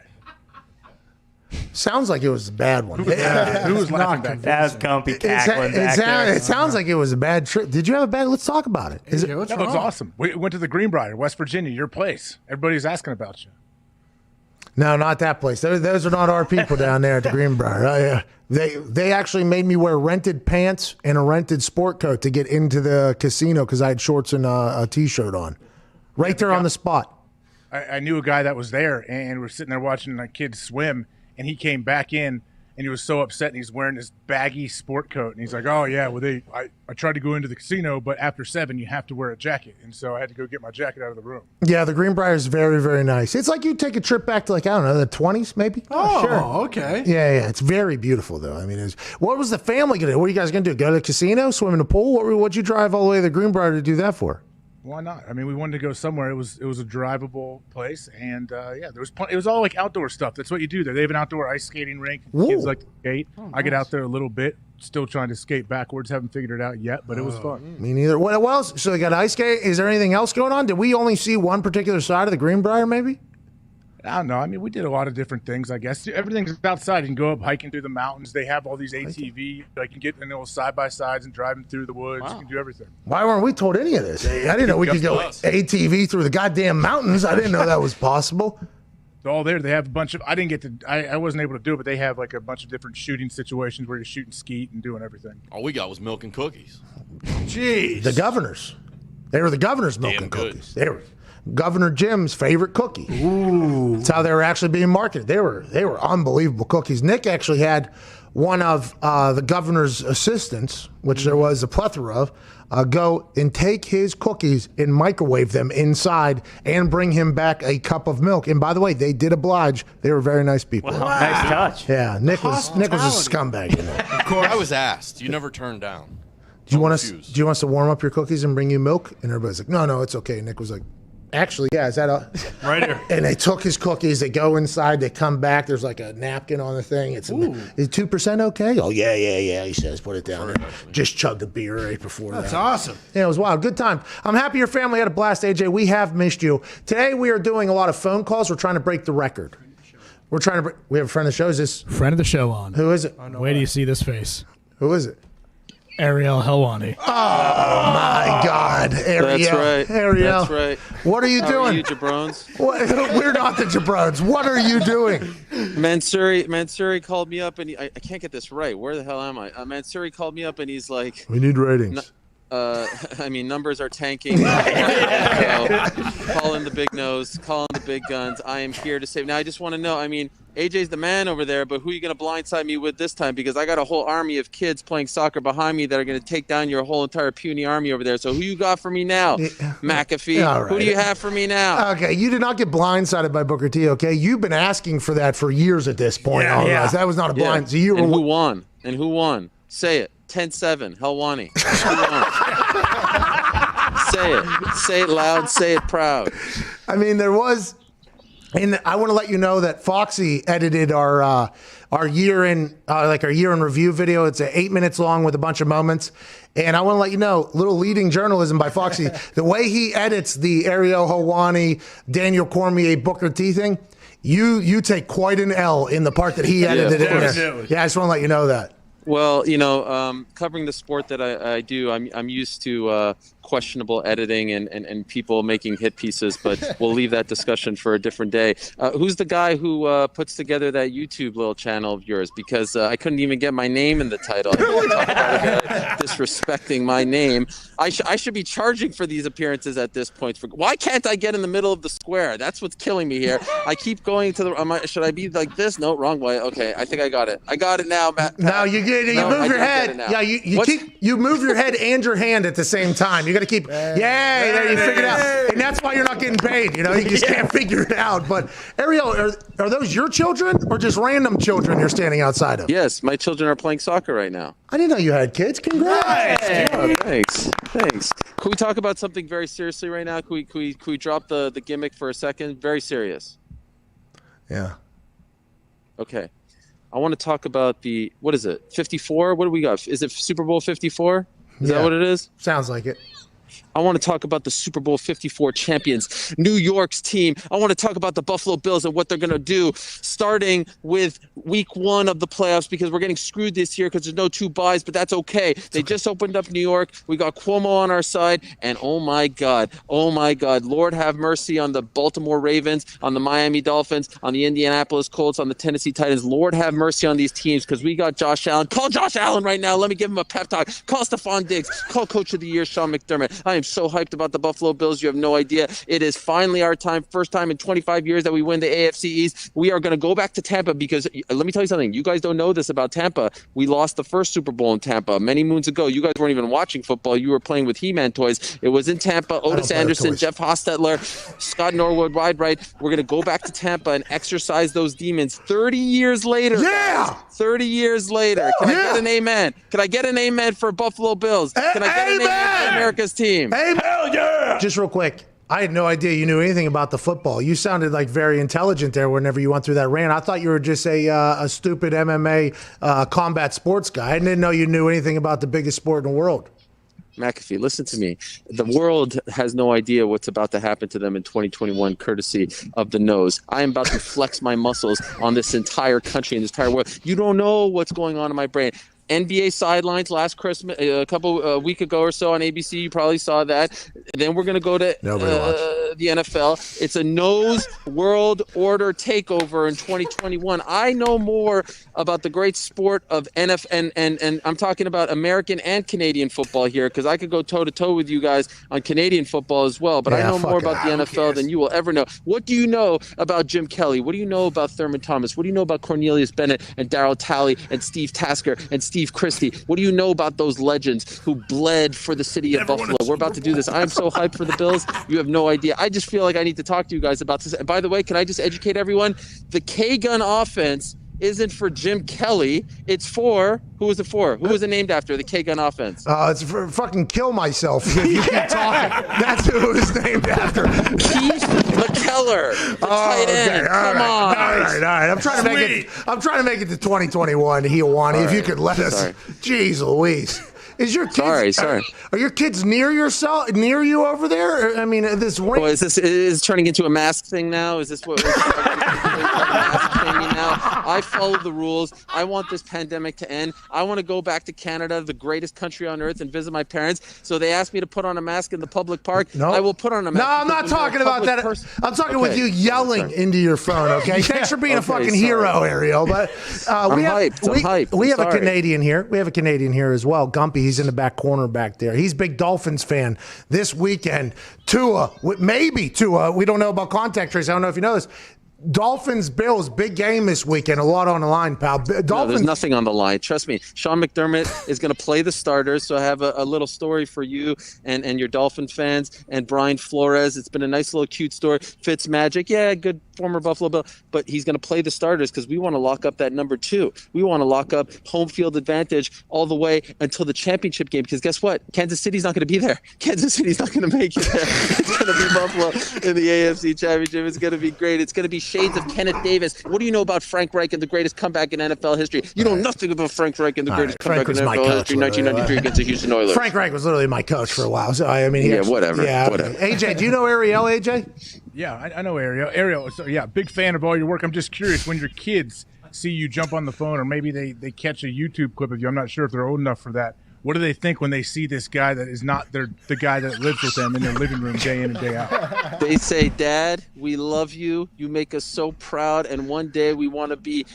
Sounds like it was a bad one. Who was laughing back there? That was Gumpy cackling back there. It sounds like it was a bad trip. Did you have a bad? Let's talk about it. That was awesome. We went to the Greenbrier, West Virginia, your place. Everybody's asking about you. No, not that place. Those are not our people down there at the Greenbrier. They actually made me wear rented pants and a rented sport coat to get into the casino because I had shorts and a T-shirt on. Right there on the spot. I knew a guy that was there, and we're sitting there watching the kids swim. And he came back in, and he was so upset, and he's wearing this baggy sport coat. And he's like, oh, yeah, well, I tried to go into the casino, but after 7, you have to wear a jacket. And so I had to go get my jacket out of the room. Yeah, the Greenbrier is very, very nice. It's like you take a trip back to, the 20s, maybe? Oh, sure. Okay. Yeah. It's very beautiful, though. I mean, what was the family going to do? What are you guys going to do? Go to the casino, swim in the pool? What'd you drive all the way to the Greenbrier to do that for? Why not? I mean, we wanted to go somewhere. It was a drivable place, and there was it was all like outdoor stuff. That's what you do there. They have an outdoor ice skating rink. Kids like to skate. Oh, nice. I get out there a little bit. Still trying to skate backwards. Haven't figured it out yet, but it was fun. Me neither. What else? So they got ice skate. Is there anything else going on? Did we only see one particular side of the Greenbrier, maybe? I don't know. I mean, we did a lot of different things, I guess. Everything's outside. You can go up hiking through the mountains. They have all these ATV. Like, you can get in those side-by-sides and drive them through the woods. Wow. You can do everything. Why weren't we told any of this? I didn't know we could go ATV through the goddamn mountains. I didn't know that was possible. It's all there. They have a bunch of – I wasn't able to do it, but they have, like, a bunch of different shooting situations where you're shooting skeet and doing everything. All we got was milk and cookies. Jeez. The governors. They were the governor's milk and cookies. They were Governor Jim's favorite cookie. Ooh. That's how they were actually being marketed. They were unbelievable cookies. Nick actually had one of the governor's assistants, which there was a plethora of, go and take his cookies and microwave them inside and bring him back a cup of milk. And by the way, they did oblige. They were very nice people. Wow. Nice touch. Yeah, Nick was a scumbag in there. Of course. I was asked. You never turned down. Do you want us to warm up your cookies and bring you milk? And everybody's like, no, it's okay. Nick was like, Actually, yeah, is that a right here? And they took his cookies. They go inside. They come back. There's like a napkin on the thing. Is 2% okay? Oh yeah. He says, put it down there. Just chugged a beer right before that. That's awesome. Yeah, it was wild. Good time. I'm happy your family had a blast, AJ. We have missed you. Today we are doing a lot of phone calls. We're trying to break the record. We have a friend of the show. Is this friend of the show on? Who is it? Wait till you see this face. Who is it? Ariel Helwani. Oh my God, Ariel! That's right. Ariel, That's right. What are you How doing? Are you jabrones? We're not the jabrones. What are you doing? Mansuri called me up, and I can't get this right. Where the hell am I? Mansuri called me up, and he's like, "We need ratings." Numbers are tanking. So, call in the big nose, call in the big guns. I am here to save. Now, I just want to know, AJ's the man over there, but who are you going to blindside me with this time? Because I got a whole army of kids playing soccer behind me that are going to take down your whole entire puny army over there. So who you got for me now, McAfee? All right. Who do you have for me now? Okay, you did not get blindsided by Booker T, okay? You've been asking for that for years at this point. Yeah. That was not a blind. Yeah. So you were... And who won? Say it. 10-7, Helwani. Say it loud, say it proud. There was, and I want to let you know that Foxy edited our year in review video. It's 8 minutes long with a bunch of moments. And I want to let you know, little leading journalism by Foxy, the way he edits the Ariel Helwani, Daniel Cormier, Booker T thing, you take quite an L in the part that he edited in there. Yeah, I just want to let you know that. Well, covering the sport that I do, I'm used to questionable editing and people making hit pieces, but we'll leave that discussion for a different day. Who's the guy who puts together that YouTube little channel of yours? Because I couldn't even get my name in the title. I talk about a guy disrespecting my name. I should be charging for these appearances at this point. Why can't I get in the middle of the square? That's what's killing me here. I keep going to the. Should I be like this? No, wrong way. Okay, I think I got it. I got it now, Matt. No, you move your head. Yeah, you move your head and your hand at the same time. You got to keep. There you figured it out, and that's why you're not getting paid. You just can't figure it out. But Ariel, are those your children or just random children you're standing outside of? Yes, my children are playing soccer right now. I didn't know you had kids. Congrats! Oh, thanks. Can we talk about something very seriously right now? Can we drop the gimmick for a second? Very serious. Yeah. Okay. I want to talk about what is it? 54? What do we got? Is it Super Bowl 54? Is that what it is? Sounds like it. I want to talk about the Super Bowl 54 champions, New York's team. I want to talk about the Buffalo Bills and what they're going to do, starting with week 1 of the playoffs, because we're getting screwed this year because there's no 2 buys, but that's okay. They just opened up New York. We got Cuomo on our side, and oh my God, Lord have mercy on the Baltimore Ravens, on the Miami Dolphins, on the Indianapolis Colts, on the Tennessee Titans. Lord have mercy on these teams, because we got Josh Allen. Call Josh Allen right now. Let me give him a pep talk. Call Stephon Diggs. Call Coach of the Year, Sean McDermott. I am so hyped about the Buffalo Bills. You have no idea. It is finally our time. First time in 25 years that we win the AFC East. We are going to go back to Tampa, because let me tell you something. You guys don't know this about Tampa. We lost the first Super Bowl in Tampa many moons ago. You guys weren't even watching football. You were playing with He-Man toys. It was in Tampa. Otis Anderson, Jeff Hostetler, Scott Norwood, wide right. We're going to go back to Tampa and exercise those demons 30 years later. Yeah! 30 years later. Can I get an amen? Can I get an amen for Buffalo Bills? Can I get an amen for America's team? Hell yeah! Just real quick. I had no idea you knew anything about the football. You sounded like very intelligent there whenever you went through that rant. I thought you were just a stupid MMA combat sports guy. I didn't know you knew anything about the biggest sport in the world. McAfee, listen to me. The world has no idea what's about to happen to them in 2021, courtesy of the nose. I am about to flex my muscles on this entire country and this entire world. You don't know what's going on in my brain. NBA sidelines last Christmas, a week ago or so on ABC. You probably saw that. Then we're going to go to the NFL. It's a nose world order takeover in 2021. I know more about the great sport of NFL, and I'm talking about American and Canadian football here, because I could go toe-to-toe with you guys on Canadian football as well, but I know more about the NFL than you will ever know. What do you know about Jim Kelly? What do you know about Thurman Thomas? What do you know about Cornelius Bennett and Darryl Talley and Steve Tasker and Steve Christie? What do you know about those legends who bled for the city of Buffalo? We're about to do this. I'm so hyped for the Bills. You have no idea. I just feel like I need to talk to you guys about this. And by the way, can I just educate everyone? The K-gun offense isn't for Jim Kelly. It's for who was it for? Who was it named after? The K-Gun offense. It's for fucking kill myself. If you keep talking, that's who it was named after. Keith McKellar, the tight end. Come on. All right. I'm trying to make it to 2021. Hiawani, if you could let us. Jeez Louise. Is your kids? Sorry. Are your kids near you over there? I mean, this ring. Well, is it turning into a mask thing now? Is this what we're mask thing now? I follow the rules. I want this pandemic to end. I want to go back to Canada, the greatest country on earth, and visit my parents. So they asked me to put on a mask in the public park. No. I will put on a mask. No, I'm not talking about that. I'm talking with you yelling into your phone. Okay. Thanks for being a fucking hero, Ariel. But we have a Canadian here. We have a Canadian here as well. Gumpy. He's in the back corner back there. He's a big Dolphins fan. This weekend, Tua, we don't know about contact trace. I don't know if you know this. Dolphins, Bills, big game this weekend. A lot on the line, pal. No, there's nothing on the line. Trust me. Sean McDermott is going to play the starters. So I have a little story for you and your Dolphin fans and Brian Flores. It's been a nice little cute story. Fitzmagic, yeah, good former Buffalo Bill, but he's going to play the starters because we want to lock up that number 2. We want to lock up home field advantage all the way until the championship game. Because guess what? Kansas City's not going to be there. Kansas City's not going to make it there. It's going to be Buffalo in the AFC Championship. It's going to be great. It's going to be shades of Kenneth Davis. What do you know about Frank Reich and the greatest comeback in NFL history? You know nothing about Frank Reich and the greatest comeback in NFL history, 1993 against the Houston Oilers. Frank Reich was literally my coach for a while. So whatever. AJ, do you know Ariel, AJ? Yeah, I know Ariel. Ariel, so yeah, big fan of all your work. I'm just curious, when your kids see you jump on the phone, or maybe they catch a YouTube clip of you, I'm not sure if they're old enough for that. What do they think when they see this guy that is not the guy that lives with them in their living room day in and day out? They say, Dad, we love you. You make us so proud. And one day we want to be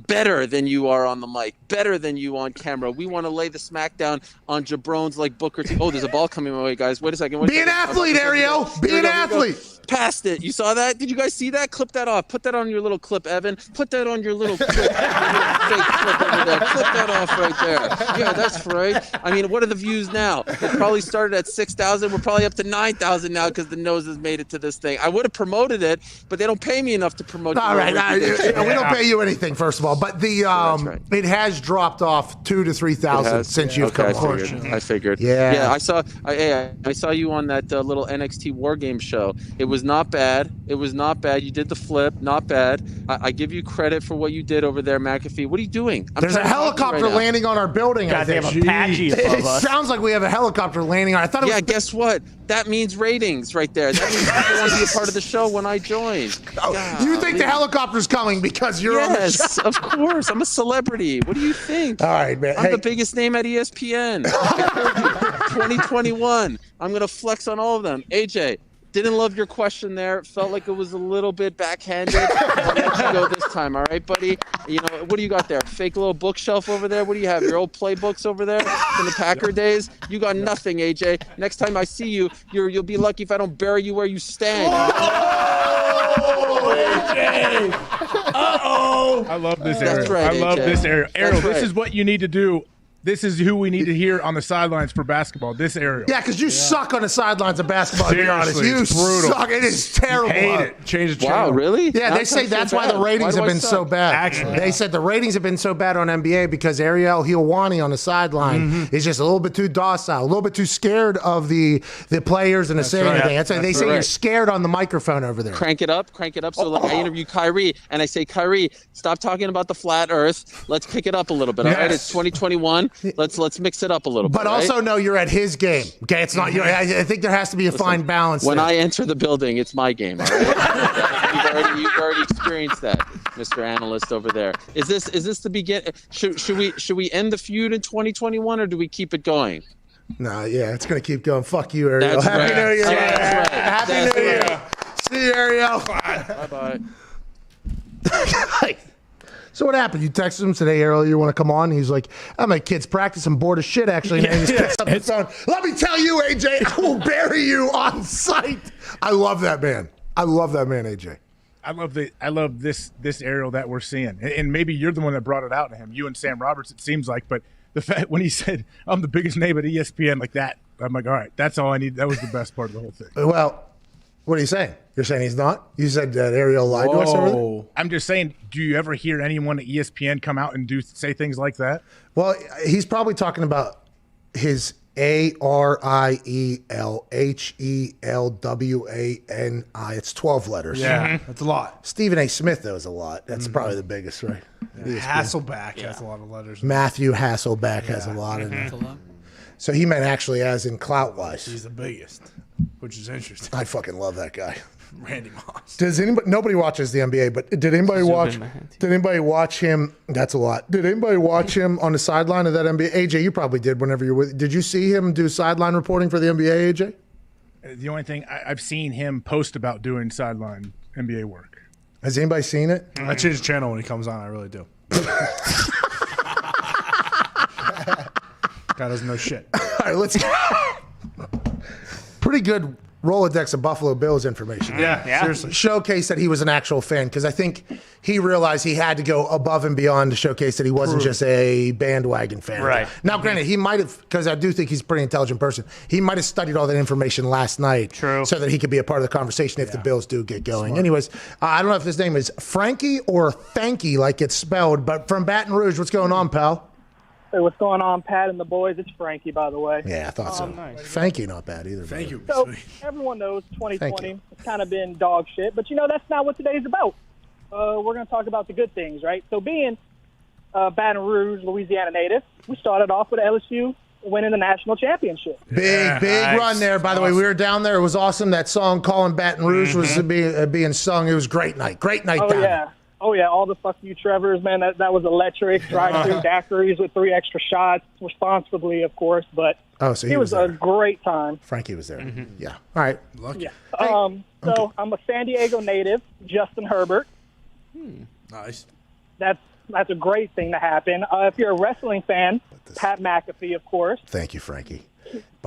better than you are on the mic, better than you on camera. We want to lay the smackdown on jabrones like Booker T. Oh, there's a ball coming my way, guys. Wait a second. Be an athlete, Ariel. Be an athlete. Past it. You saw that? Did you guys see that? Clip that off. Put that on your little clip, Evan. Put that on your little clip. Your little fake clip over there. Clip that off right there. Yeah, that's right. I mean, what are the views now? It probably started at 6,000. We're probably up to 9,000 now because the nose has made it to this thing. I would have promoted it, but they don't pay me enough to promote it. All right. We don't pay you anything, first of all. But it has dropped off 2,000 to 3,000 since you've come on. I figured. Yeah. I saw you on that little NXT War Games show. It was not bad. You did the flip. Not bad. I give you credit for what you did over there, McAfee. What are you doing? There's a helicopter landing on our building. Goddamn Apache above us. It sounds like we have a helicopter landing on. I thought it was. Guess what? That means ratings right there. That means people want to be a part of the show when I join. You think the helicopter's coming because you're on the show? Yes, of course. I'm a celebrity. What do you think? All right, man. I'm the biggest name at ESPN. I told you, 2021. I'm going to flex on all of them. AJ, didn't love your question there. Felt like it was a little bit backhanded. I'll let you go this time, all right, buddy? You know, what do you got there? Fake little bookshelf over there? What do you have? Your old playbooks over there from the Packer days? You got nothing, AJ. Next time I see you, you'll be lucky if I don't bury you where you stand. Oh, AJ! Uh-oh! I love this That's area. right, I love AJ. this area. Ariel, That's this is what you need to do. This is who we need to hear on the sidelines for basketball. This area. Yeah, because you suck on the sidelines of basketball. To be honest, you it's brutal. suck. It is terrible. Hate it. Change the channel. Wow, really? Yeah, they say that's why the ratings have been so bad. Actually, they said the ratings have been so bad on NBA because Ariel Hiawani on the sideline is just a little bit too docile, a little bit too scared of the players and to say anything. That's why they say you're scared on the microphone over there. Crank it up. So like I interview Kyrie and I say, Kyrie, stop talking about the flat Earth. Let's pick it up a little bit. All right, it's 2021. Let's mix it up a little bit. But also know you're at his game. Okay, it's not. I think there has to be a fine balance. When there. I enter the building, it's my game. All right? you've already experienced that, Mr. Analyst over there. Is this the beginning? Should we end the feud in 2021 or do we keep it going? No, yeah, it's gonna keep going. Fuck you, Ariel. That's Happy right. New Year. That's right. Happy That's New Year. right. See you, Ariel. Bye. So what happened? You texted him today, Ariel, you want to come on? He's like, my kid's practice. I'm bored as shit, actually. And he just picks up the phone. Let me tell you, AJ, I will bury you on sight. I love that man. AJ. I love this Ariel that we're seeing. And maybe you're the one that brought it out to him. You and Sam Roberts, it seems like. But the fact when he said, I'm the biggest name at ESPN like that, I'm like, all right, that's all I need. That was the best part of the whole thing. Well, what are you saying? You're saying he's not? You said that Ariel lied to us over there? I'm just saying, do you ever hear anyone at ESPN come out and say things like that? Well, he's probably talking about his ARIELHELWANI. It's 12 letters. Yeah, that's a lot. Stephen A. Smith, though, is a lot. That's probably the biggest, right? Hasselback has a lot of letters. Matthew Hasselbeck has a lot in there. So he meant actually as in clout-wise. He's the biggest, which is interesting. I fucking love that guy. Randy Moss. Does anybody? Nobody watches the NBA, but did anybody watch? Did anybody watch him? That's a lot. Did anybody watch him on the sideline of that NBA? AJ, you probably did. Whenever you're with, did you see him do sideline reporting for the NBA? AJ. The only thing I've seen him post about doing sideline NBA work. Has anybody seen it? I change the channel when he comes on. I really do. Guy doesn't know shit. All right, let's. Pretty good Rolodex of Buffalo Bills information. Yeah. Seriously. Showcase that he was an actual fan, because I think he realized he had to go above and beyond to showcase that he wasn't just a bandwagon fan. Right. Now, granted, he might have, because I do think he's a pretty intelligent person, he might have studied all that information last night so that he could be a part of the conversation if the Bills do get going. Smart. Anyways, I don't know if his name is Frankie or Thanky, like it's spelled, but from Baton Rouge, what's going on, pal? Hey, what's going on, Pat and the boys? It's Frankie, by the way. Yeah, I thought so. Nice. Thank you, not bad either. Thank you. So everyone knows 2020 has kind of been dog shit, but that's not what today's about. We're going to talk about the good things, right? So being Baton Rouge, Louisiana native, we started off with LSU winning the national championship. Big run there. By the way, we were down there. It was awesome. That song "Calling Baton Rouge" was being sung. It was a great night. Great night down there. Oh, yeah, all the fuck you Trevors, man, that was electric. Drive-through daiquiris with 3 extra shots, responsibly, of course, but so it was a great time. Frankie was there. Yeah. All right. Lucky. Yeah. So I'm a San Diego native, Justin Herbert. Nice. That's a great thing to happen. If you're a wrestling fan, Pat McAfee, of course. Thank you, Frankie.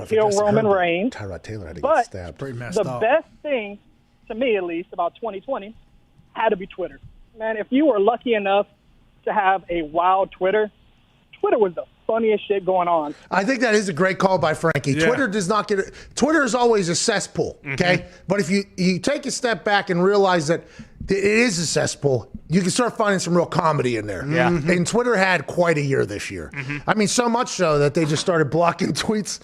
Kill Roman Reigns. Tyrod Taylor had to But get stabbed. the best thing, to me at least, about 2020 had to be Twitter. Man, if you were lucky enough to have a wild Twitter was the funniest shit going on. I think that is a great call by Frankie. Yeah. Twitter does not get it. Twitter is always a cesspool, okay? But if you take a step back and realize that it is a cesspool, you can start finding some real comedy in there. Yeah. And Twitter had quite a year this year. I mean, so much so that they just started blocking tweets.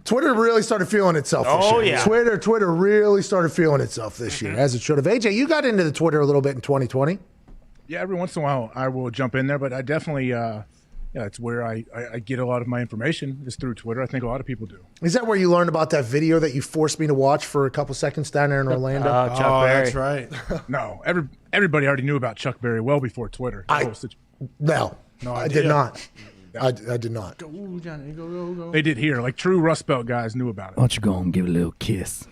Twitter really started feeling itself this year. Yeah. Twitter really started feeling itself this year, as it should have. AJ, you got into the Twitter a little bit in 2020. Yeah, every once in a while I will jump in there, but I definitely, it's where I get a lot of my information is through Twitter. I think a lot of people do. Is that where you learned about that video that you forced me to watch for a couple seconds down there in Orlando? Chuck Berry. That's right. No, everybody already knew about Chuck Berry well before Twitter. No, I did not. I did not. Go, Johnny, go. They did here. Like true Rust Belt guys knew about it. Why don't you go and give it a little kiss?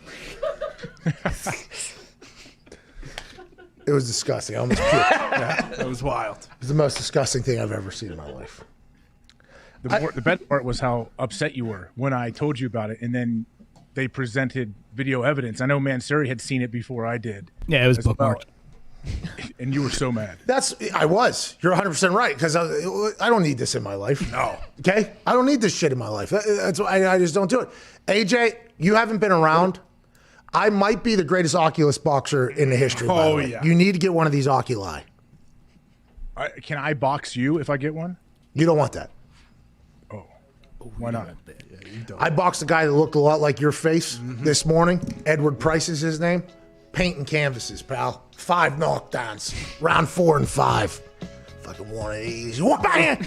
It was disgusting. I almost puked. That was wild. It was the most disgusting thing I've ever seen in my life. The best part was how upset you were when I told you about it, and then they presented video evidence. I know Mansuri had seen it before I did. Yeah, it was bookmarked. And you were so mad. I was. You're 100% right, because I don't need this in my life. No. Okay? I don't need this shit in my life. That's why I just don't do it. AJ, you haven't been around. I might be the greatest Oculus boxer in the history. By the way. Yeah. You need to get one of these oculi. Can I box you if I get one? You don't want that. Oh, why not? I boxed a guy that looked a lot like your face this morning. Edward Price is his name. Painting canvases, pal. 5 knockdowns. Round 4 and 5. Fucking one of these. Bang!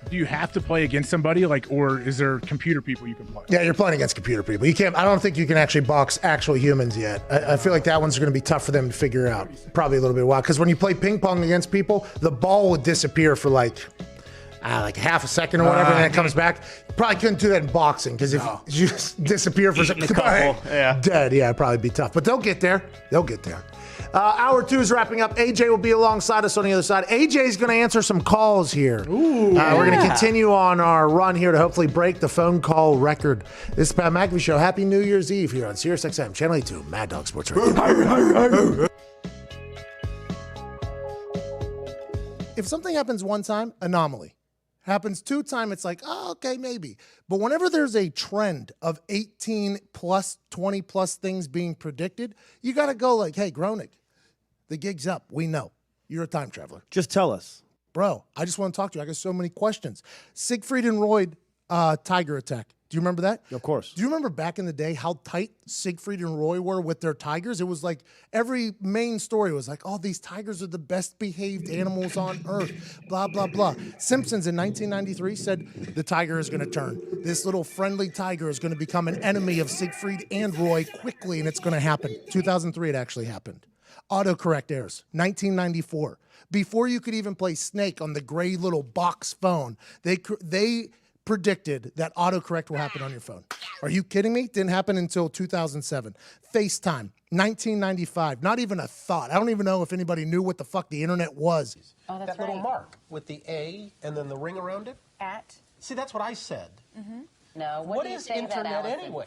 Do you have to play against somebody, or is there computer people you can play? Yeah, you're playing against computer people. You can't. I don't think you can actually box actual humans yet. I feel like that one's going to be tough for them to figure out. Probably a little bit while, because when you play ping pong against people, the ball would disappear for like half a second or whatever, and then it comes back. Probably couldn't do that in boxing, because if you just disappear for a second, dead. Yeah, it'd probably be tough. But they'll get there. They'll get there. Hour 2 is wrapping up. AJ will be alongside us on the other side. AJ is going to answer some calls here. We're going to continue on our run here to hopefully break the phone call record. This is the Pat McAfee Show. Happy New Year's Eve here on SiriusXM, Channel 82, Mad Dog Sports Radio. If something happens one time, anomaly. Happens 2 times, it's like, oh, okay, maybe. But whenever there's a trend of 18 plus, 20 plus things being predicted, you got to go like, hey, Groening, the gig's up. We know. You're a time traveler. Just tell us. Bro, I just want to talk to you. I got so many questions. Siegfried and Roy tiger attack. Do you remember that? Of course. Do you remember back in the day how tight Siegfried and Roy were with their tigers? It was like every main story was like, oh, these tigers are the best behaved animals on earth, blah, blah, blah. Simpsons in 1993 said the tiger is going to turn. This little friendly tiger is going to become an enemy of Siegfried and Roy quickly, and it's going to happen. 2003, it actually happened. Autocorrect errors, 1994. Before you could even play Snake on the gray little box phone, they predicted that autocorrect will happen on your phone. Are you kidding me? Didn't happen until 2007. FaceTime, 1995. Not even a thought. I don't even know if anybody knew what the fuck the internet was. Oh, that's that little mark with the A and then the ring around it? At? See, that's what I said. Mm-hmm. No, What do you is say to that, internet Allison? anyway?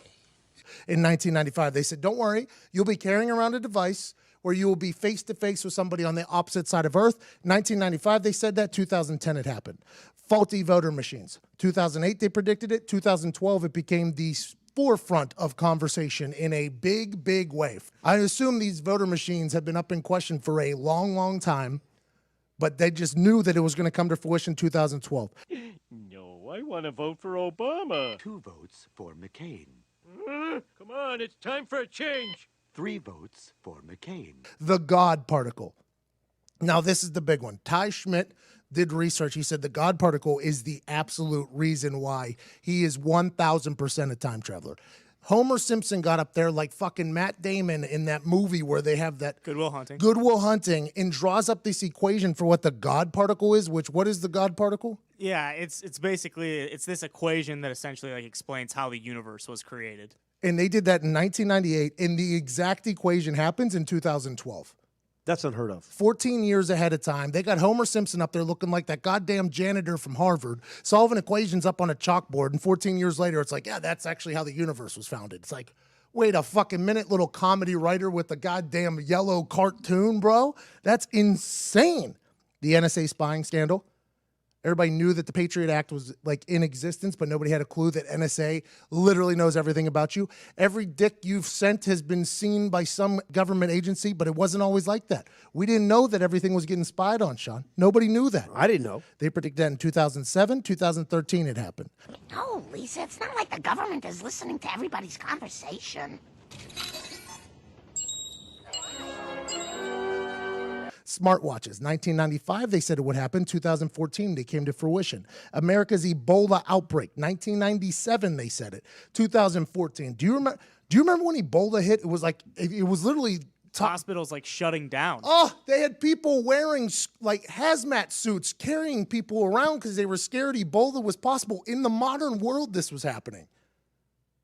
In 1995, they said, don't worry, you'll be carrying around a device where you will be face-to-face with somebody on the opposite side of Earth. 1995, they said that. 2010, it happened. Faulty voter machines. 2008, they predicted it. 2012, it became the forefront of conversation in a big, big way. I assume these voter machines have been up in question for a long, long time, but they just knew that it was going to come to fruition in 2012. No, I want to vote for Obama. 2 votes for McCain. Come on, it's time for a change. 3 votes for McCain. The God particle. Now, this is the big one. Ty Schmidt did research. He said the God particle is the absolute reason why he is 1,000% a time traveler. Homer Simpson got up there like fucking Matt Damon in that movie where they have that Good Will Hunting. Good Will Hunting, and draws up this equation for what the God particle is, which what is the God particle? Yeah, it's basically this equation that essentially like explains how the universe was created. And they did that in 1998, and the exact equation happens in 2012. That's unheard of. 14 years ahead of time. They got Homer Simpson up there looking like that goddamn janitor from Harvard, solving equations up on a chalkboard, and 14 years later, it's like, yeah, that's actually how the universe was founded. It's like, wait a fucking minute, little comedy writer with the goddamn yellow cartoon, bro. That's insane. The NSA spying scandal. Everybody knew that the Patriot Act was like in existence, but nobody had a clue that NSA literally knows everything about you. Every dick you've sent has been seen by some government agency, but it wasn't always like that. We didn't know that everything was getting spied on, Sean. Nobody knew that. I didn't know. They predicted that in 2007, 2013 it happened. No, Lisa, it's not like the government is listening to everybody's conversation. Smartwatches, 1995, they said it would happen. 2014, they came to fruition. America's Ebola outbreak, 1997, they said it. 2014, do you remember when Ebola hit? It was like, it was literally... Hospitals like shutting down. Oh, they had people wearing like hazmat suits, carrying people around because they were scared Ebola was possible. In the modern world, this was happening.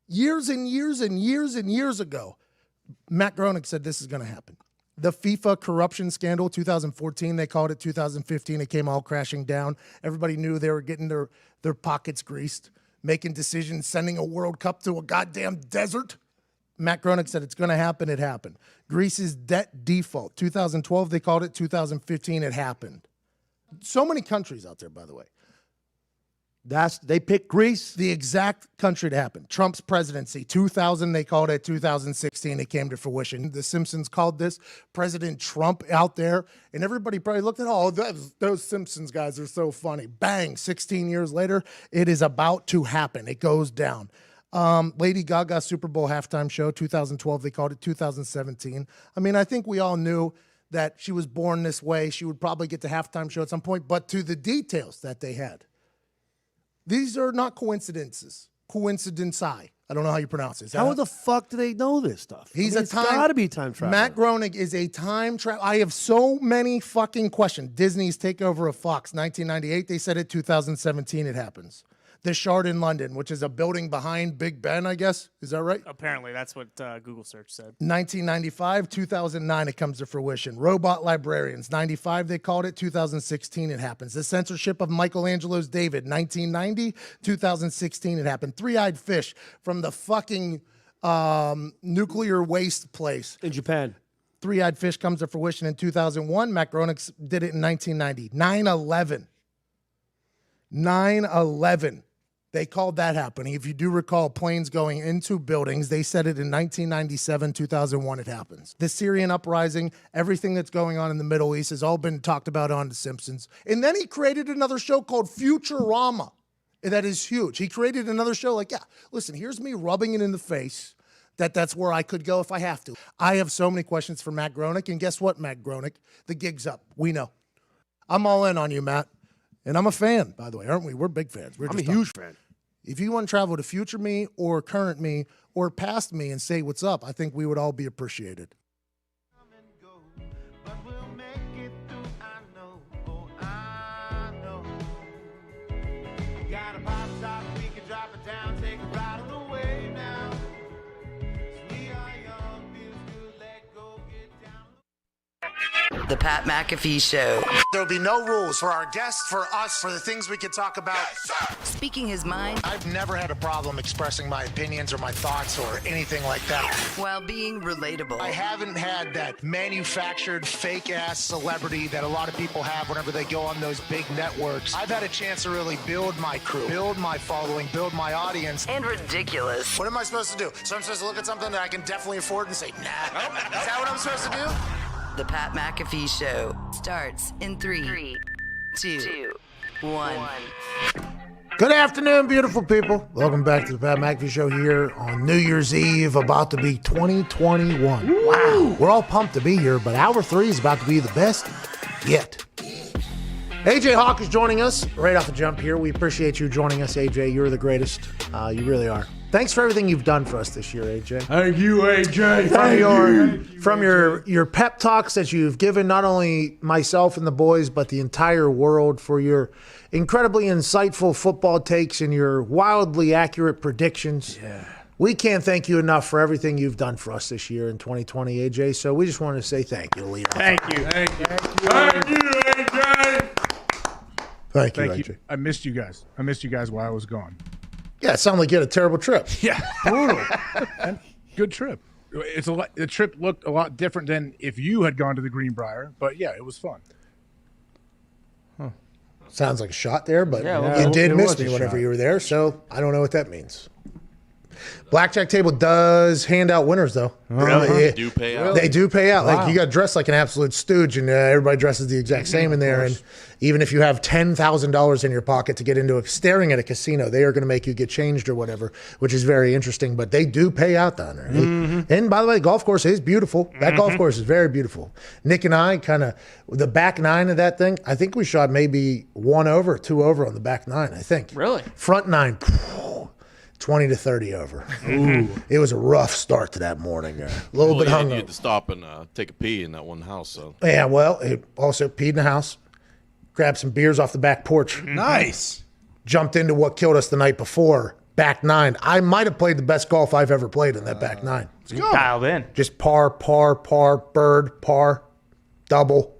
Years and years and years and years ago, Matt Groening said this is going to happen. The FIFA corruption scandal, 2014, they called it. 2015, it came all crashing down. Everybody knew they were getting their pockets greased, making decisions, sending a World Cup to a goddamn desert. Matt Groening said it's going to happen. It happened. Greece's debt default, 2012, they called it. 2015, it happened. So many countries out there, by the way. They picked Greece? The exact country to happen. Trump's presidency, 2000, they called it. 2016, it came to fruition. The Simpsons called this President Trump out there, and everybody probably looked at, oh, those Simpsons guys are so funny. Bang, 16 years later, it is about to happen. It goes down. Lady Gaga Super Bowl halftime show, 2012, they called it. 2017. I mean, I think we all knew that she was born this way. She would probably get the halftime show at some point, but to the details that they had. These are not coincidences. Coincidenci. I don't know how you pronounce it. How the fuck do they know this stuff? He's it's got to be time travel. Matt Groening is a time travel. I have so many fucking questions. Disney's takeover of Fox, 1998. They said it. 2017, it happens. The Shard in London, which is a building behind Big Ben, I guess. Is that right? Apparently, that's what Google search said. 1995, 2009, it comes to fruition. Robot Librarians, 95, they called it. 2016, it happens. The censorship of Michelangelo's David, 1990, 2016, it happened. Three-Eyed Fish from the fucking nuclear waste place. In Japan. Three-Eyed Fish comes to fruition in 2001. Matt Groening did it in 1990. 9/11. 9/11. They called that happening. If you do recall planes going into buildings, they said it in 1997, 2001 it happens. The Syrian uprising, everything that's going on in the Middle East has all been talked about on The Simpsons. And then he created another show called Futurama. That is huge. He created another show like, yeah, listen, here's me rubbing it in the face that's where I could go if I have to. I have so many questions for Matt Groening, and guess what, Matt Groening? The gig's up. We know. I'm all in on you, Matt. And I'm a fan, by the way, aren't we? We're big fans. I'm a huge fan. If you want to travel to future me or current me or past me and say what's up, I think we would all be appreciated. The Pat McAfee Show. There'll be no rules for our guests, for us, for the things we can talk about. Speaking his mind I've never had a problem expressing my opinions or my thoughts or anything like that. while being relatable. I haven't had that manufactured fake-ass celebrity that a lot of people have whenever they go on those big networks. I've had a chance to really build my crew, build my following, build my audience. And ridiculous. What am I supposed to do? So I'm supposed to look at something that I can definitely afford and say, nah. Is that what I'm supposed to do? The Pat McAfee Show starts in 3, 2, 1. Good afternoon, beautiful people. Welcome back to the Pat McAfee Show here on New Year's Eve, about to be 2021. Wow. We're all pumped to be here, but hour 3 is about to be the best yet. AJ Hawk is joining us right off the jump here. We appreciate you joining us, AJ. You're the greatest. You really are. Thanks for everything you've done for us this year, AJ. Thank you, AJ. From your pep talks that you've given not only myself and the boys, but the entire world, for your incredibly insightful football takes and your wildly accurate predictions. Yeah. We can't thank you enough for everything you've done for us this year in 2020, AJ. So we just wanted to say thank you, leader. Thank you. Thank you, AJ. Thank you, Thank AJ. you. I missed you guys. I missed you guys while I was gone. Yeah, it sounded like you had a terrible trip. Yeah, brutal. And good trip. The trip looked a lot different than if you had gone to the Greenbrier, but yeah, it was fun. Sounds like a shot there, but Yeah, you did it miss was me a whenever shot. you were there, so I don't know what that means. Blackjack table does hand out winners, though. Really? They do pay out? They do pay out. Wow. Like, you got dressed like an absolute stooge, and everybody dresses the exact same in there. And even if you have $10,000 in your pocket to get into staring at a casino, they are going to make you get changed or whatever, which is very interesting. But they do pay out down there. And by the way, the golf course is beautiful. That golf course is very beautiful. Nick and I the back nine of that thing, I think we shot maybe 1 over, 2 over on the back nine, I think. Really? Front nine, 20 to 30 over. Ooh. It was a rough start to that morning. A little bit You hungover. had to stop and take a pee in that one house. So Yeah, well, it also peed in the house, grabbed some beers off the back porch. Nice. Jumped into what killed us the night before, back nine. I might have played the best golf I've ever played in that back nine. Let's go. Dialed in. Just par, bird, par, double.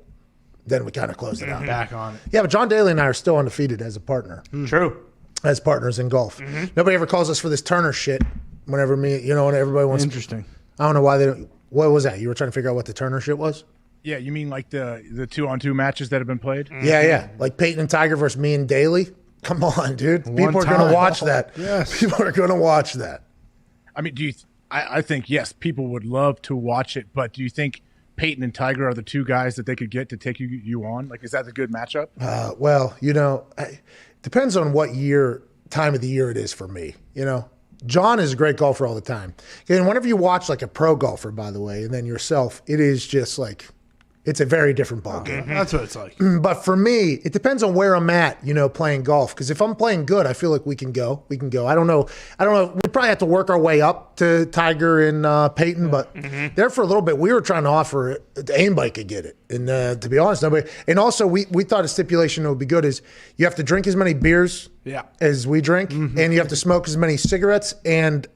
Then we kind of closed it out. Back on it. Yeah, but John Daly and I are still undefeated as a partner. True. As partners in golf. Nobody ever calls us for this Turner shit whenever when everybody wants. Interesting. I don't know why they don't. What was that? You were trying to figure out what the Turner shit was? Yeah, you mean like the 2-on-2 matches that have been played? Yeah. Like Peyton and Tiger versus me and Daly. Come on, dude. People are going time. to watch that. Yes. People are going to watch that. I mean, I think, yes, people would love to watch it, but do you think Peyton and Tiger are the two guys that they could get to take you on? Like, is that a good matchup? Well, depends on what time of the year it is for me. John is a great golfer all the time. And whenever you watch like a pro golfer, by the way, and then yourself, it is just like, it's a very different ball game. That's what it's like. But for me, it depends on where I'm at, playing golf. Because if I'm playing good, I feel like we can go. I don't know. We probably have to work our way up to Tiger and Peyton. But there for a little bit, we were trying to offer it. Anybody could get it. And to be honest, nobody. And also, we thought a stipulation that would be good is you have to drink as many beers as we drink. And you have to smoke as many cigarettes and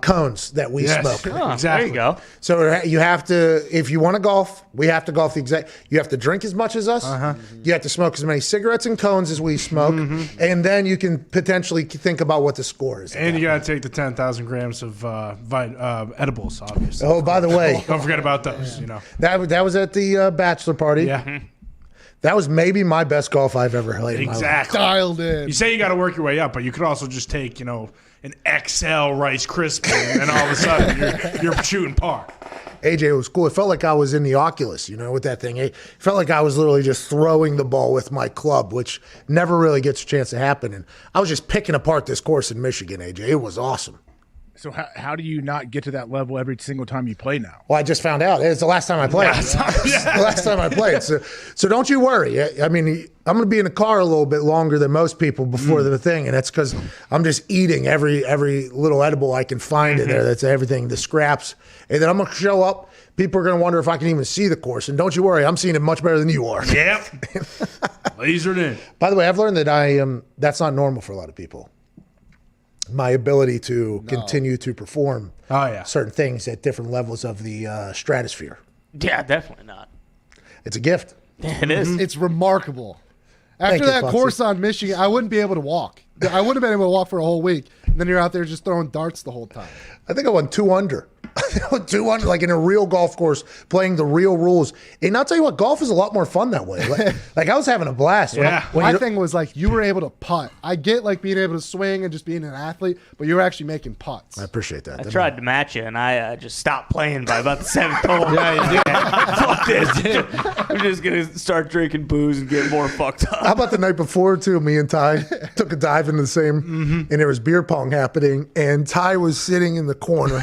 cones that we smoke. Exactly. There you go. So you have to, if you want to golf, we have to golf you have to drink as much as us. You have to smoke as many cigarettes and cones as we smoke. And then you can potentially think about what the score is. And you got to take the 10,000 grams of edibles, obviously. Oh, by the way. Don't forget about those, That was at the bachelor party. Yeah. That was maybe my best golf I've ever played. Exactly. Dialed in. You say you got to work your way up, but you could also just take, an XL Rice Krispie, and all of a sudden you're shooting par. AJ, it was cool. It felt like I was in the Oculus, with that thing. It felt like I was literally just throwing the ball with my club, which never really gets a chance to happen. And I was just picking apart this course in Michigan, AJ. It was awesome. So how do you not get to that level every single time you play now? Well, I just found out. It's the last time I played. The last time I played. So don't you worry. I mean, I'm going to be in the car a little bit longer than most people before the thing, and that's because I'm just eating every little edible I can find in there. That's everything, the scraps. And then I'm going to show up. People are going to wonder if I can even see the course. And don't you worry, I'm seeing it much better than you are. Yep. Lasered in. By the way, I've learned that that's not normal for a lot of people. My ability to continue to perform certain things at different levels of the stratosphere. Yeah, definitely not. It's a gift. It is. It's remarkable. After that course on Michigan, I wouldn't be able to walk. I wouldn't have been able to walk for a whole week. And then you're out there just throwing darts the whole time. I think I went 2 under. 2 under, like in a real golf course, playing the real rules. And I'll tell you what, golf is a lot more fun that way. Like I was having a blast. My thing was like you were able to putt. I get like being able to swing and just being an athlete, but you were actually making putts. I appreciate that. I tried to match you, and I just stopped playing by about the 7th hole. Yeah, you did. Fuck this. I'm just going to start drinking booze and get more fucked up. How about the night before, too? Me and Ty took a dive into the same, and there was beer pong happening, and Ty was sitting in the corner.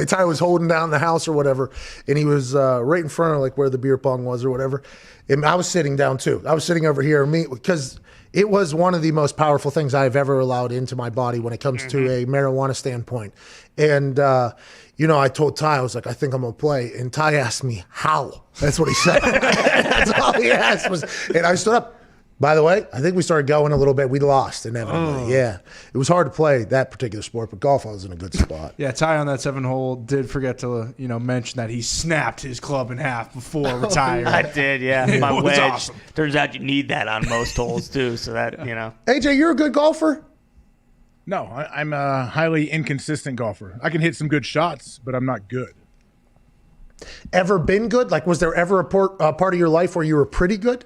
Ty was holding down the house or whatever, and he was right in front of like where the beer pong was or whatever. And I was sitting down too. I was sitting over here, because it was one of the most powerful things I've ever allowed into my body when it comes to a marijuana standpoint. And I told Ty, I was like, I think I'm gonna play. And Ty asked me how. That's what he said. That's all he asked was, and I stood up. By the way, I think we started going a little bit. We lost inevitably. Yeah. It was hard to play that particular sport, but golf I was in a good spot. Yeah, Ty on that 7 hole did forget to mention that he snapped his club in half before retiring. I did, yeah. My It was wedge. awesome. Turns out you need that on most holes too, so that AJ, you're a good golfer? No, I'm a highly inconsistent golfer. I can hit some good shots, but I'm not good. Ever been good? Like, was there ever a part of your life where you were pretty good?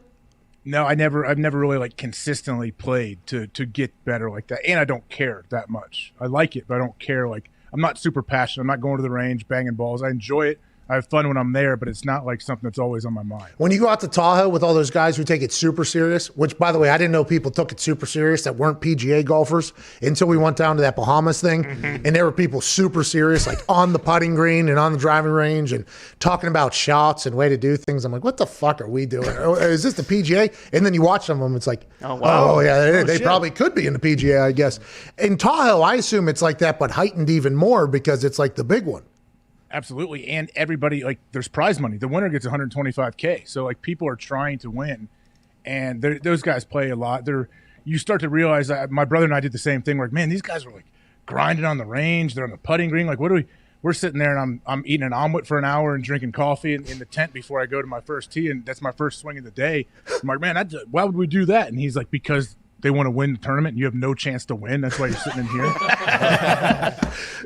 No, I've never really like consistently played to get better like that. And I don't care that much. I like it, but I don't care. Like, I'm not super passionate. I'm not going to the range, banging balls. I enjoy it. I have fun when I'm there, but it's not like something that's always on my mind. When you go out to Tahoe with all those guys who take it super serious, which, by the way, I didn't know people took it super serious that weren't PGA golfers until we went down to that Bahamas thing. And there were people super serious, like on the putting green and on the driving range and talking about shots and way to do things. I'm like, what the fuck are we doing? Is this the PGA? And then you watch some of them, it's like, oh yeah, they probably could be in the PGA, I guess. In Tahoe, I assume it's like that, but heightened even more because it's like the big one. Absolutely. And everybody, like, there's prize money. The winner gets $125K. So, like, people are trying to win. And those guys play a lot. You start to realize that my brother and I did the same thing. We're like, man, these guys are, like, grinding on the range. They're on the putting green. Like, we're sitting there and I'm eating an omelet for an hour and drinking coffee in the tent before I go to my first tee. And that's my first swing of the day. I'm like, man, why would we do that? And he's like, because they want to win the tournament and you have no chance to win. That's why you're sitting in here.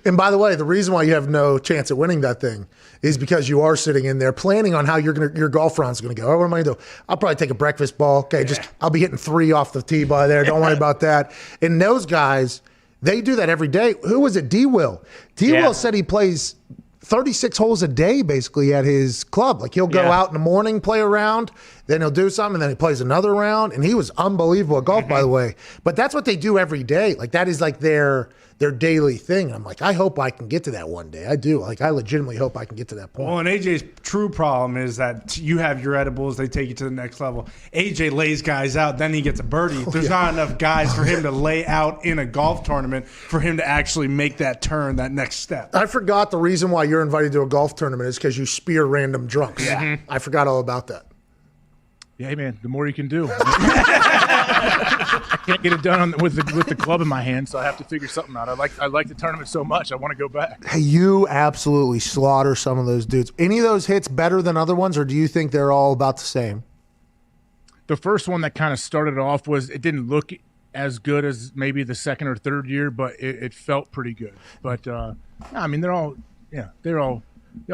And by the way, the reason why you have no chance at winning that thing is because you are sitting in there planning on how your golf round's going to go. Oh, what am I going to do? I'll probably take a breakfast ball. Okay, I'll be hitting 3 off the tee by there. Don't worry about that. And those guys, they do that every day. Who was it? D-Will. D-Will said he plays 36 holes a day basically at his club. Like he'll go out in the morning, play a round, then he'll do something, and then he plays another round. And he was unbelievable at golf, by the way. But that's what they do every day. Like that is like their daily thing. I'm like, I hope I can get to that one day. I do. Like I legitimately hope I can get to that point. Well, and AJ's true problem is that you have your edibles, they take you to the next level. AJ lays guys out, then he gets a birdie. There's not enough guys for him to lay out in a golf tournament for him to actually make that turn, that next step. I forgot the reason why you're invited to a golf tournament is because you spear random drunks. Yeah. I forgot all about that. Yeah, man, the more you can do. I can't get it done with the club in my hand, so I have to figure something out. I like the tournament so much, I want to go back. Hey, you absolutely slaughter some of those dudes. Any of those hits better than other ones, or do you think they're all about the same? The first one that kind of started off it didn't look as good as maybe the second or third year, but it felt pretty good. But I mean, they all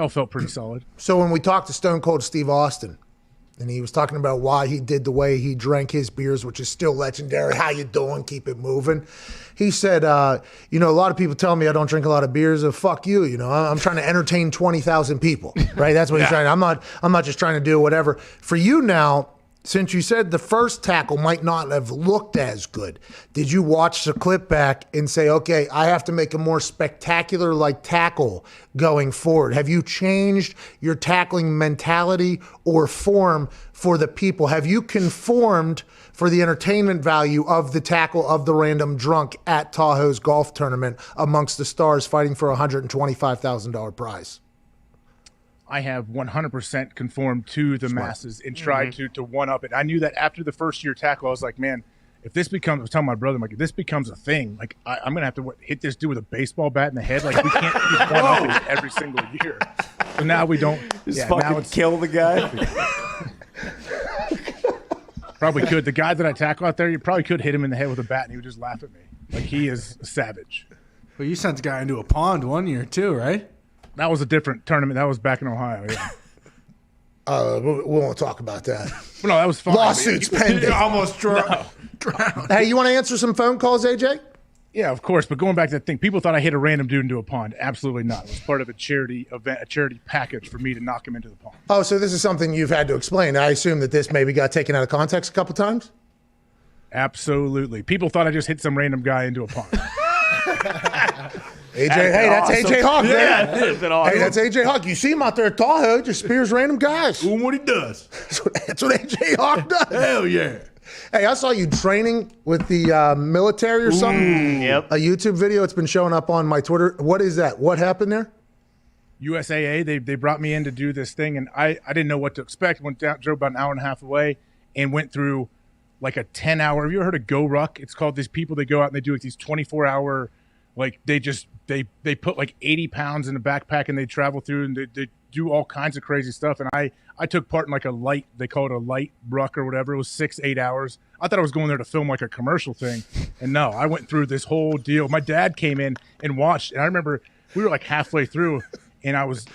felt pretty solid. So when we talked to Stone Cold Steve Austin, And he was talking about why he did the way he drank his beers, which is still legendary. How you doing? Keep it moving. He said, a lot of people tell me I don't drink a lot of beers. Fuck you. I'm trying to entertain 20,000 people, right? That's what he's trying. I'm not just trying to do whatever. For you now, since you said the first tackle might not have looked as good, did you watch the clip back and say, okay, I have to make a more spectacular tackle going forward? Have you changed your tackling mentality or form for the people? Have you conformed for the entertainment value of the tackle of the random drunk at Tahoe's golf tournament amongst the stars fighting for a $125,000 prize? I have 100% conformed to the masses and tried to one-up it. I knew that after the first year tackle, I was like, man, if this becomes, I was telling my brother, if this becomes a thing, I'm going to have to hit this dude with a baseball bat in the head. We can't keep one-upping every single year. So now we don't. Just fucking kill the guy. Probably could. The guy that I tackle out there, you probably could hit him in the head with a bat and he would just laugh at me. He is a savage. Well, you sent the guy into a pond one year too, right? That was a different tournament. That was back in Ohio, yeah. We won't talk about that. No, that was fine. Lawsuits pending. Almost drowned. Hey, you want to answer some phone calls, AJ? Yeah, of course. But going back to that thing, people thought I hit a random dude into a pond. Absolutely not. It was part of a charity event, a charity package for me to knock him into the pond. Oh, so this is something you've had to explain. I assume that this maybe got taken out of context a couple times? Absolutely. People thought I just hit some random guy into a pond. AJ, hey, that's awesome. AJ Hawk, man. Yeah, it's been awesome. Hey, that's AJ Hawk. You see him out there at Tahoe, just spears random guys. Doing what he does. That's what AJ Hawk does. Hell yeah. Hey, I saw you training with the military or something. Yep. A YouTube video. It's been showing up on my Twitter. What is that? What happened there? USAA, they brought me in to do this thing, and I didn't know what to expect. Went down, drove about an hour and a half away, and went through a 10-hour. Have you ever heard of Go Ruck? It's called these people, they go out and they do these 24-hour, they put 80 pounds in a backpack and they travel through and they do all kinds of crazy stuff. And I took part in a light, they call it a light ruck or whatever. It was 6-8 hours. I thought I was going there to film a commercial thing. And no, I went through this whole deal. My dad came in and watched. And I remember we were halfway through and I was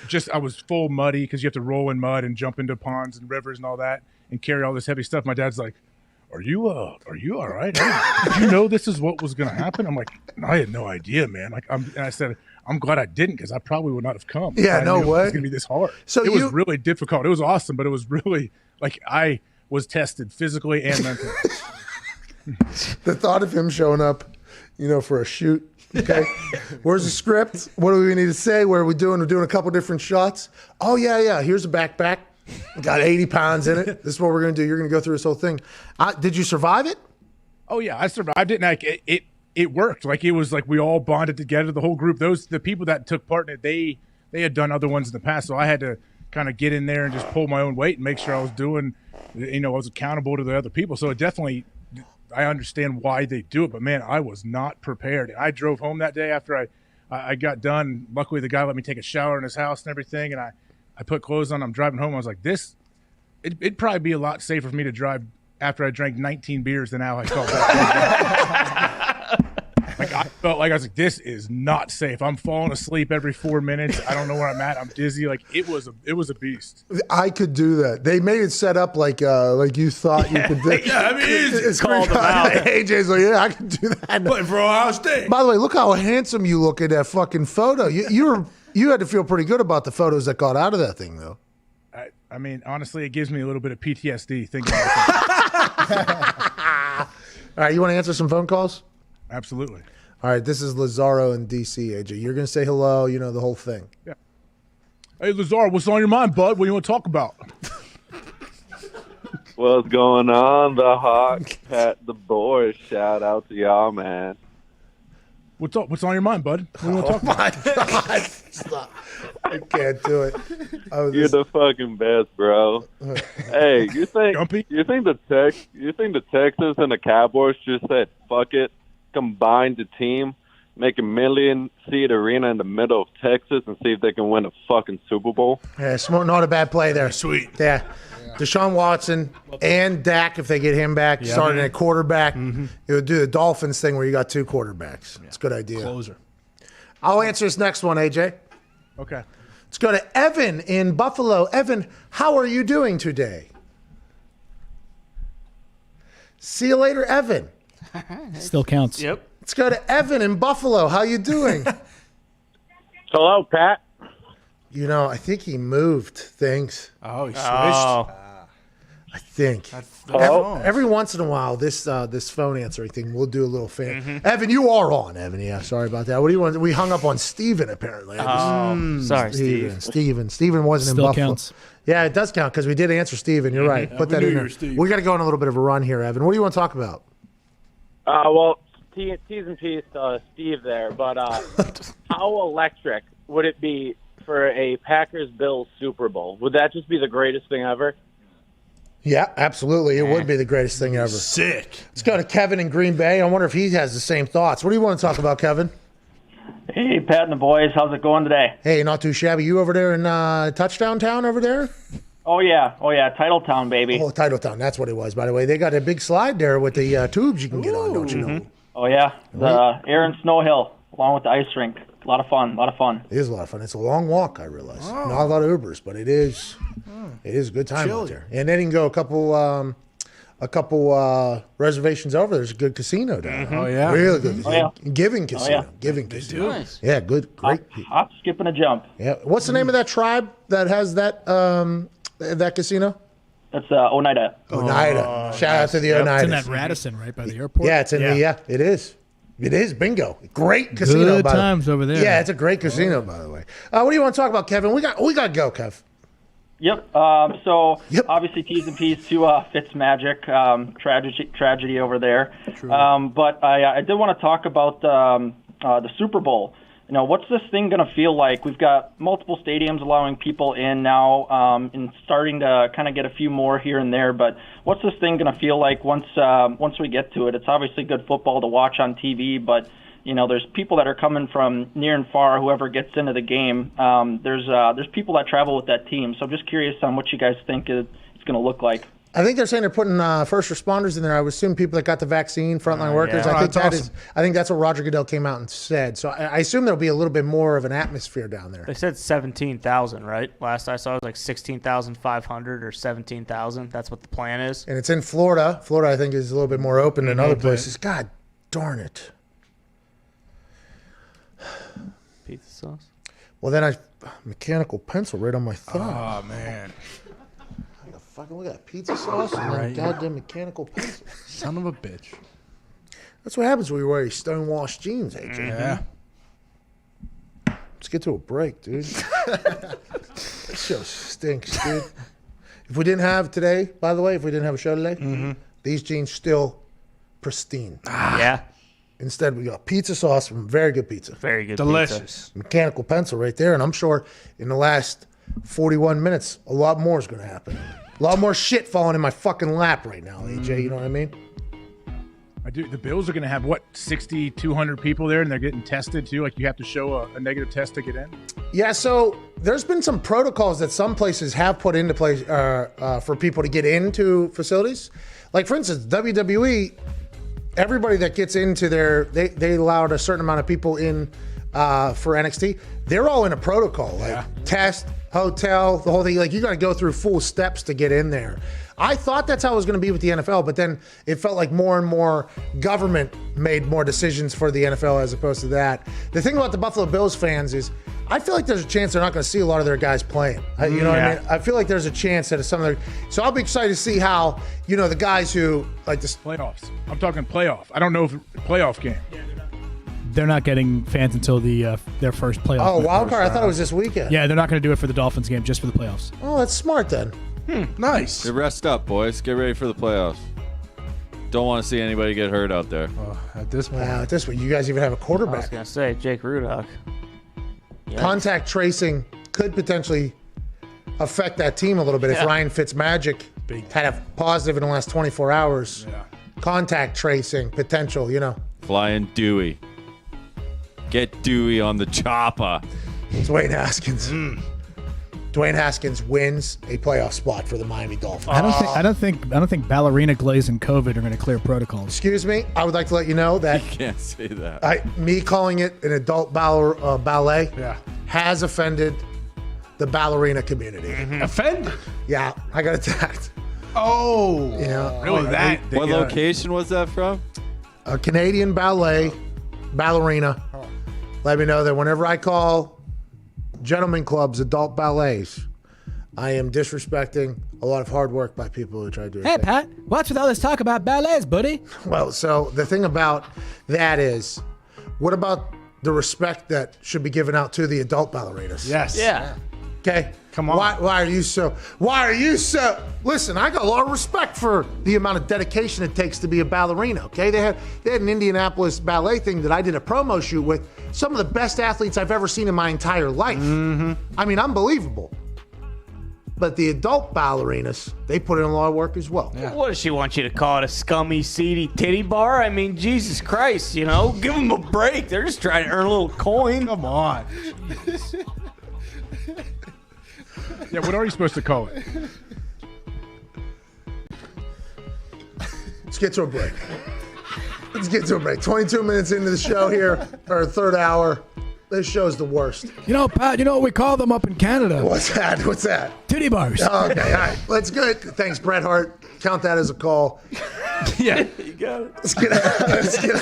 full muddy because you have to roll in mud and jump into ponds and rivers and all that and carry all this heavy stuff. My dad's like, Are you all right? Did you know this is what was going to happen? I'm like, I had no idea, man. And I said, I'm glad I didn't because I probably would not have come. Yeah, no way. It was going to be this hard. So it was really difficult. It was awesome, but it was really I was tested physically and mentally. The thought of him showing up, for a shoot. Okay, where's the script? What do we need to say? What are we doing? We're doing a couple different shots. Oh yeah. Here's a backpack. Got 80 pounds in it. This is what we're going to do. You're going to go through this whole thing. Did you survive it? Oh, yeah, I survived it. And it worked. It was we all bonded together, the whole group. The people that took part in it, they had done other ones in the past. So I had to kind of get in there and just pull my own weight and make sure I was doing, I was accountable to the other people. So it definitely, I understand why they do it. But, man, I was not prepared. And I drove home that day after I got done. Luckily, the guy let me take a shower in his house and everything. And I put clothes on. I'm driving home. I was like, it'd probably be a lot safer for me to drive after I drank 19 beers than how I felt that day. I felt I was like, this is not safe. I'm falling asleep every 4 minutes. I don't know where I'm at. I'm dizzy. It was a beast. I could do that. They made it set up like you thought you could do. Yeah, I mean, it's called them out. AJ's like, yeah, I can do that. Playing for Ohio State. By the way, look how handsome you look in that fucking photo. You had to feel pretty good about the photos that got out of that thing, though. I mean, honestly, it gives me a little bit of PTSD thinking about it. All right, you want to answer some phone calls? Absolutely. All right, this is Lazaro in D.C., AJ. You're going to say hello, the whole thing. Yeah. Hey, Lazaro, what's on your mind, bud? What do you want to talk about? What's going on, the Hawk? Pat the boys. Shout out to y'all, man. What's on your mind, bud? What do you want to talk about? Oh, my God. Stop. I can't do it. You're the fucking best, bro. Hey, you think the Texans and the Cowboys just said, fuck it, combine the team, make a 1 million seat arena in the middle of Texas and see if they can win a fucking Super Bowl? Yeah, not a bad play there. Sweet. Yeah. Deshaun Watson and Dak, if they get him back, starting at quarterback. It would do the Dolphins thing where you got two quarterbacks. It's a good idea. Closer. I'll answer this next one, AJ. Okay. Let's go to Evan in Buffalo. Evan, how are you doing today? See you later, Evan. Still counts. Yep. Let's go to Evan in Buffalo. How you doing? Hello, Pat. You know, I think he moved things. Oh, he switched. I think. Every once in a while, this phone answering thing, we'll do a little fan. Evan, you are on, Evan. Yeah, sorry about that. What do you want? We hung up on Steven, apparently. Sorry, Steve. Steven wasn't Still in Buffalo. counts. Yeah, it does count because we did answer Steven. You're right. Put that in there. We got to go on a little bit of a run here, Evan. What do you want to talk about? Well, T's and P's to Steve there, but how electric would it be for a Packers-Bills Super Bowl? Would that just be the greatest thing ever? Yeah, absolutely. It would be the greatest thing ever. Sick. Let's go to Kevin in Green Bay. I wonder if he has the same thoughts. What do you want to talk about, Kevin? Hey, Pat and the boys. How's it going today? Hey, not too shabby. You over there in Touchdown Town over there? Oh, yeah. Title Town, baby. Oh, Title Town. That's what it was, by the way. They got a big slide there with the tubes you can get on, don't you know? Oh, yeah. The Aaron Snow Hill, along with the ice rink. A lot of fun. It is a lot of fun. It's a long walk, I realize. Not a lot of Ubers, but it is a good time out there. And then you can go a couple reservations over. There's a good casino down there. Oh, yeah. Really good. Oh, yeah. Giving casino. Oh, yeah. Giving casino. Nice. Yeah, good. Great. Hop, skip, and a jump. Yeah. What's the name of that tribe that has that casino? That's Oneida. Oneida. Shout out to the Oneidas. It's in that Radisson, right by the airport. Yeah, it's in it is. It is bingo. Great casino. Good times over there. Yeah, it's a great casino, by the way. What do you want to talk about, Kevin? We got to go, Kev. Yep. Obviously T's and P's to Fitzmagic. Tragedy over there. But I did want to talk about the Super Bowl. You know, what's this thing going to feel like? We've got multiple stadiums allowing people in now, and starting to kind of get a few more here and there. But what's this thing going to feel like once we get to it? It's obviously good football to watch on TV, but you know, there's people that are coming from near and far. Whoever gets into the game, there's people that travel with that team. So I'm just curious on what you guys think it's going to look like. I think they're saying they're putting first responders in there. I would assume people that got the vaccine, frontline workers. Yeah. I think that's what Roger Goodell came out and said. So I assume there'll be a little bit more of an atmosphere down there. They said 17,000, right? Last I saw, it was like 16,500 or 17,000. That's what the plan is. And it's in Florida. Florida, I think, is a little bit more open than other places. God darn it. Pizza sauce. Well, then mechanical pencil right on my thumb. Oh, man. We got pizza sauce and then goddamn mechanical pencil. Son of a bitch. That's what happens when you wear stonewashed jeans, AJ. Yeah. Let's get to a break, dude. This show stinks, dude. If we didn't have today, by the way, if we didn't have a show today, these jeans still pristine. Yeah. Instead, we got pizza sauce from very good pizza. Very good Delicious. pizza. Mechanical pencil right there. And I'm sure in the last 41 minutes, a lot more is going to happen. A lot more shit falling in my fucking lap right now, AJ. You know what I mean? I do. The Bills are going to have, 200 people there, and they're getting tested, too? Like, you have to show a negative test to get in? Yeah, so there's been some protocols that some places have put into place for people to get into facilities. Like, for instance, WWE, everybody that gets into they allowed a certain amount of people in for NXT. They're all in a protocol, like test, hotel, the whole thing. Like, you got to go through full steps to get in there. I thought that's how it was going to be with the NFL, but then it felt like more and more government made more decisions for the NFL as opposed to that. The thing about the Buffalo Bills fans is I feel like there's a chance they're not going to see a lot of their guys playing. You know what I mean? I feel like there's a chance that some of their... So I'll be excited to see how, the guys who like this... Playoffs. I'm talking playoff. I don't know if playoff game. They're not getting fans until their first playoff. Oh, wild card. I thought it was this weekend. Yeah, they're not going to do it for the Dolphins game, just for the playoffs. Oh, that's smart then. Nice. Hey, rest up, boys. Get ready for the playoffs. Don't want to see anybody get hurt out there. At this point. Wow, at this point, you guys even have a I was quarterback. going to say, Jake Rudolph. Contact tracing could potentially affect that team a little bit if Ryan Fitzmagic had a positive in the last 24 hours. Yeah. Contact tracing potential, Flying Dewey. Get Dewey on the chopper. Dwayne Haskins. Dwayne Haskins wins a playoff spot for the Miami Dolphins. I don't think Ballerina Glaze and COVID are going to clear protocols. Excuse me. I would like to let you know that You can't say that. me calling it an adult ballet has offended the ballerina community. Offended? Yeah, I got attacked. Oh, yeah. really? What location was that from? A Canadian ballerina. Let me know that whenever I call gentlemen clubs adult ballets, I am disrespecting a lot of hard work by people who try to do it. Hey, Pat, what's with all this talk about ballets, buddy? Well, so the thing about that is, what about the respect that should be given out to the adult ballerinas? Yes. Yeah. Okay. Come on. Why are you so? Listen, I got a lot of respect for the amount of dedication it takes to be a ballerina. Okay, they had an Indianapolis ballet thing that I did a promo shoot with. Some of the best athletes I've ever seen in my entire life. Mm-hmm. I mean, unbelievable. But the adult ballerinas, they put in a lot of work as well. Yeah. What does she want you to call it? A scummy, seedy titty bar? I mean, Jesus Christ, give them a break. They're just trying to earn a little coin. Come on. Yeah, what are you supposed to call it? Let's get to a break. 22 minutes into the show here, our third hour. This show's the worst. Pat, what we call them up in Canada? What's that? Titty bars. Oh, okay, all right. Let's go. Thanks, Bret Hart. Count that as a call. Yeah, you got it. Let's get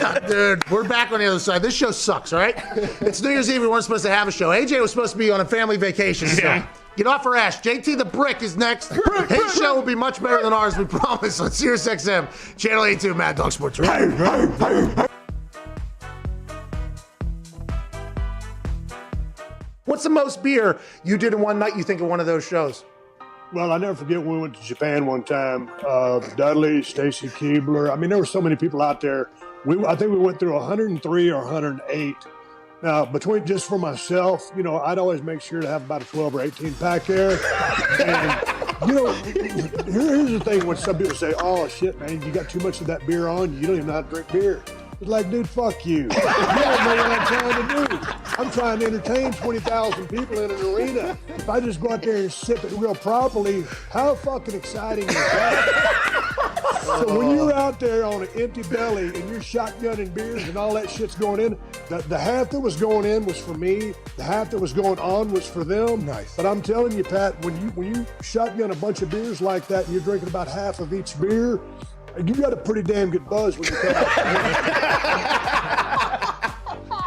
out, dude. We're back on the other side. This show sucks, all right? It's New Year's Eve. We weren't supposed to have a show. AJ was supposed to be on a family vacation. So get off her ass. JT the Brick is next. His show will be much better than ours, we promise. On Sirius XM, Channel 82, Mad Dog Sports Radio. What's the most beer you did in one night you think of one of those shows? Well, I never forget when we went to Japan one time. Dudley, Stacy Keebler. I mean, there were so many people out there. I think we went through 103 or 108. Now, between just for myself, I'd always make sure to have about a 12 or 18 pack there. And, here's the thing when some people say, oh, shit, man, you got too much of that beer on. You don't even know how to drink beer. It's like, dude, fuck you. You don't know what I'm trying to do. I'm trying to entertain 20,000 people in an arena. If I just go out there and sip it real properly, how fucking exciting is that? So when you're out there on an empty belly and you're shotgunning beers and all that shit's going in, the half that was going in was for me. The half that was going on was for them. Nice. But I'm telling you, Pat, when you shotgun a bunch of beers like that and you're drinking about half of each beer, you got a pretty damn good buzz when you come out.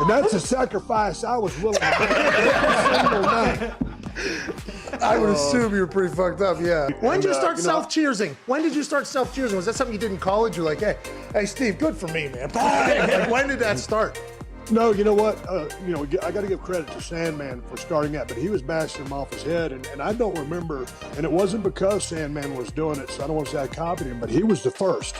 And that's a sacrifice I was willing to make every single night. I would assume you were pretty fucked up, yeah. When did you start self-cheersing? When did you start self-cheersing? Was that something you did in college? You're like, hey, Steve, good for me, man. Like, when did that start? No, you know what? I got to give credit to Sandman for starting that, but he was bashing him off his head, and I don't remember, and it wasn't because Sandman was doing it, so I don't want to say I copied him, but he was the first.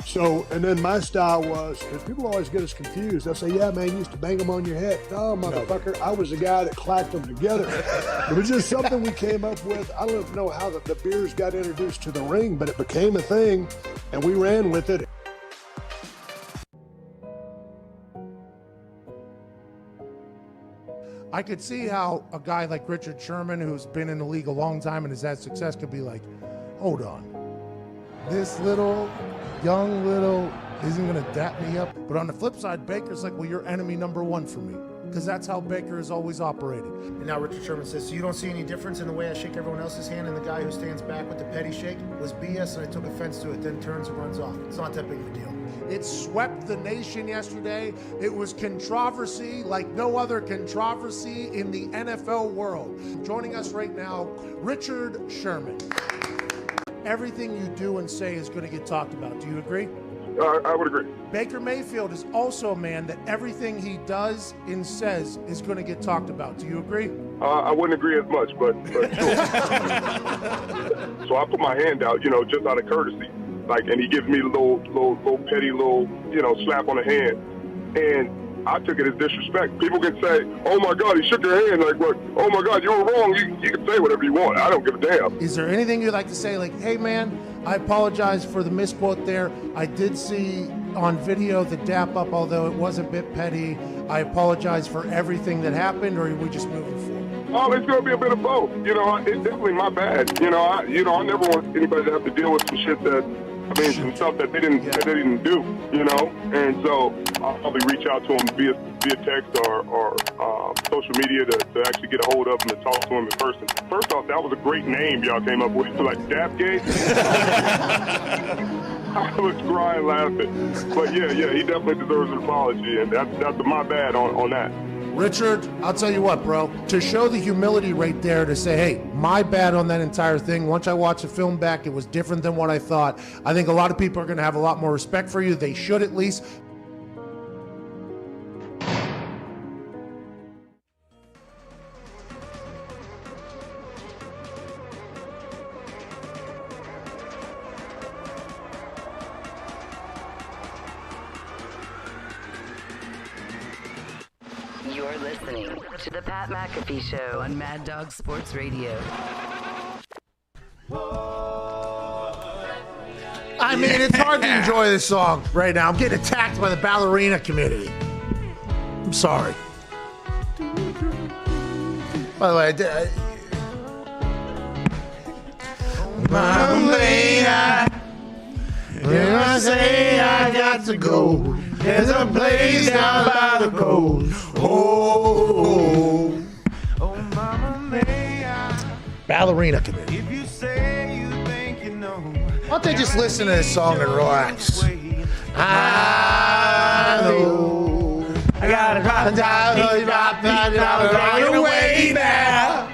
So, and then my style was, because people always get us confused, they'll say, yeah, man, you used to bang them on your head. No, motherfucker, I was the guy that clacked them together. It was just something we came up with. I don't know how the beers got introduced to the ring, but it became a thing, and we ran with it. I could see how a guy like Richard Sherman, who's been in the league a long time and has had success, could be like, hold on. This young little isn't going to dap me up. But on the flip side, Baker's like, well, you're enemy number one for me. Because that's how Baker has always operated. And now Richard Sherman says, so you don't see any difference in the way I shake everyone else's hand and the guy who stands back with the petty shake was BS and I took offense to it, then turns and runs off. It's not that big of a deal. It swept the nation yesterday. It was controversy like no other controversy in the NFL world. Joining us right now, Richard Sherman. Everything you do and say is going to get talked about. Do you agree? I would agree. Baker Mayfield is also a man that everything he does and says is going to get talked about. Do you agree? I wouldn't agree as much, but sure. So I put my hand out, just out of courtesy. And he gives me a little petty slap on the hand. And I took it as disrespect. People can say, oh my God, he shook your hand. Like, what? Oh my God, you were wrong. You can say whatever you want. I don't give a damn. Is there anything you'd like to say? Like, hey man, I apologize for the misquote there. I did see on video the dap up, although it was a bit petty. I apologize for everything that happened, or are we just moving forward? Oh, it's going to be a bit of both. It's definitely my bad. I never want anybody to have to deal with some shit some stuff that they didn't do, and so I'll probably reach out to them via text or social media to actually get a hold of him and talk to him in person. First off, that was a great name y'all came up with, like Dapgate. I was crying laughing. But yeah, he definitely deserves an apology, and that's my bad on that. Richard, I'll tell you what, bro. To show the humility right there to say, hey, my bad on that entire thing. Once I watched the film back, it was different than what I thought. I think a lot of people are going to have a lot more respect for you. They should at least. You're listening to the Pat McAfee Show on Mad Dog Sports Radio. I mean, it's hard to enjoy this song right now. I'm getting attacked by the ballerina community. I'm sorry. By the way, Mama, when I say I got to go, there's a place down by the coast. Oh, Mama, ballerina committee. If you say you think you know, why don't they just listen to this song and relax? I know I gotta drop right away now.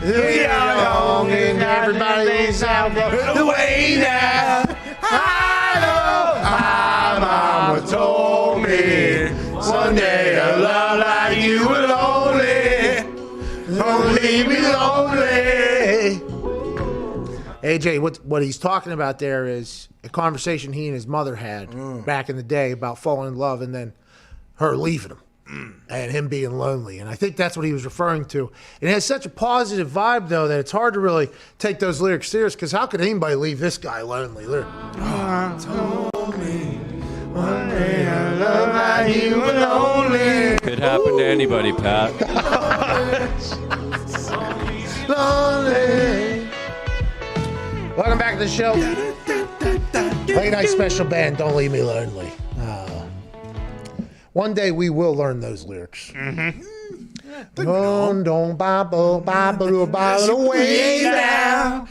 We are young and everybody's out the way now. I know my mama told me someday a love like you will lonely. Don't leave me lonely. AJ, what he's talking about there is a conversation he and his mother had back in the day about falling in love and then her leaving him and him being lonely. And I think that's what he was referring to. And it has such a positive vibe, though, that it's hard to really take those lyrics serious, because how could anybody leave this guy lonely? Told me one day I love like you were lonely. Could happen to anybody, Pat. Lonely. Welcome back to the show. Late night special band, Don't Leave Me Lonely. One day we will learn those lyrics. Don't bobble away now.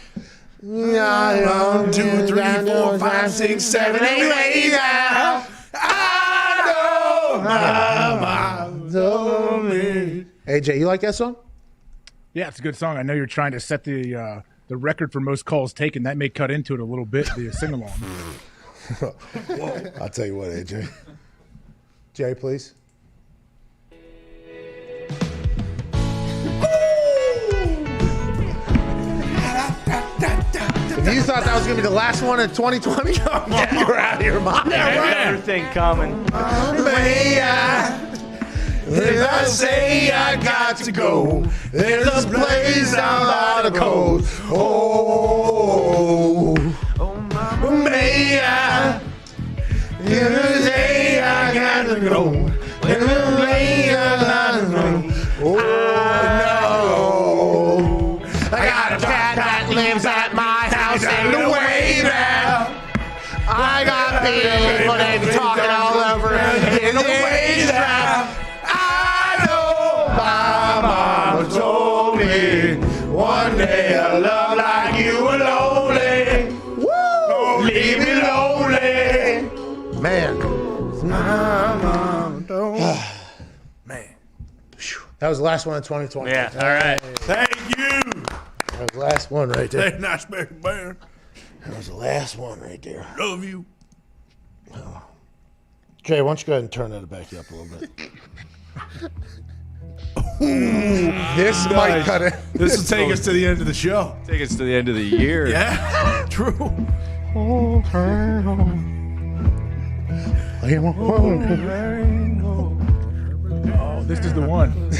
1, 2, 3, 4, 5, 6, 7, 8 now. I know my AJ, you like that song? Yeah, it's a good song. I know you're trying to set the record for most calls taken. That may cut into it a little bit, the sing-along. I'll tell you what, AJ. Jay, please. If you thought that was going to be the last one in 2020, you're out of your mind. Another thing coming. If I say I got to go, there's a place down by the coast. Oh, may I? If I say I got to go, there's a place down by the coast. Oh no, I got a cat that lives at my house in the way now. I got people they be talking all over in the way now. Mama told me one day a love like you were lonely. Don't leave me lonely. Man. Man. That was the last one in 2020. Yeah, all right. Thank you. That was the last one right there. Hey, nice special band. That was the last one right there. Love you. Jay, why don't you go ahead and turn that back up a little bit? This might cut it. This will take us to the end of the show. Take us to the end of the year. Yeah, true. Oh, this is the one.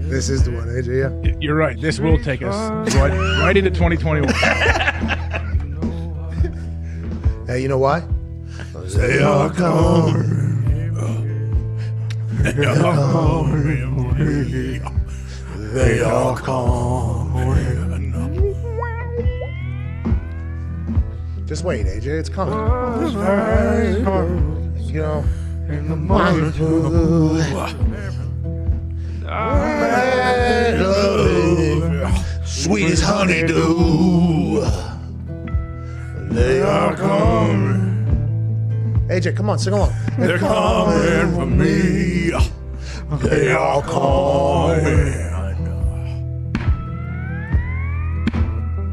This is the one, AJ, yeah. You're right. This will take us right into 2021. Hey, you know why? They are coming. They are coming. They are coming. Just wait, AJ. It's coming. You know, in the Mad love, sweet as honeydew. They are coming. AJ, come on, sing along. They're coming for me. They are coming.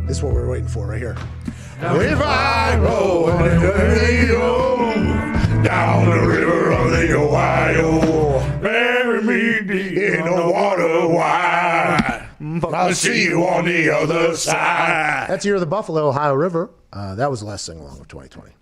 This is what we're waiting for right here. If I go and go down the river of the Ohio, bury me deep in the water wide. I'll see you on the other side. That's Year of the Buffalo, Ohio River. That was the last sing-along of 2020.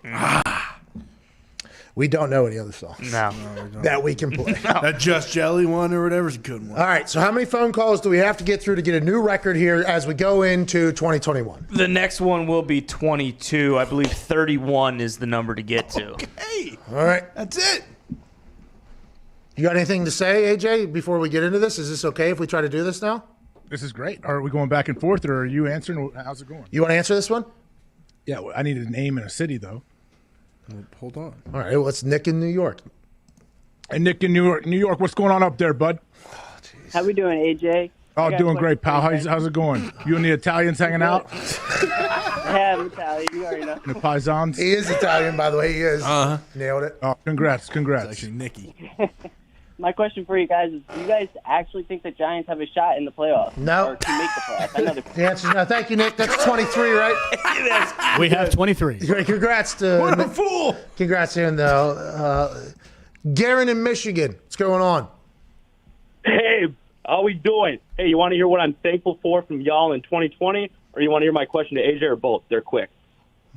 We don't know any other songs that we can play. That Just Jelly one or whatever is a good one. All right, so how many phone calls do we have to get through to get a new record here as we go into 2021? The next one will be 22. I believe 31 is the number to get to. Okay. All right. That's it. You got anything to say, AJ, before we get into this? Is this okay if we try to do this now? This is great. Are we going back and forth, or are you answering? How's it going? You want to answer this one? Yeah, well, I need a name and a city, though. Hold on. All right, well, it's Nick in New York. And Nick in New York, what's going on up there, bud? How we doing, AJ? Oh, doing great, pal. How's it going? You and the Italians hanging out? I am Italian. You already know. The Paisans? He is Italian, by the way. He is. Nailed it. Oh, congrats. It's actually Nicky. My question for you guys is, do you guys actually think the Giants have a shot in the playoffs? No. Or to make the playoffs? I know The answer is no. Thank you, Nick. That's 23, right? We have 23. Congrats to What a Nick. fool. Congrats to him, though. Garen in Michigan. What's going on? Hey, how we doing? Hey, you want to hear what I'm thankful for from y'all in 2020, or you want to hear my question to AJ, or both? They're quick.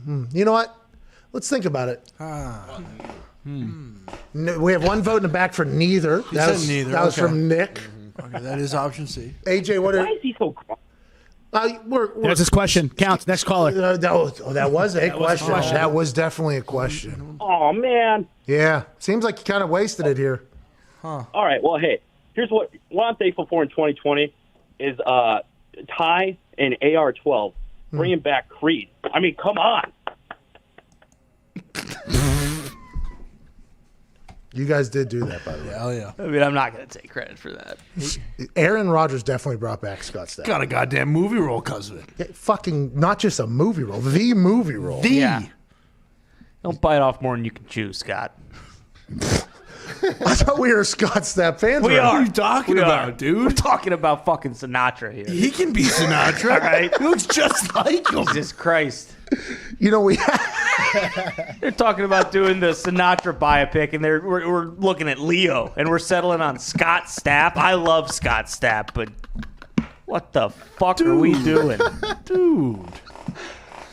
You know what? Let's think about it. No, we have one vote in the back for neither. He said neither. That was Okay. from Nick. Okay, that is option C. AJ, what are... Why is he so quiet? That's his question. Counts. Next caller. That was a question. That was definitely a question. Oh, man. Yeah. Seems like you kind of wasted it here. All right, well, hey, here's what I'm thankful for in 2020 is Ty and AR-12 bringing back Creed. I mean, come on. You guys did do that, by the way. Hell yeah. I mean, I'm not going to take credit for that. Aaron Rodgers definitely brought back Scott Stapp. Got a goddamn movie role because of it. Yeah, fucking, not just a movie role, the movie role. Yeah. Don't bite off more than you can chew, Scott. I thought we were Scott Stapp fans. We right? are. What are you talking about, dude? We're talking about fucking Sinatra here. He can be Sinatra. All right. He looks just like him. Jesus Christ. You know, They're talking about doing the Sinatra biopic, and we're looking at Leo, and we're settling on Scott Stapp. I love Scott Stapp, but what the fuck are we doing? Dude.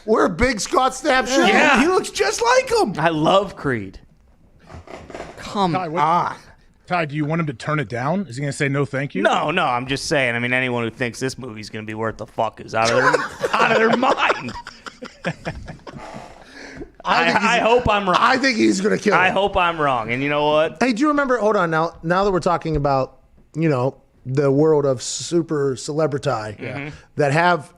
We're a big Scott Stapp show. Yeah. He looks just like him. I love Creed. Come on. Ty, do you want him to turn it down? Is he going to say no thank you? No, I'm just saying. I mean, anyone who thinks this movie's going to be worth the fuck is out of their mind. I hope I'm wrong. I think he's going to kill it. I hope I'm wrong. And you know what? Hey, do you remember? Hold on now. Now that we're talking about, the world of super celebrity that have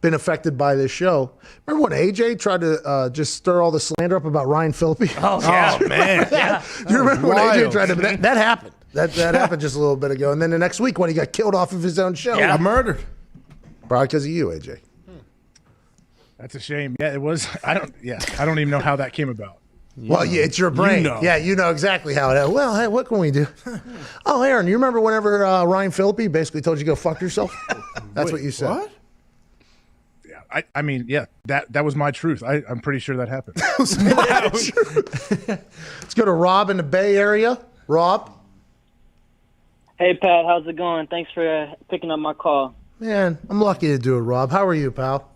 been affected by this show. Remember when AJ tried to just stir all the slander up about Ryan Phillippe? Oh, yeah. Man. Yeah. You remember when AJ Wild. tried to? That happened. That happened just a little bit ago. And then the next week when he got killed off of his own show. Yeah. Got murdered. Probably because of you, AJ. That's a shame. Yeah, it was. I don't even know how that came about. Well, yeah, it's your brain. You know. Yeah, you know exactly how it. Well, hey, what can we do? Oh, Aaron, you remember whenever Ryan Phillippe basically told you to go fuck yourself? That's what you said. What? Yeah, I mean, yeah, that was my truth. I'm pretty sure that happened. Let's go to Rob in the Bay Area. Rob? Hey, Pat, how's it going? Thanks for picking up my call. Man, I'm lucky to do it, Rob. How are you, pal?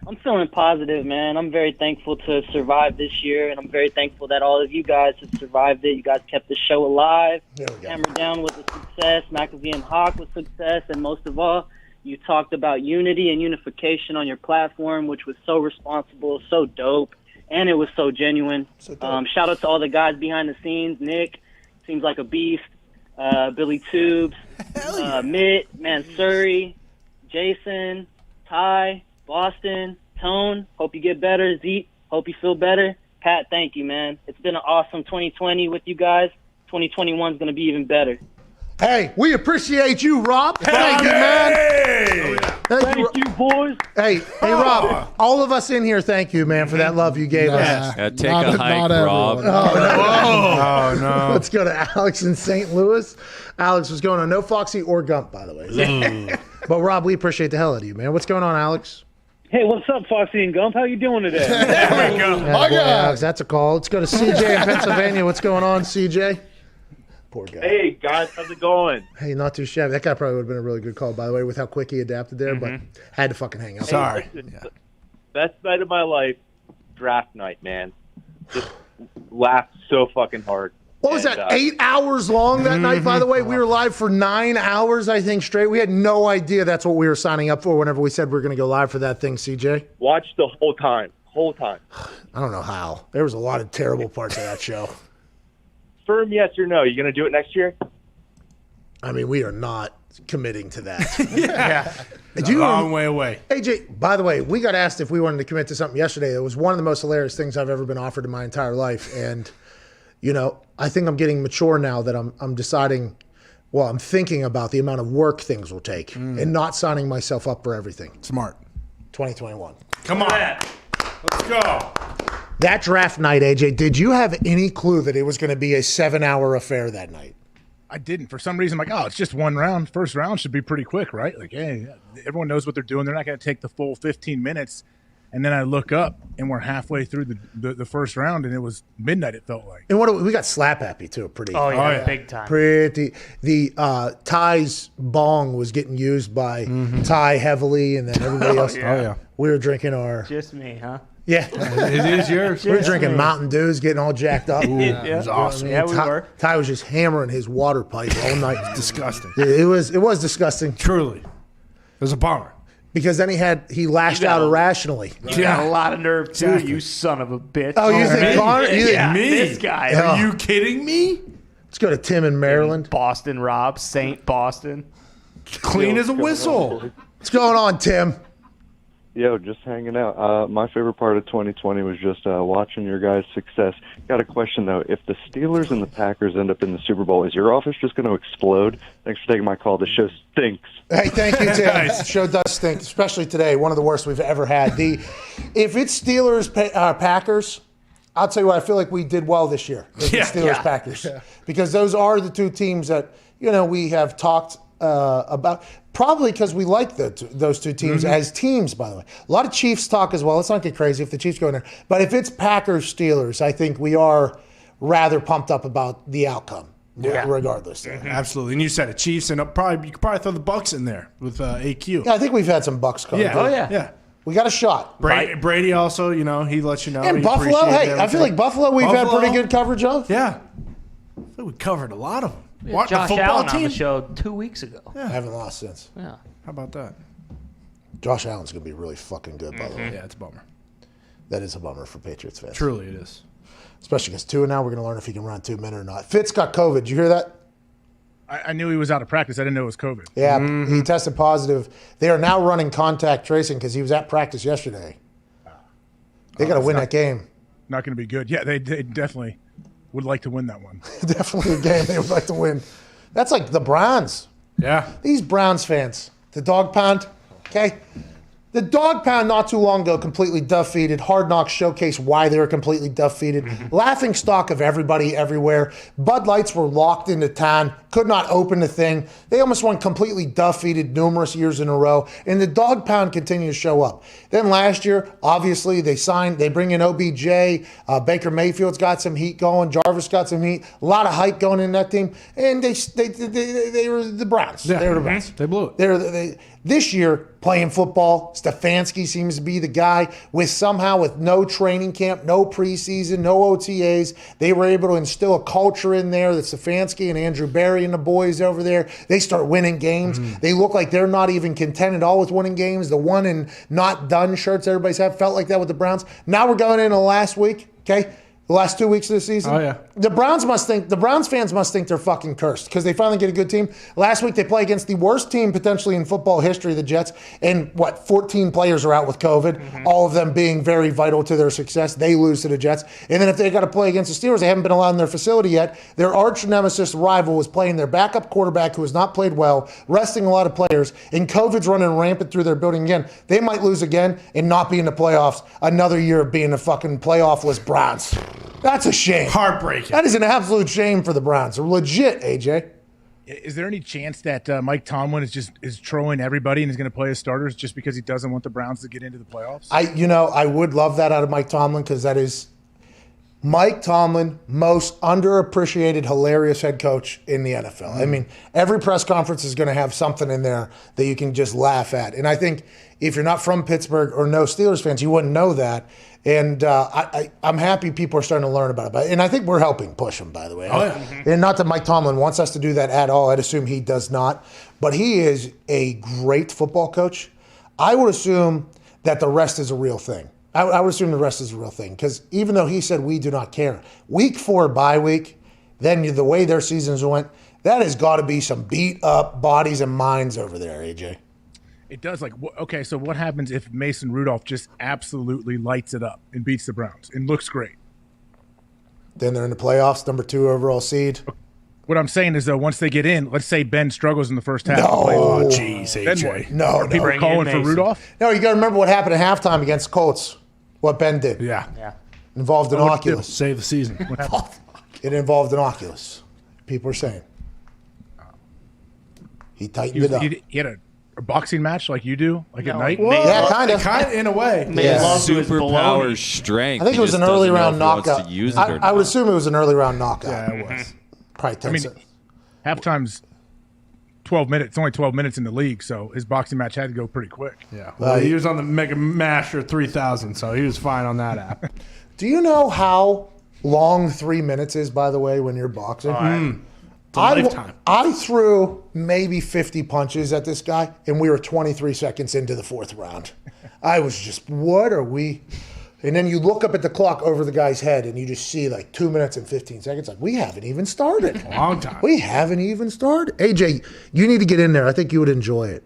I'm feeling positive, man. I'm very thankful to survive this year, and I'm very thankful that all of you guys have survived it. You guys kept the show alive. Hammer Down was a success. McAfee and Hawk was success. And most of all, you talked about unity and unification on your platform, which was so responsible, so dope, and it was so genuine. Shout out to all the guys behind the scenes. Nick seems like a beast. Billy Tubes, Mitt, Mansuri, Jason, Ty, Boston, Tone, hope you get better. Zeke, hope you feel better. Pat, thank you, man. It's been an awesome 2020 with you guys. 2021 is going to be even better. Hey, we appreciate you, Rob. Thank you, man. Thank you, boys. Hey, Rob. All of us in here, thank you, man, for that love you gave us. Yeah, take a hike, Rob. Oh, no. Let's go to Alex in St. Louis. Alex was going on no Foxy or Gump, by the way. But, Rob, we appreciate the hell out of you, man. What's going on, Alex? Hey, what's up, Foxy and Gump? How you doing today? There we go. Alex, that's a call. Let's go to CJ in Pennsylvania. What's going on, CJ? Poor guy. Hey, guys, how's it going? Hey, not too shabby. That guy probably would have been a really good call, by the way, with how quick he adapted there, but had to fucking hang up. Sorry. Best night of my life, draft night, man. Just laughed so fucking hard. What was that, 8 hours long that night, by the way? We were live for 9 hours, I think, straight. We had no idea that's what we were signing up for whenever we said we were going to go live for that thing, CJ. Watched the whole time. I don't know how. There was a lot of terrible parts of that show. Firm yes or no? You going to do it next year? I mean, we are not committing to that. Yeah. It's a long way away. AJ, by the way, we got asked if we wanted to commit to something yesterday. It was one of the most hilarious things I've ever been offered in my entire life. And, you know, I think I'm getting mature now that I'm deciding, well, I'm thinking about the amount of work things will take and not signing myself up for everything. Smart. 2021. Come on. Let's go. That draft night, AJ, did you have any clue that it was going to be a 7-hour affair that night? I didn't. For some reason, I'm like, oh, it's just one round. First round should be pretty quick, right? Like, hey, everyone knows what they're doing. They're not going to take the full 15 minutes. And then I look up, and we're halfway through the first round, and it was midnight, it felt like. And we got slap happy, too, pretty. Oh, yeah, big time. Pretty. The Ty's bong was getting used by Ty heavily, and then everybody else. We were drinking our. Just me, huh? Yeah. It is yours. We were drinking Mountain Dews, getting all jacked up. Yeah. It was awesome. Yeah, we were. Ty was just hammering his water pipe all night. Disgusting. It was disgusting. Truly. It was a bummer. Because then he lashed out irrationally. You got a lot of nerve, too, you son of a bitch. Oh, you think Connor? Me? This guy. Are you kidding me? Let's go to Tim in Maryland. Boston, Rob. St. Boston. Clean as a whistle. What's going on, Tim? Yo, just hanging out. My favorite part of 2020 was just watching your guys' success. Got a question, though. If the Steelers and the Packers end up in the Super Bowl, is your office just going to explode? Thanks for taking my call. The show stinks. Hey, thank you, Tim. The show does stink, especially today. One of the worst we've ever had. If it's Steelers, Packers, I'll tell you what, I feel like we did well this year. Steelers, Packers. Yeah. Because those are the two teams that, we have talked about. Probably because we like those two teams as teams, by the way. A lot of Chiefs talk as well. Let's not get crazy if the Chiefs go in there. But if it's Packers-Steelers, I think we are rather pumped up about the outcome, regardless. Absolutely. And you said it, Chiefs, and you could probably throw the Bucks in there with AQ. Yeah, I think we've had some Bucks come. Yeah. Yeah. We got a shot. Brady also, he lets you know. And Buffalo, I feel like Buffalo we've had pretty good coverage of. Yeah. I think we covered a lot of them. What, Josh Allen on the show 2 weeks ago. Yeah. I haven't lost since. Yeah. How about that? Josh Allen's going to be really fucking good, by the way. Yeah, it's a bummer. That is a bummer for Patriots fans. Truly it is. Especially because 2 and now we're going to learn if he can run 2 men or not. Fitz got COVID. Did you hear that? I knew he was out of practice. I didn't know it was COVID. Yeah, he tested positive. They are now running contact tracing because he was at practice yesterday. They got to win that game. Not going to be good. Yeah, they definitely would like to win that one. Definitely a game they would like to win. That's like the Browns. Yeah. These Browns fans. The dog pound, okay? The dog pound not too long ago completely defeated. Hard Knocks showcased why they were completely defeated. Laughing stock of everybody everywhere. Bud Lights were locked into town. Could not open the thing. They almost won completely defeated numerous years in a row. And the dog pound continued to show up. Then last year, obviously, they bring in OBJ. Baker Mayfield's got some heat going. Jarvis got some heat. A lot of hype going in that team. And they were the Browns. Yeah. They were the Browns. They blew it. This year, playing football, Stefanski seems to be the guy with no training camp, no preseason, no OTAs. They were able to instill a culture in there that Stefanski and Andrew Barry and the boys over there, they start winning games. They look like they're not even content at all with winning games. The one and not done shirts everybody's had felt like that with the Browns. Now we're going into last week, okay? The last 2 weeks of the season? Oh, yeah. The Browns fans must think they're fucking cursed because they finally get a good team. Last week they play against the worst team potentially in football history, the Jets, and 14 players are out with COVID, all of them being very vital to their success. They lose to the Jets. And then if they got to play against the Steelers, they haven't been allowed in their facility yet. Their arch nemesis rival was playing their backup quarterback who has not played well, resting a lot of players, and COVID's running rampant through their building again. They might lose again and not be in the playoffs. Another year of being a fucking playoffless Browns. That's a shame. Heartbreaking. That is an absolute shame for the Browns. Legit, AJ. Is there any chance that Mike Tomlin is trolling everybody and is going to play his starters just because he doesn't want the Browns to get into the playoffs? I would love that out of Mike Tomlin because that is Mike Tomlin, most underappreciated, hilarious head coach in the NFL. I mean, every press conference is going to have something in there that you can just laugh at. And I think if you're not from Pittsburgh or no Steelers fans, you wouldn't know that. And I'm happy people are starting to learn about it. And I think we're helping push him, by the way. Oh, yeah. And not that Mike Tomlin wants us to do that at all. I'd assume he does not. But he is a great football coach. I would assume that the rest is a real thing. I would assume the rest is a real thing because even though he said we do not care, week 4 bye week, then the way their seasons went, that has got to be some beat up bodies and minds over there, AJ. It does. Okay, so what happens if Mason Rudolph just absolutely lights it up and beats the Browns and looks great? Then they're in the playoffs, number 2 overall seed. What I'm saying is, though, once they get in, let's say Ben struggles in the first half. No. Jeez, AJ. No, Are people calling for Rudolph? No, you got to remember what happened at halftime against Colts. What Ben did. Yeah. Involved an Oculus. Save the season. It involved an Oculus. People are saying. He tightened it up. He had a boxing match like you do, like at night? Well, yeah, kind of. In a way. Superpower strength. I think it was an early round knockout. I would assume it was an early round knockout. Yeah, it was. Probably 10 seconds. Halftime's 12 minutes. It's only 12 minutes in the league, so his boxing match had to go pretty quick. Yeah. Well, he was on the Mega Masher 3000, so he was fine on that app. Do you know how long 3 minutes is, by the way, when you're boxing? Lifetime. I threw maybe 50 punches at this guy, and we were 23 seconds into the 4th round. I was just, what are we? And then you look up at the clock over the guy's head, and you just see like 2 minutes and 15 seconds. Like, we haven't even started. Long time. We haven't even started. AJ, you need to get in there. I think you would enjoy it.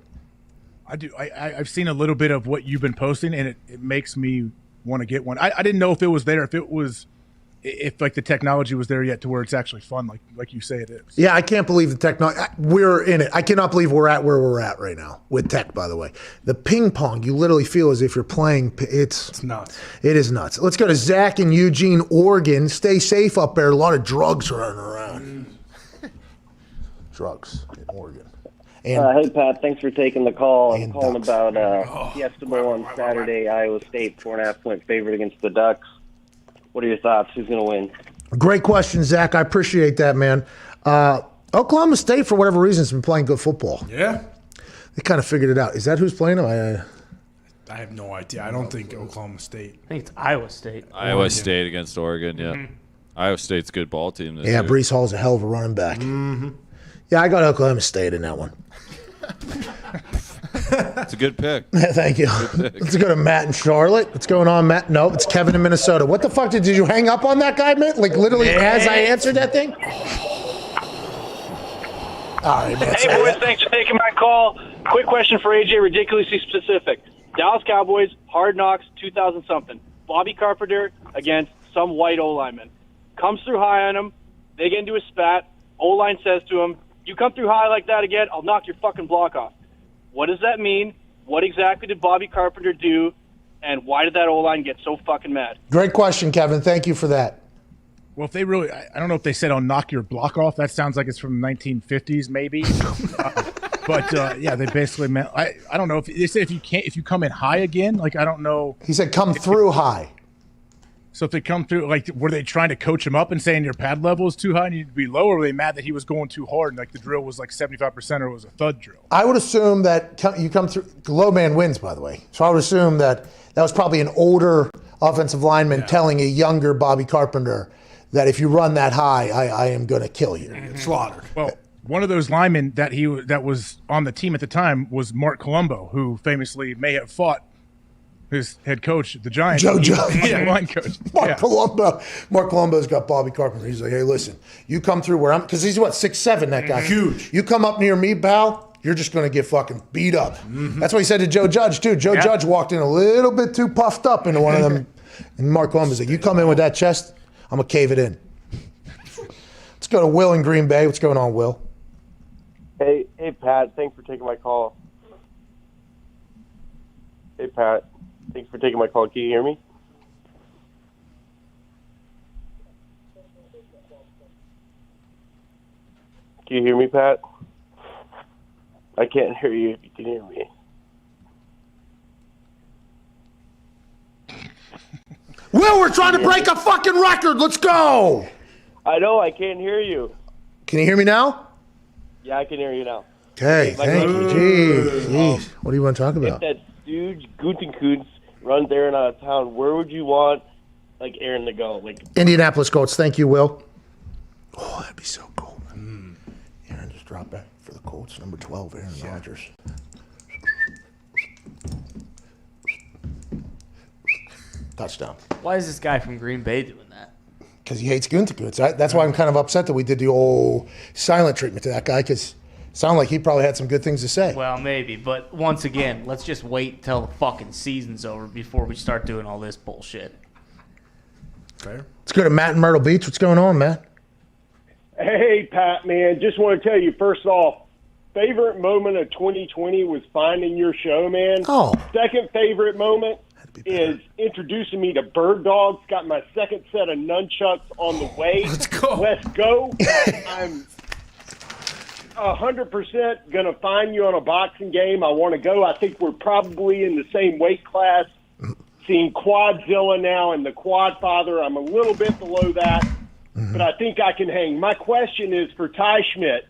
I do. I've seen a little bit of what you've been posting, and it makes me want to get one. I didn't know if it was there, if like the technology was there yet to where it's actually fun, like you say it is. Yeah, I can't believe the technology. We're in it. I cannot believe we're at where we're at right now with tech, by the way. The ping pong, you literally feel as if you're playing. It's nuts. It is nuts. Let's go to Zach in Eugene, Oregon. Stay safe up there. A lot of drugs running around. Drugs in Oregon. Hey, Pat, thanks for taking the call. I'm calling about Fiesta Bowl on Saturday. Iowa State, 4.5-point favorite against the Ducks. What are your thoughts? Who's going to win? Great question, Zach. I appreciate that, man. Oklahoma State, for whatever reason, has been playing good football. Yeah. They kind of figured it out. Is that who's playing them? I have no idea. I don't think Oklahoma State. I think it's Iowa State. Iowa State against Oregon, yeah. Iowa State's a good ball team this year. Brees Hall's a hell of a running back. Yeah, I got Oklahoma State in that one. It's a good pick. Thank you. Let's go to Matt in Charlotte. What's going on, Matt? No, it's Kevin in Minnesota. What the fuck did you hang up on that guy, man? Like literally as I answered that thing? All right, man. Hey, boys, thanks for taking my call. Quick question for AJ, ridiculously specific. Dallas Cowboys, Hard Knocks, 2000-something. Bobby Carpenter against some white O-lineman. Comes through high on him. They get into a spat. O-line says to him, you come through high like that again, I'll knock your fucking block off. What does that mean? What exactly did Bobby Carpenter do? And why did that O-line get so fucking mad? Great question, Kevin. Thank you for that. Well, if they really, I don't know if they said I'll knock your block off. That sounds like it's from the 1950s, maybe. But yeah, they basically meant, I don't know if they said if you come in high again, like I don't know. He said come through high. So if they come through, like, were they trying to coach him up and saying your pad level is too high and you need to be low, or were they mad that he was going too hard and like the drill was like 75% or it was a thud drill? I would assume that you come through, low man wins, by the way. So I would assume that was probably an older offensive lineman telling a younger Bobby Carpenter that if you run that high, I am going to kill you. Slaughtered. Well, one of those linemen that was on the team at the time was Mark Colombo, who famously may have fought his head coach, the Giants. Joe Judge. Yeah, line coach. Mark Colombo. Mark Colombo's got Bobby Carpenter. He's like, hey, listen, you come through where I'm, because he's what, 6'7", that guy. Huge. You come up near me, pal, you're just going to get fucking beat up. That's what he said to Joe Judge, too. Joe Judge walked in a little bit too puffed up into one of them. And Mark Colombo's like, you come in with that chest, I'm going to cave it in. Let's go to Will in Green Bay. What's going on, Will? Hey, Pat. Thanks for taking my call. Hey, Pat. Thanks for taking my call. Can you hear me? Can you hear me, Pat? I can't hear you if you can hear me. Will, we're trying to break a fucking record. Let's go. I know. I can't hear you. Can you hear me now? Yeah, I can hear you now. Okay, thank you. Jeez. What do you want to talk If about? that stooge Gutekunst runs Aaron out of town, where would you want like Aaron to go? Like Indianapolis Colts. Thank you, Will. Oh, that'd be so cool, man. Aaron just dropped back for the Colts. Number 12, Aaron Rodgers. Touchdown. Why is this guy from Green Bay doing that? Because he hates Gutekunst. That's why I'm kind of upset that we did the old silent treatment to that guy, because it sounded like he probably had some good things to say. Well, maybe, but once again, let's just wait till the fucking season's over before we start doing all this bullshit. Fair. Let's go to Matt in Myrtle Beach. What's going on, Matt? Hey, Pat, man, just want to tell you, first off, favorite moment of 2020 was finding your show, man. Oh. Second favorite moment is introducing me to Bird Dogs. Got my second set of nunchucks on the way. Let's go. I'm 100% going to find you on a boxing game. I want to go. I think we're probably in the same weight class. Seeing Quadzilla now and the Quad Father, I'm a little bit below that, but I think I can hang. My question is for Ty Schmidt.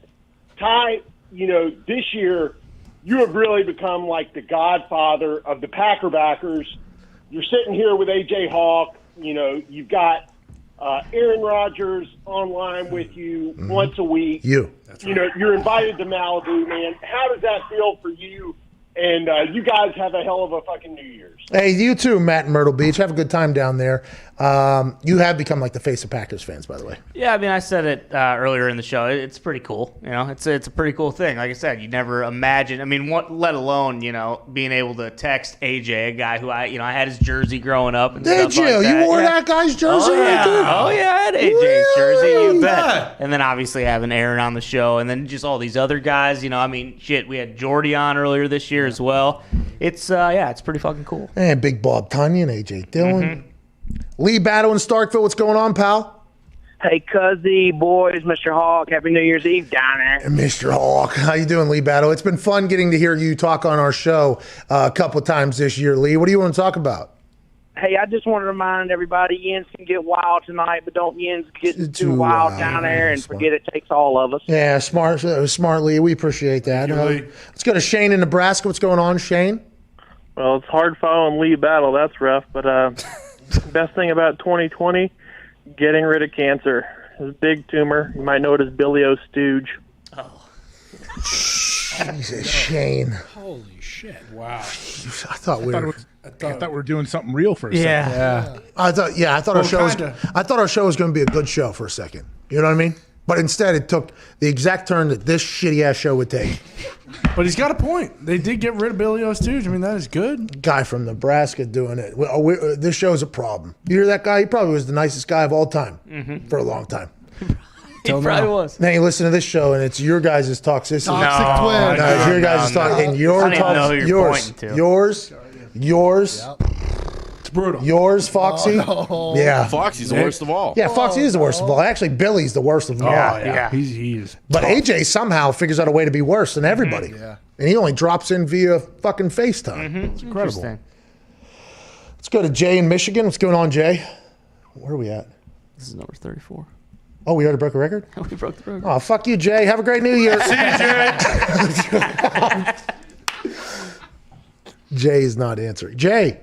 Ty, this year you have really become like the godfather of the Packer backers. You're sitting here with A.J. Hawk. You've got Aaron Rodgers online with you once a week. You're invited to Malibu, man. How does that feel for you? And you guys have a hell of a fucking New Year's. Hey, you too, Matt in Myrtle Beach. Have a good time down there. You have become like the face of Packers fans, by the way. Yeah, I mean, I said it earlier in the show. It's pretty cool. It's a pretty cool thing. Like I said, you never imagine. I mean, let alone being able to text AJ, a guy who I had his jersey growing up. And Did stuff you? Like that. You wore that guy's jersey? Oh yeah, right there? I had AJ's jersey. You bet. And then obviously having Aaron on the show, and then just all these other guys. I mean, shit. We had Jordy on earlier this year as well. It's it's pretty fucking cool. And Big Bob Tunyon, AJ Dillon. Lee Battle in Starkville, what's going on, pal? Hey, Cuzzy, boys, Mr. Hawk, Happy New Year's Eve down there. Mr. Hawk, how you doing, Lee Battle? It's been fun getting to hear you talk on our show a couple of times this year, Lee. What do you want to talk about? Hey, I just want to remind everybody, Yins can get wild tonight, but don't Yins get too wild down there and forget it takes all of us. Yeah, smart, Lee. We appreciate that. Let's go to Shane in Nebraska. What's going on, Shane? Well, it's hard following Lee Battle. That's rough. But best thing about 2020, getting rid of cancer. His big tumor. You might know it as Billy O. Stooge. Oh. Jesus, Shane. Holy shit! Wow. I thought we were doing something real for a second. Yeah. I thought our show was going to be a good show for a second. You know what I mean? But instead, it took the exact turn that this shitty ass show would take. But he's got a point. They did get rid of Billy O. Stooge. I mean, that is good. Guy from Nebraska doing it. This show's a problem. You hear that guy? He probably was the nicest guy of all time for a long time. He probably was. Then you listen to this show, and it's your guys' toxicity. Toxic twin. No, it's your guys' toxicity. And your I don't even know who you're pointing to. Yours. It's brutal. Yours, Foxy. Oh, no. Yeah. Foxy's the worst of all. Yeah, Foxy is the worst of all. Actually, Billy's the worst of all. Yeah. He is. But AJ somehow figures out a way to be worse than everybody. Yeah. And he only drops in via fucking FaceTime. It's incredible. Interesting. Let's go to Jay in Michigan. What's going on, Jay? Where are we at? This is number 34. Oh, we already broke a record? We broke the record. Oh, fuck you, Jay. Have a great New Year. See you, Jay. Jay is not answering. Jay.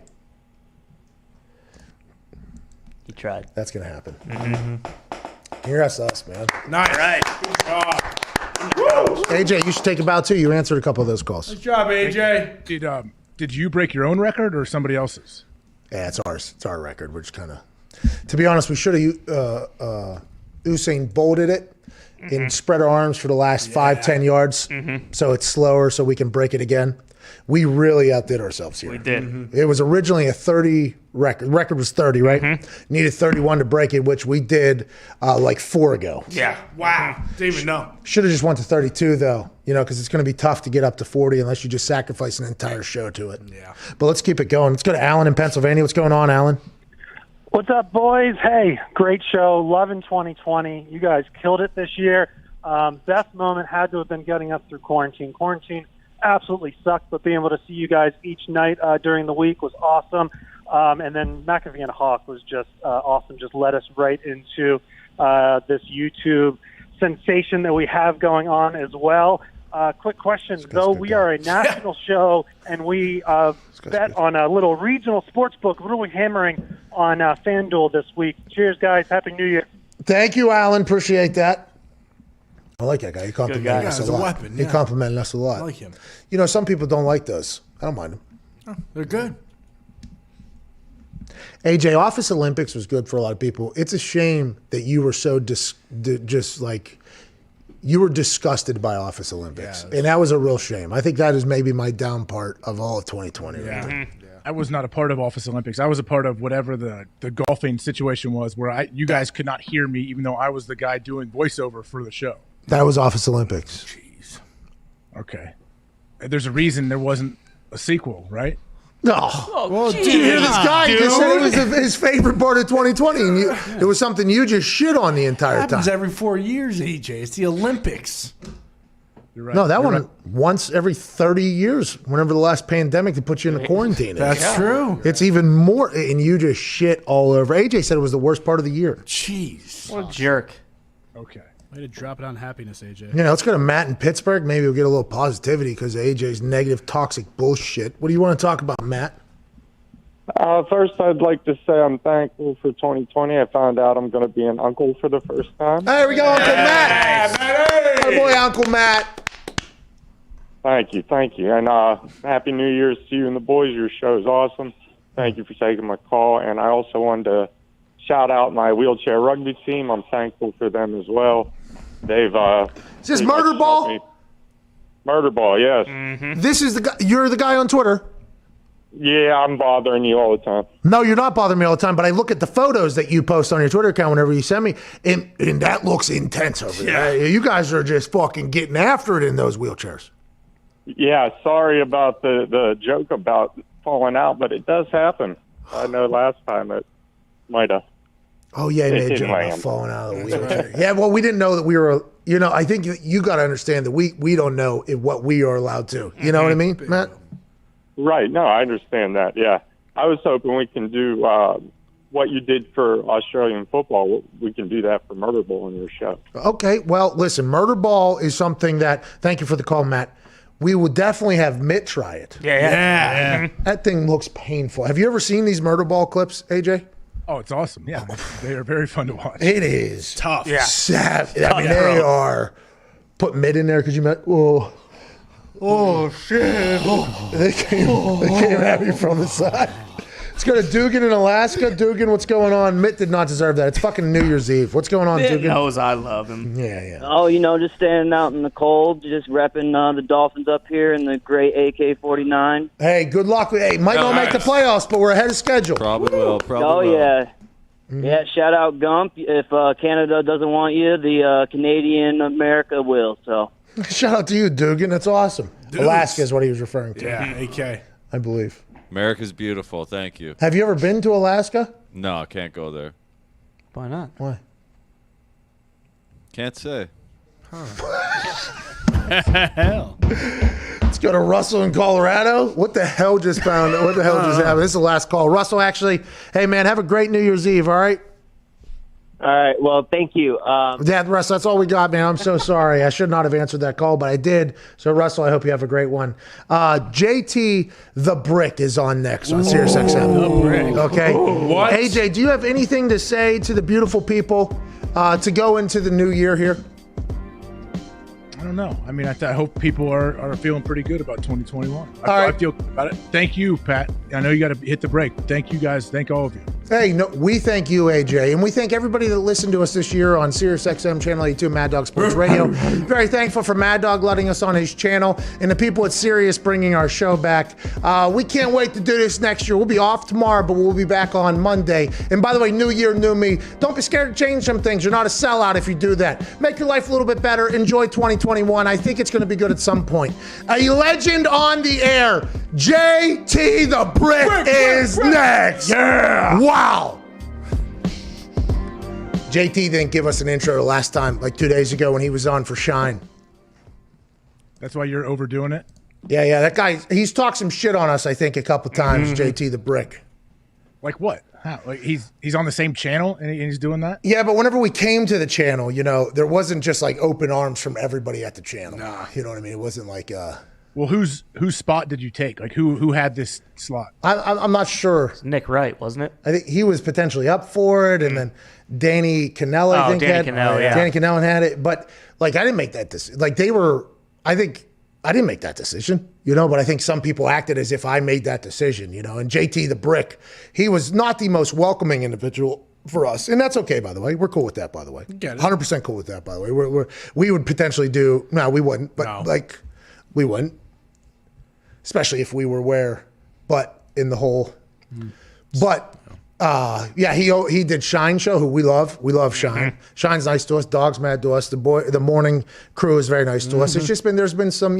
He tried. That's going to happen. Hear us, man. Nice. Right. AJ, you should take a bow too. You answered a couple of those calls. Good job, AJ. Did Did you break your own record or somebody else's? Yeah, it's ours. It's our record. We're just kind of, to be honest, we should have Usain bolted it and spread our arms for the last 5-10 yards, so it's slower, so we can break it again. We really outdid ourselves here. We did. It was originally a 30 record. Record was 30, right? Needed 31 to break it, which we did like 4 ago. Yeah. Wow. Didn't even know. Should have just went to 32 though, because it's going to be tough to get up to 40 unless you just sacrifice an entire show to it. Yeah. But let's keep it going. Let's go to Alan in Pennsylvania. What's going on, Alan? What's up, boys? Hey, great show. Loving 2020. You guys killed it this year. Best moment had to have been getting us through quarantine. Quarantine absolutely sucked, but being able to see you guys each night during the week was awesome. And then McAfee and Hawk was just awesome. Just led us right into this YouTube sensation that we have going on as well. Quick question, though we are a national show and we bet on a little regional sports book, what are we hammering on FanDuel this week? Cheers, guys. Happy New Year. Thank you, Alan. Appreciate that. I like that guy. He complimented us a lot. Weapon, He complimented us a lot. I like him. Some people don't like those. I don't mind them. Oh, they're good. AJ, Office Olympics was good for a lot of people. It's a shame that you were so you were disgusted by Office Olympics. And that was a real shame. I think that is maybe my down part of all of 2020. Yeah. Right? I was not a part of Office Olympics. I was a part of whatever the golfing situation was where you guys could not hear me even though I was the guy doing voiceover for the show. That was Office Olympics. Jeez. Okay. There's a reason there wasn't a sequel, right? No. Well, dude, this guy just said it was his favorite part of 2020, and it was something you just shit on the entire time. Happens every 4 years, AJ. It's the Olympics. You're right. No, that one once every 30 years, whenever the last pandemic to put you in a quarantine. That's true. It's even more, and you just shit all over. AJ said it was the worst part of the year. Jeez. What a jerk. Okay. Way to drop it on happiness, AJ. Let's go to Matt in Pittsburgh. Maybe we'll get a little positivity because of AJ's negative, toxic bullshit. What do you want to talk about, Matt? First, I'd like to say I'm thankful for 2020. I found out I'm going to be an uncle for the first time. There we go, Uncle Matt. My boy, Uncle Matt. Thank you. And Happy New Year's to you and the boys. Your show is awesome. Thank you for taking my call. And I also wanted to shout out my wheelchair rugby team. I'm thankful for them as well. They've Is this Murder Ball? Murder Ball, yes. This is the guy. You're the guy on Twitter. Yeah, I'm bothering you all the time. No, you're not bothering me all the time, but I look at the photos that you post on your Twitter account whenever you send me, and that looks intense over there. You guys are just fucking getting after it in those wheelchairs. Yeah, sorry about the joke about falling out, but it does happen. I know last time it might have. Oh, yeah, It didn't Joe land. falling out of the wheelchair. Yeah, well, we didn't know that we were, I think you got to understand that we don't know what we are allowed to. You know what I mean, Matt? Right. No, I understand that. Yeah. I was hoping we can do what you did for Australian football. We can do that for Murder Ball on your show. Okay, well, listen, Murder Ball is something that, thank you for the call, Matt. We will definitely have Mitt try it. Yeah. That thing looks painful. Have you ever seen these Murder Ball clips, AJ? Oh, it's awesome. Yeah. They are very fun to watch. It is. Tough. Yeah. They are. Put Mitt in there because you met. Oh, shit. They came at me from the side. Let's go to Dugan in Alaska. Dugan, what's going on? Mitt did not deserve that. It's fucking New Year's Eve. What's going on, Mitt Dugan? knows I love him. Yeah. Oh, just standing out in the cold, just repping the Dolphins up here in the great AK-49. Hey, good luck. Hey, might not make the playoffs, but we're ahead of schedule. Probably will. Yeah. Yeah, shout out Gump. If Canada doesn't want you, the Canadian America will. So shout out to you, Dugan. That's awesome. Dudes. Alaska is what he was referring to. Yeah, AK. I believe. America's beautiful. Thank you. Have you ever been to Alaska? No, I can't go there. Why not? Why? Can't say. Hell. Let's go to Russell in Colorado. What the hell just happened? This is the last call. Russell, actually, hey, man, have a great New Year's Eve, all right? All right. Well, thank you. Yeah, Russell, that's all we got, man. I'm so sorry. I should not have answered that call, but I did. So, Russell, I hope you have a great one. JT the Brick is on next on Sirius XM. The Brick. Okay. What? AJ, do you have anything to say to the beautiful people to go into the new year here? don't know. I mean, I hope people are feeling pretty good about 2021. right. I feel good about it. Thank you, Pat. I know you got to hit the break. Thank you, guys. Thank all of you. Hey, no, we thank you, AJ, and we thank everybody that listened to us this year on SiriusXM Channel 82, Mad Dog Sports Radio. Very thankful for Mad Dog letting us on his channel, and the people at Sirius bringing our show back. We can't wait to do this next year. We'll be off tomorrow, but we'll be back on Monday. And by the way, new year, new me. Don't be scared to change some things. You're not a sellout if you do that. Make your life a little bit better. Enjoy 2021. I think it's going to be good at some point. A legend on the air, JT the Brick is next. Yeah. Wow. JT didn't give us an intro the last time, like 2 days ago when he was on for Shine. That's why you're overdoing it? Yeah, that guy, he's talked some shit on us, I think, a couple times, JT the Brick. Like what? How? Like he's on the same channel and he's doing that? Yeah, but whenever we came to the channel, there wasn't just like open arms from everybody at the channel. Nah. You know what I mean? It wasn't like... Well, whose spot did you take? Like who had this slot? I'm not sure. Nick Wright, wasn't it? I think he was potentially up for it, and then Danny Cannell, I think, Danny Cannell, yeah. Danny Cannell had it, but like I didn't make that decision. Like I didn't make that decision, but I think some people acted as if I made that decision, And JT the Brick, he was not the most welcoming individual for us, and that's okay, by the way. We're cool with that, by the way. 100% cool with that, by the way. We would potentially do. No, we wouldn't, but we wouldn't. Especially if we were in the hole. But he did Shine Show, who we love. We love Shine. Shine's nice to us. Dog's mad to us. The morning crew is very nice to us. It's just there's been some,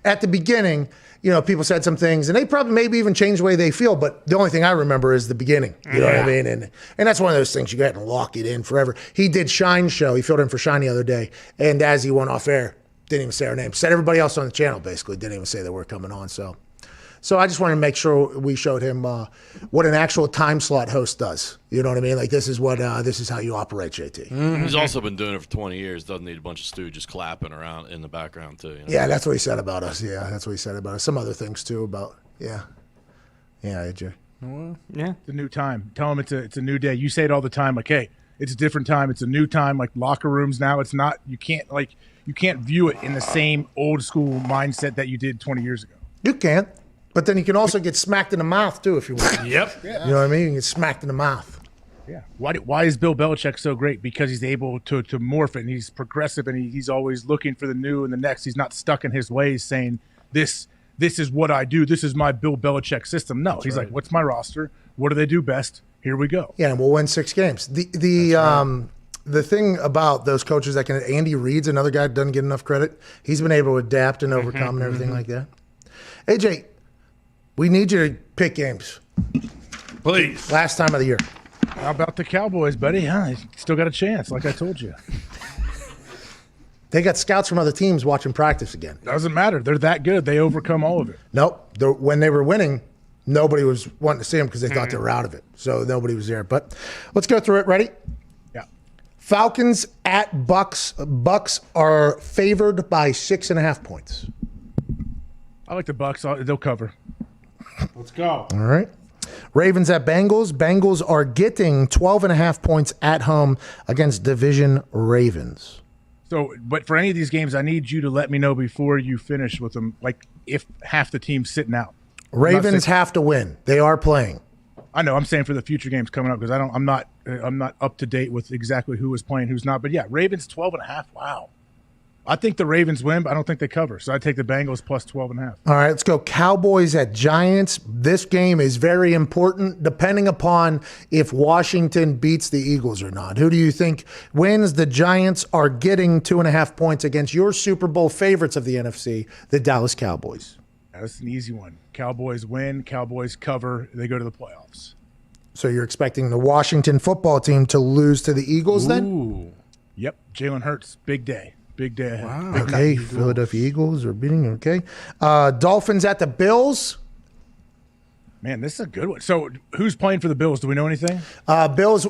at the beginning, people said some things, and they probably maybe even changed the way they feel. But the only thing I remember is the beginning. You know what I mean? And that's one of those things you got to lock it in forever. He did Shine Show. He filled in for Shine the other day, and as he went off air, didn't even say our name. Said everybody else on the channel, basically. Didn't even say that we're coming on. So I just wanted to make sure we showed him what an actual time slot host does. You know what I mean? Like, this is how you operate, JT. He's also been doing it for 20 years. Doesn't need a bunch of stooges clapping around in the background, too. Yeah, that's what he said about us. Yeah, that's what he said about us. Some other things, too, about, Yeah, AJ. Well, yeah. It's a new time. Tell him it's a new day. You say it all the time, like, hey, it's a different time. It's a new time. Like, locker rooms now, it's not, you can't view it in the same old school mindset that you did 20 years ago. You can, but then you can also get smacked in the mouth too if you want. Yep. You know what I mean? You can get smacked in the mouth. Yeah. Why is Bill Belichick so great? Because he's able to morph it, and he's progressive, and he's always looking for the new and the next. He's not stuck in his ways saying this is what I do. This is my Bill Belichick system. No, he's like, what's my roster? What do they do best? Here we go. Yeah, and we'll win 6 games. The thing about those coaches that Andy Reid's another guy that doesn't get enough credit. He's been able to adapt and overcome and everything like that. AJ, we need you to pick games. Please. Last time of the year. How about the Cowboys, buddy? Huh? Still got a chance, like I told you. They got scouts from other teams watching practice again. Doesn't matter. They're that good. They overcome all of it. Nope. When they were winning, nobody was wanting to see them because they thought they were out of it. So nobody was there. But let's go through it. Ready? Yeah. Falcons at Bucks. Bucks are favored by 6.5 points. I like the Bucks. They'll cover. Let's go. All right. Ravens at Bengals. Bengals are getting 12.5 points at home against division Ravens. So, but for any of these games, I need you to let me know before you finish with them, like if half the team's sitting out. Ravens have to win. They are playing. I know. I'm saying for the future games coming up because I'm not up to date with exactly who is playing, who's not. But yeah, Ravens 12.5. Wow. I think the Ravens win, but I don't think they cover. So I take the Bengals plus 12.5. All right, let's go. Cowboys at Giants. This game is very important depending upon if Washington beats the Eagles or not. Who do you think wins? The Giants are getting 2.5 points against your Super Bowl favorites of the NFC, the Dallas Cowboys. That's an easy one. Cowboys win. Cowboys cover. They go to the playoffs. So you're expecting the Washington football team to lose to the Eagles then? Yep. Jalen Hurts, big day. Big day ahead. Wow. Okay, Philadelphia Eagles are beating. Okay. Dolphins at the Bills. Man, this is a good one. So who's playing for the Bills? Do we know anything? Bills,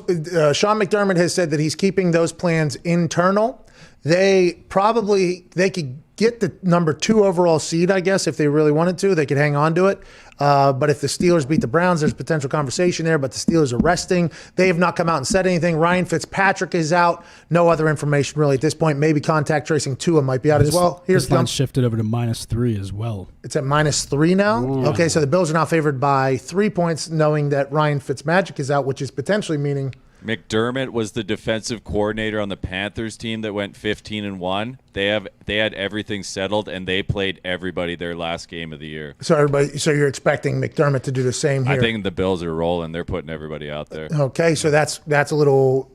Sean McDermott has said that he's keeping those plans internal. They could get the number 2 overall seed, I guess, if they really wanted to. They could hang on to it. But if the Steelers beat the Browns, there's potential conversation there. But the Steelers are resting. They have not come out and said anything. Ryan Fitzpatrick is out. No other information really at this point. Maybe contact tracing Tua might be out as well. This line shifted over to -3 as well. It's at -3 now? Ooh. Okay, so the Bills are now favored by 3 points, knowing that Ryan Fitzmagic is out, which is potentially meaning McDermott was the defensive coordinator on the Panthers team that went 15-1. They had everything settled, and they played everybody their last game of the year. so. So you're expecting McDermott to do the same here? I think the Bills are rolling. They're putting everybody out there. Okay, so that's a little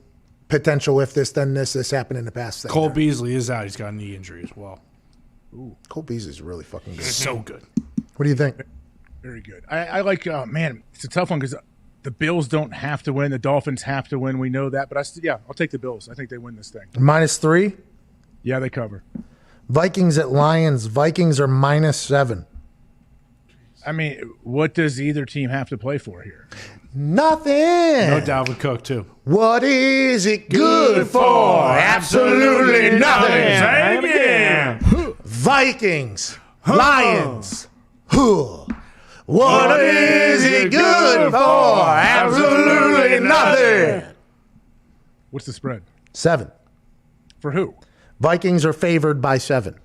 potential if this, then this happened in the past. Cole Beasley is out. He's got a knee injury as well. Ooh, Cole Beasley's really fucking good. So good. What do you think? Very good. I like, man, it's a tough one because the Bills don't have to win. The Dolphins have to win. We know that. But I'll take the Bills. I think they win this thing. -3? Yeah, they cover. Vikings at Lions. Vikings are -7. I mean, what does either team have to play for here? Nothing. No Dalvin Cook, too. What is it good for? Absolutely nothing. Say it again. Vikings. Lions. What is it good for? Absolutely nothing. What's the spread? 7. For who? Vikings are favored by 7.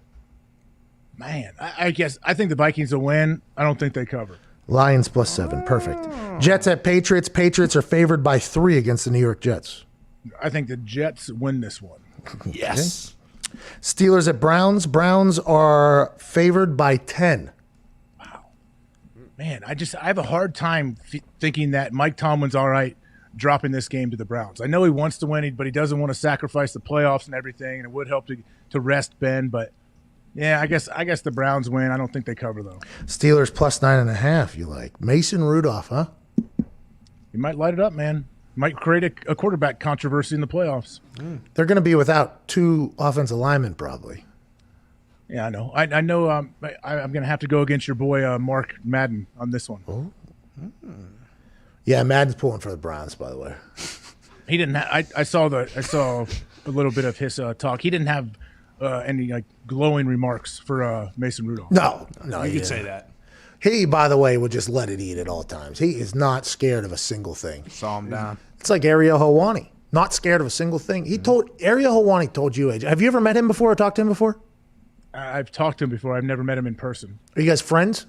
Man, I guess I think the Vikings will win. I don't think they cover. Lions +7. Perfect. Jets at Patriots. Patriots are favored by 3 against the New York Jets. I think the Jets win this one. Yes. Okay. Steelers at Browns. Browns are favored by 10. Man, I have a hard time thinking that Mike Tomlin's all right dropping this game to the Browns. I know he wants to win, but he doesn't want to sacrifice the playoffs and everything, and it would help to rest Ben. But yeah, I guess the Browns win. I don't think they cover though. Steelers +9.5. You like Mason Rudolph, huh? He might light it up, man. Might create a quarterback controversy in the playoffs. They're going to be without 2 offensive linemen probably. Yeah, I know. I know. I'm going to have to go against your boy Mark Madden on this one. Oh. Yeah, Madden's pulling for the Browns, by the way. He didn't. I saw a little bit of his talk. He didn't have any like glowing remarks for Mason Rudolph. No, you could say that. He, by the way, would just let it eat at all times. He is not scared of a single thing. Saw him down. It's like Ariel Helwani, not scared of a single thing. Ariel Helwani told you, AJ. Have you ever met him before or talked to him before? I've talked to him before. I've never met him in person. Are you guys friends?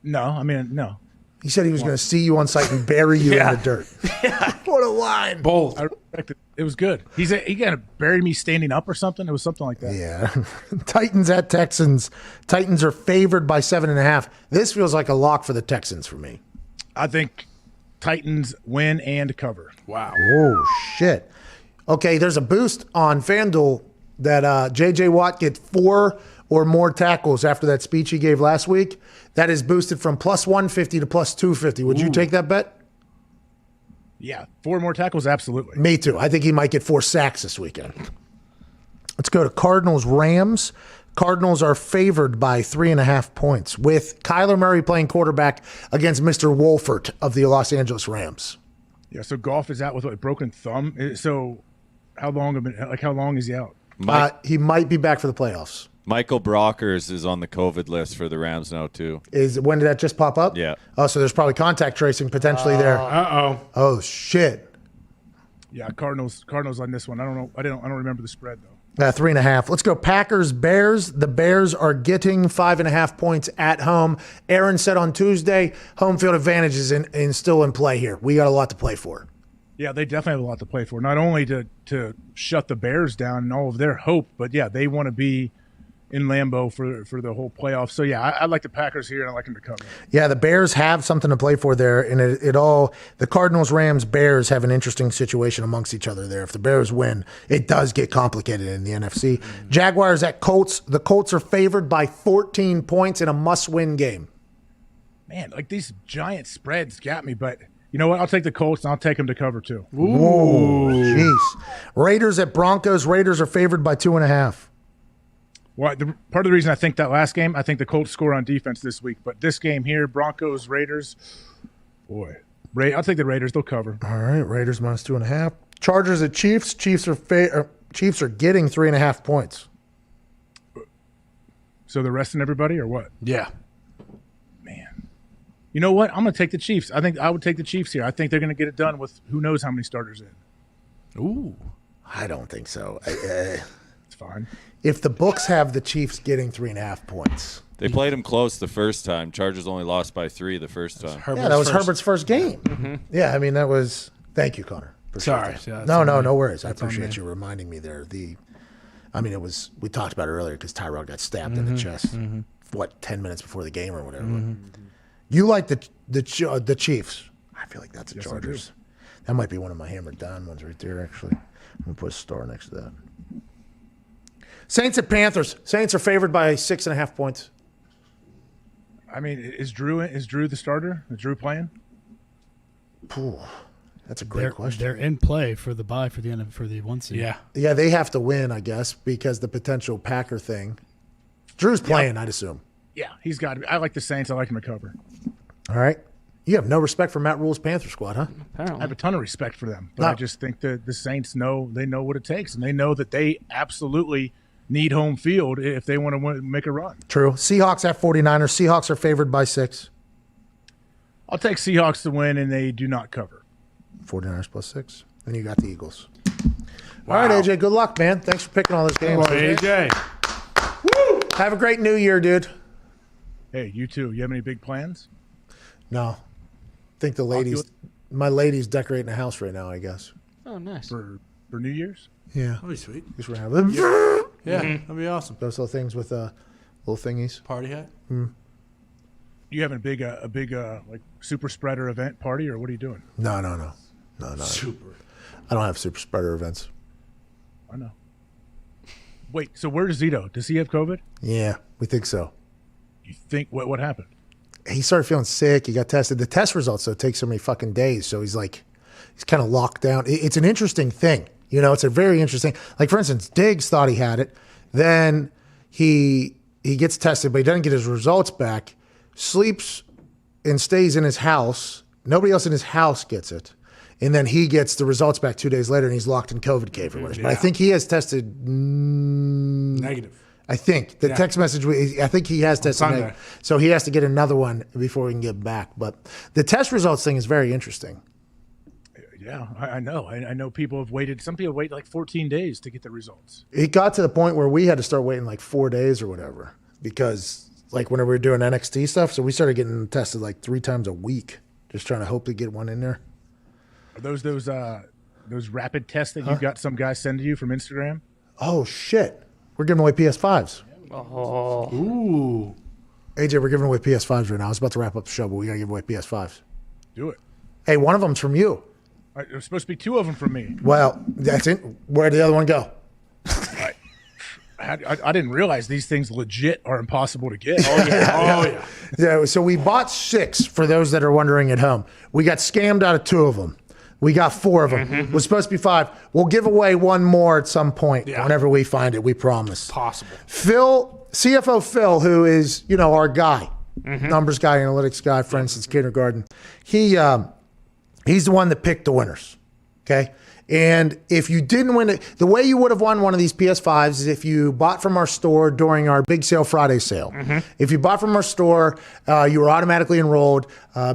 No, I mean, no. He said he was going to see you on site and bury you in the dirt. What a line. Bold. I respect it. It was good. He got to bury me standing up or something. It was something like that. Yeah. Titans at Texans. Titans are favored by 7.5. This feels like a lock for the Texans for me. I think Titans win and cover. Wow. Oh, shit. Okay, there's a boost on FanDuel that J.J. Watt gets 4 or more tackles after that speech he gave last week. That is boosted from +150 to +250. Would you take that bet? Yeah, 4 more tackles, absolutely. Me too. I think he might get 4 sacks this weekend. Let's go to Cardinals-Rams. Cardinals are favored by 3.5 points with Kyler Murray playing quarterback against Mr. Wolfert of the Los Angeles Rams. Yeah, so Goff is out with a broken thumb. So how long is he out? He might be back for the playoffs. Michael Brockers is on the COVID list for the Rams now, too. When did that just pop up? Yeah. Oh, so there's probably contact tracing potentially there. Uh-oh. Oh, shit. Yeah, Cardinals on this one. I don't know. I don't remember the spread, though. 3.5. Let's go Packers-Bears. The Bears are getting 5.5 points at home. Aaron said on Tuesday, home field advantage is still in play here. We got a lot to play for. Yeah, they definitely have a lot to play for. Not only to shut the Bears down and all of their hope, but yeah, they want to be in Lambeau for the whole playoffs. So yeah, I like the Packers here and I like them to cover. Yeah, the Bears have something to play for there, and the Cardinals, Rams, Bears have an interesting situation amongst each other there. If the Bears win, it does get complicated in the NFC. Jaguars at Colts. The Colts are favored by 14 points in a must-win game. Man, like these giant spreads got me, but you know what? I'll take the Colts and I'll take them to cover too. Whoa, jeez. Raiders at Broncos. Raiders are favored by 2.5. Well, part of the reason I think that last game, I think the Colts score on defense this week. But this game here, Broncos, Raiders, boy, I'll take the Raiders. They'll cover. All right, Raiders -2.5. Chargers at Chiefs. Chiefs Chiefs are getting 3.5 points. So they're resting everybody or what? Yeah. You know what? I'm going to take the Chiefs. I think I would take the Chiefs here. I think they're going to get it done with who knows how many starters in. Ooh. I don't think so. It's fine. If the books have the Chiefs getting 3.5 points. They played them close the first time. Chargers only lost by 3 the first time. Yeah, that was Herbert's first game. Mhm. Yeah, I mean, that was. Thank you, Connor. Sorry. that. Yeah, that's no, on me. no worries. I That's on appreciate me. you reminding me there. I mean, it was. We talked about it earlier because Tyrod got stabbed in the chest. 10 minutes before the game or whatever. You like the Chiefs? I feel like that's the Yes, I Chargers. That might be one of my hammered down ones right there. Actually, I'm gonna put a star next to that. Saints at Panthers. Saints are favored by 6.5 points. I mean, is Drew the starter? Is Drew playing? Ooh, that's a great question. They're in play for the bye for the end for the 1 seed. Yeah, they have to win, I guess, because the potential Packer thing. Drew's playing, I'd assume. Yeah, he's got to be. I like the Saints. I like him to cover. All right. You have no respect for Matt Rule's Panther squad, huh? I have a ton of respect for them, but I just think that the Saints know what it takes, and they know that they absolutely need home field if they want to make a run. True. Seahawks at 49ers. Seahawks are favored by 6. I'll take Seahawks to win, and they do not cover. 49ers plus 6. Then you got the Eagles. All right, AJ, good luck, man. Thanks for picking all those games. AJ. Woo! Have a great new year, dude. Hey, you too. You have any big plans? No. I think my lady's decorating a house right now, I guess. Oh, nice. For New Year's? Yeah. That'd be sweet. Just we're having Yeah, that'd be awesome. those little things with little thingies. Party hat. You having a big like super spreader event party, or what are you doing? No. Super. I don't have super spreader events. I know. Wait, so where's Zito? Does he have COVID? Yeah, we think so. You think what happened? He started feeling sick. He got tested. The test results, though, take so many fucking days. So he's kind of locked down. It's an interesting thing. You know, it's a very interesting. Like, for instance, Diggs thought he had it. Then he gets tested, but he doesn't get his results back. Sleeps and stays in his house. Nobody else in his house gets it. And then he gets the results back 2 days later, and he's locked in COVID cave or whatever. But I think he has tested Negative. I think the text message. I think he has tested negative, so he has to get another one before we can get back. But the test results thing is very interesting. Yeah, I know. I know people have waited. Some people wait like 14 days to get the results. It got to the point where we had to start waiting like 4 days or whatever because, like, whenever we were doing NXT stuff, so we started getting tested like 3 times a week, just trying to hope to get one in there. Are those rapid tests that you got some guy send to you from Instagram? Oh shit! We're giving away PS5s. Oh. Ooh. AJ, we're giving away PS5s right now. I was about to wrap up the show, but we got to give away PS5s. Do it. Hey, one of them's from you. There's supposed to be 2 of them from me. Well, that's it. Where'd the other one go? I didn't realize these things legit are impossible to get. Oh yeah. Yeah, so we bought 6 for those that are wondering at home. We got scammed out of 2 of them. We got 4 of them. It was supposed to be 5. We'll give away one more at some point whenever we find it. We promise. Possible. CFO Phil, who is, our guy, numbers guy, analytics guy, for instance, kindergarten. He's the one that picked the winners. Okay. And if you didn't win it, the way you would have won one of these PS5s is if you bought from our store during our Big Sale Friday sale. If you bought from our store, you were automatically enrolled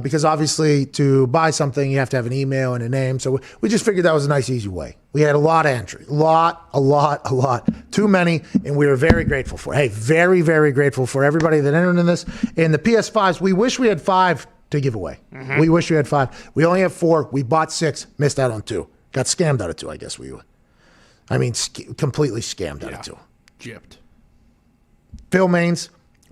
because obviously to buy something, you have to have an email and a name. So we just figured that was a nice, easy way. We had a lot of entries, a lot, too many, and we were very grateful for it. Hey, very, very grateful for everybody that entered in this. And the PS5s, we wish we had 5 to give away. We wish we had 5. We only have 4. We bought 6, missed out on 2. Got scammed out of 2, I guess completely scammed out of 2. Gypped. Phil Maines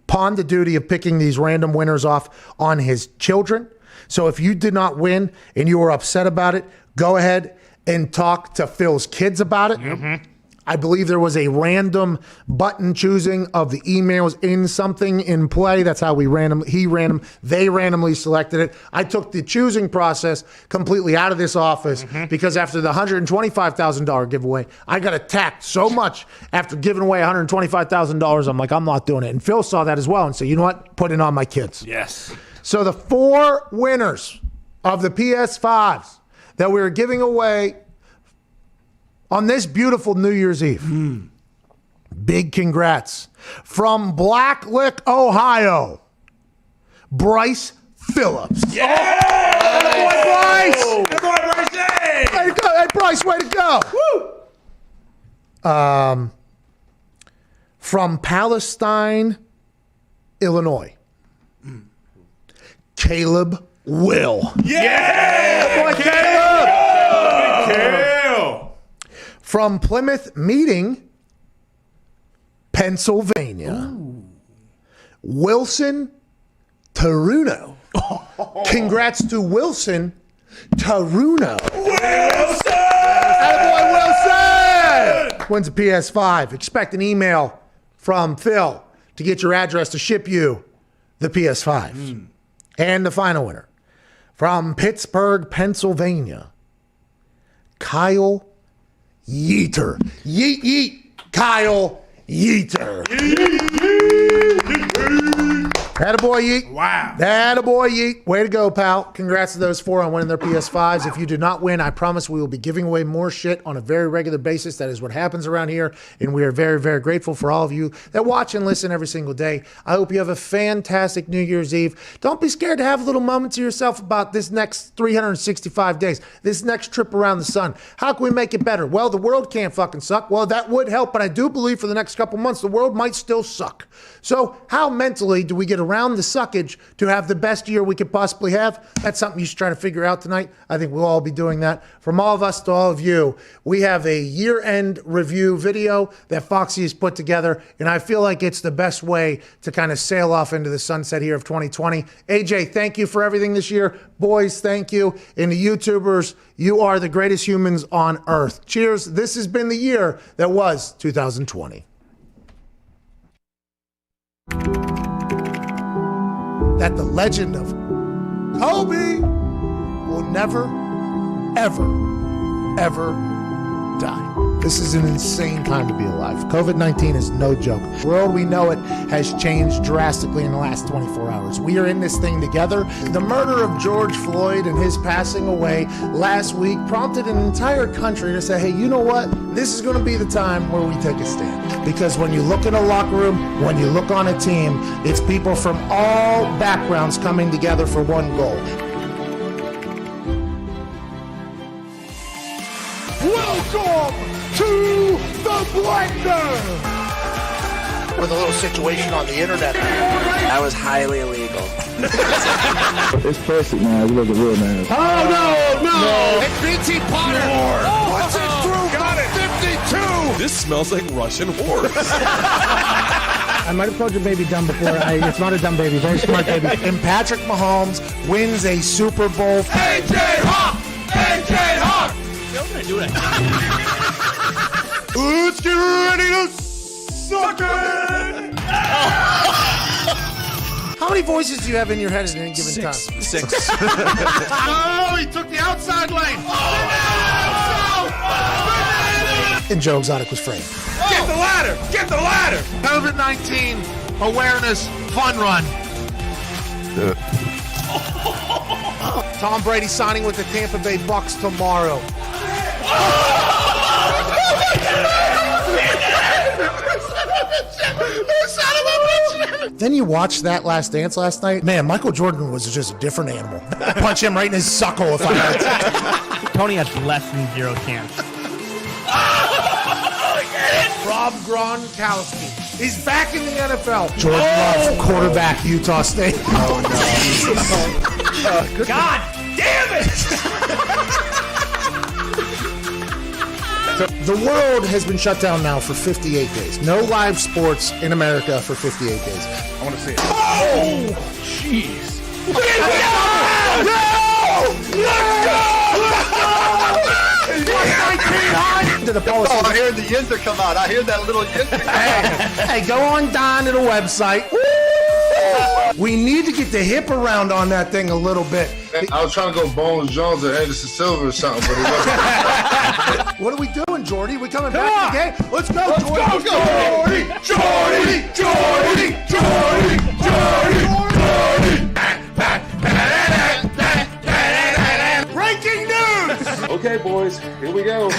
pawned the duty of picking these random winners off on his children. So if you did not win and you were upset about it, go ahead and talk to Phil's kids about it. I believe there was a random button choosing of the emails in something in play. That's how they randomly selected it. I took the choosing process completely out of this office because after the $125,000 giveaway, I got attacked so much after giving away $125,000. I'm like, I'm not doing it. And Phil saw that as well and said, you know what? Put it on my kids. Yes. So the 4 winners of the PS5s that we were giving away on this beautiful New Year's Eve. Big congrats from Blacklick, Ohio. Bryce Phillips. Yeah! Boy, Bryce! Boy, Bryce! Hey! Way to go. Hey, Bryce, way to go. Woo! From Palestine, Illinois. Caleb Will. Yeah! Boy, Caleb! From Plymouth Meeting, Pennsylvania. Wilson Taruno. Congrats to Wilson Taruno. Wilson! Attaboy, Wilson! Wins a PS5. Expect an email from Phil to get your address to ship you the PS5. And the final winner from Pittsburgh, Pennsylvania, Kyle Yeater. Yeet, yeet, Kyle Yeater. Attaboy, Yeet. Wow. Attaboy, Yeet. Way to go, pal. Congrats to those 4 on winning their PS5s. If you do not win, I promise we will be giving away more shit on a very regular basis. That is what happens around here, and we are very, very grateful for all of you that watch and listen every single day. I hope you have a fantastic New Year's Eve. Don't be scared to have a little moment to yourself about this next 365 days, this next trip around the sun. How can we make it better? Well, the world can't fucking suck. Well, that would help, but I do believe for the next couple months, the world might still suck. So how mentally do we get around the suckage to have the best year we could possibly have? That's something you should try to figure out tonight. I think we'll all be doing that. From all of us to all of you, we have a year-end review video that Foxy has put together, and I feel like it's the best way to kind of sail off into the sunset here of 2020. AJ, thank you for everything this year. Boys, thank you. And the YouTubers, you are the greatest humans on earth. Cheers. This has been the year that was 2020. That the legend of Kobe will never, ever, ever die. This is an insane time to be alive. COVID-19 is no joke. The world we know it has changed drastically in the last 24 hours. We are in this thing together. The murder of George Floyd and his passing away last week prompted an entire country to say, hey, you know what? This is going to be the time where we take a stand. Because when you look in a locker room, when you look on a team, it's people from all backgrounds coming together for one goal. Welcome to the Blender! With a little situation on the internet. That was highly illegal. It's plastic now. It wasn't real now. Oh, no! It's BT Potter! What's it through? Got it! 52! This smells like Russian horse. I might have called your baby dumb before. It's not a dumb baby. Very smart baby. And Patrick Mahomes wins a Super Bowl. AJ Hawk! AJ Hawk! I'm gonna do it. Let's get ready to suck it! How many voices do you have in your head at any given time? 6. Oh, he took the outside lane. And Joe Exotic was framed. Get the ladder! Get the ladder! COVID-19 awareness fun run. Tom Brady signing with the Tampa Bay Bucks tomorrow. Then you watched that Last Dance last night. Man, Michael Jordan was just a different animal. Punch him right in his suckle if I had to. Tony has less than 0 chance. Rob Gronkowski is back in the NFL. Jordan Love, quarterback, Utah State. Oh, no. God damn it! The world has been shut down now for 58 days. No live sports in America for 58 days. I want to see it. Oh! Jeez. To the policy. Oh, I hear the yinzer come out. I hear that little yinzer come out. Hey, go on down to the website. We need to get the hip around on that thing a little bit. I was trying to go Bones Jones or Anderson Silva or something, but it wasn't. What are we doing, Jordy? We coming back to the game? Let's go, Jordy. Let's go, Jordy. Breaking news! Okay, boys, here we go.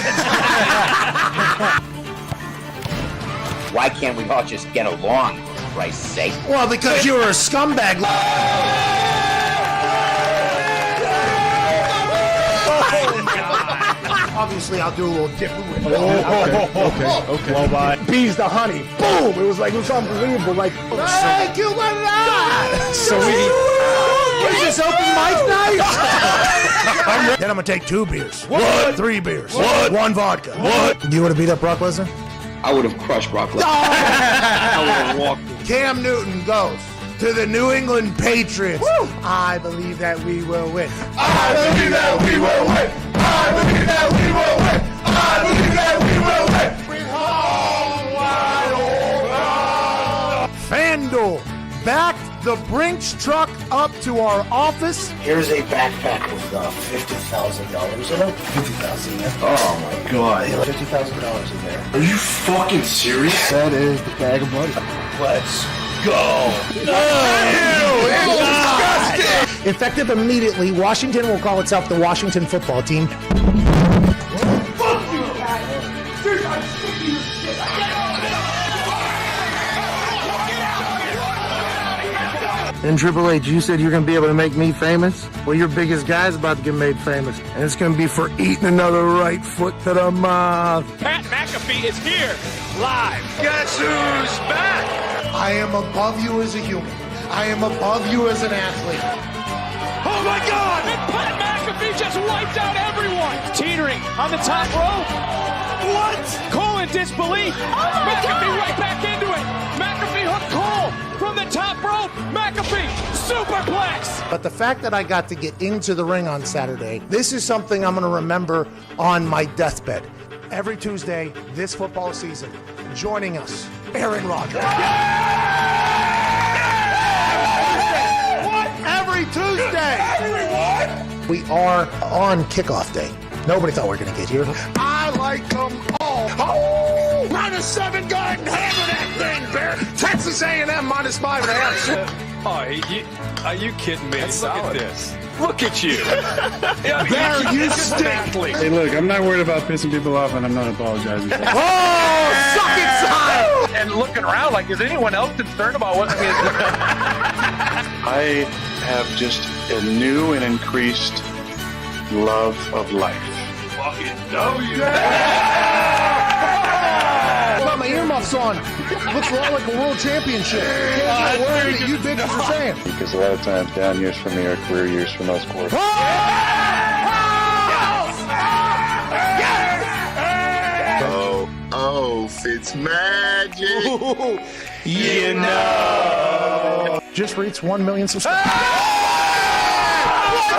Why can't we all just get along, for Christ's sake? Well, because you were a scumbag. Obviously, I'll do a little different with it. Okay. Well, bye. Bees the honey. Boom! It was unbelievable. Like, thank you, my God! So is this open mic night? Then I'm gonna take 2 beers. What? 3 beers. What? 1 vodka. What? You would have beat up Brock Lesnar? I would have crushed Brock Lesnar. I would have walked. Cam Newton goes to the New England Patriots. Woo! I believe that we will win. I believe that we will win. I believe that we will win. I believe that we will win. FanDuel backed the Brinks truck up to our office. Here's a backpack with $50,000 in it. $50,000 in there. Oh my God. $50,000 in there. Are you fucking serious? That is the bag of money. Let's go. Effective immediately, Washington will call itself the Washington Football Team. And Triple H, you said you're going to be able to make me famous? Well, your biggest guy's about to get made famous. And it's going to be for eating another right foot to the mouth. Pat McAfee is here, live. Guess who's back? I am above you as a human. I am above you as an athlete. Oh my God! And Pat McAfee just wiped out everyone. Teetering on the top rope. What? Cole in disbelief. Oh McAfee right back into it. McAfee hooked Cole from the top rope. McAfee superplex. But the fact that I got to get into the ring on Saturday, this is something I'm going to remember on my deathbed. Every Tuesday this football season, joining us, Aaron Rodgers. Every Tuesday. Everyone. We are on kickoff day. Nobody thought we were going to get here. I like them all. Oh, -7 guard and hammer that thing, Bear. Texas A&M -5.5. Oh, are you kidding me? Look at this. Look at you. Bear, you stink. Hey, look, I'm not worried about pissing people off, and I'm not apologizing. Oh, suck it, son. And looking around like, is anyone else concerned about what? I have just a new and increased love of life. Fucking W. Got my earmuffs on. Looks a lot like a world championship. Can't be worried that you bitches are saying. Because a lot of times down years for me are career years for most quarterbacks. Oh, Fitzmagic. You know. Just reached 1 million subscribers. Let's go!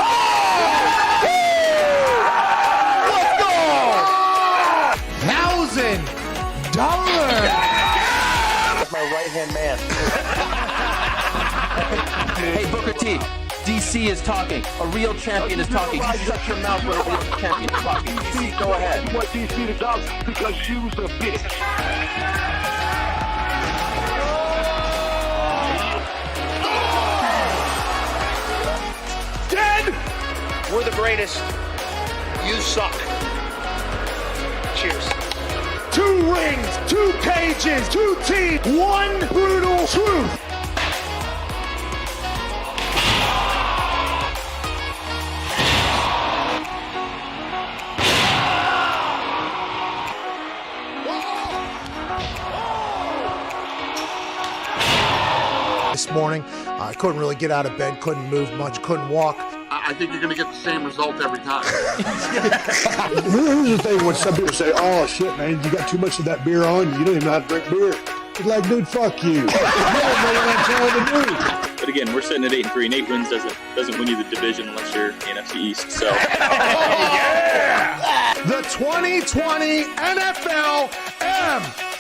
$1,000. That's my right-hand man. Hey, Booker T. DC is talking. A real champion is talking. You shut your mouth when a real champion is talking. DC, go ahead. You want DC to dog because she was a bitch. Dead! We're the greatest. You suck. Cheers. 2 rings, 2 cages, 2 teams, 1 brutal truth. This morning, I couldn't really get out of bed, couldn't move much, couldn't walk. I think you're going to get the same result every time. Here's the thing when some people say, oh, shit, man, you got too much of that beer on you. You don't even know how to drink beer. It's like, dude, fuck you. You don't know what I'm trying to do. But again, we're sitting at 8-3, and 8 wins doesn't win you the division unless you're NFC East. So. Yeah! The 2020 NFL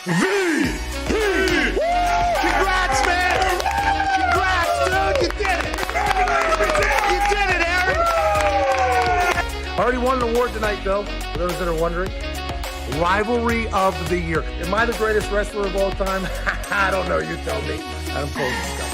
MVP. Congrats, man! Congrats, dude! You did it! You did it, Aaron! Already won an award tonight, though, for those that are wondering. Rivalry of the Year. Am I the greatest wrestler of all time? I don't know. You tell me. I'm close.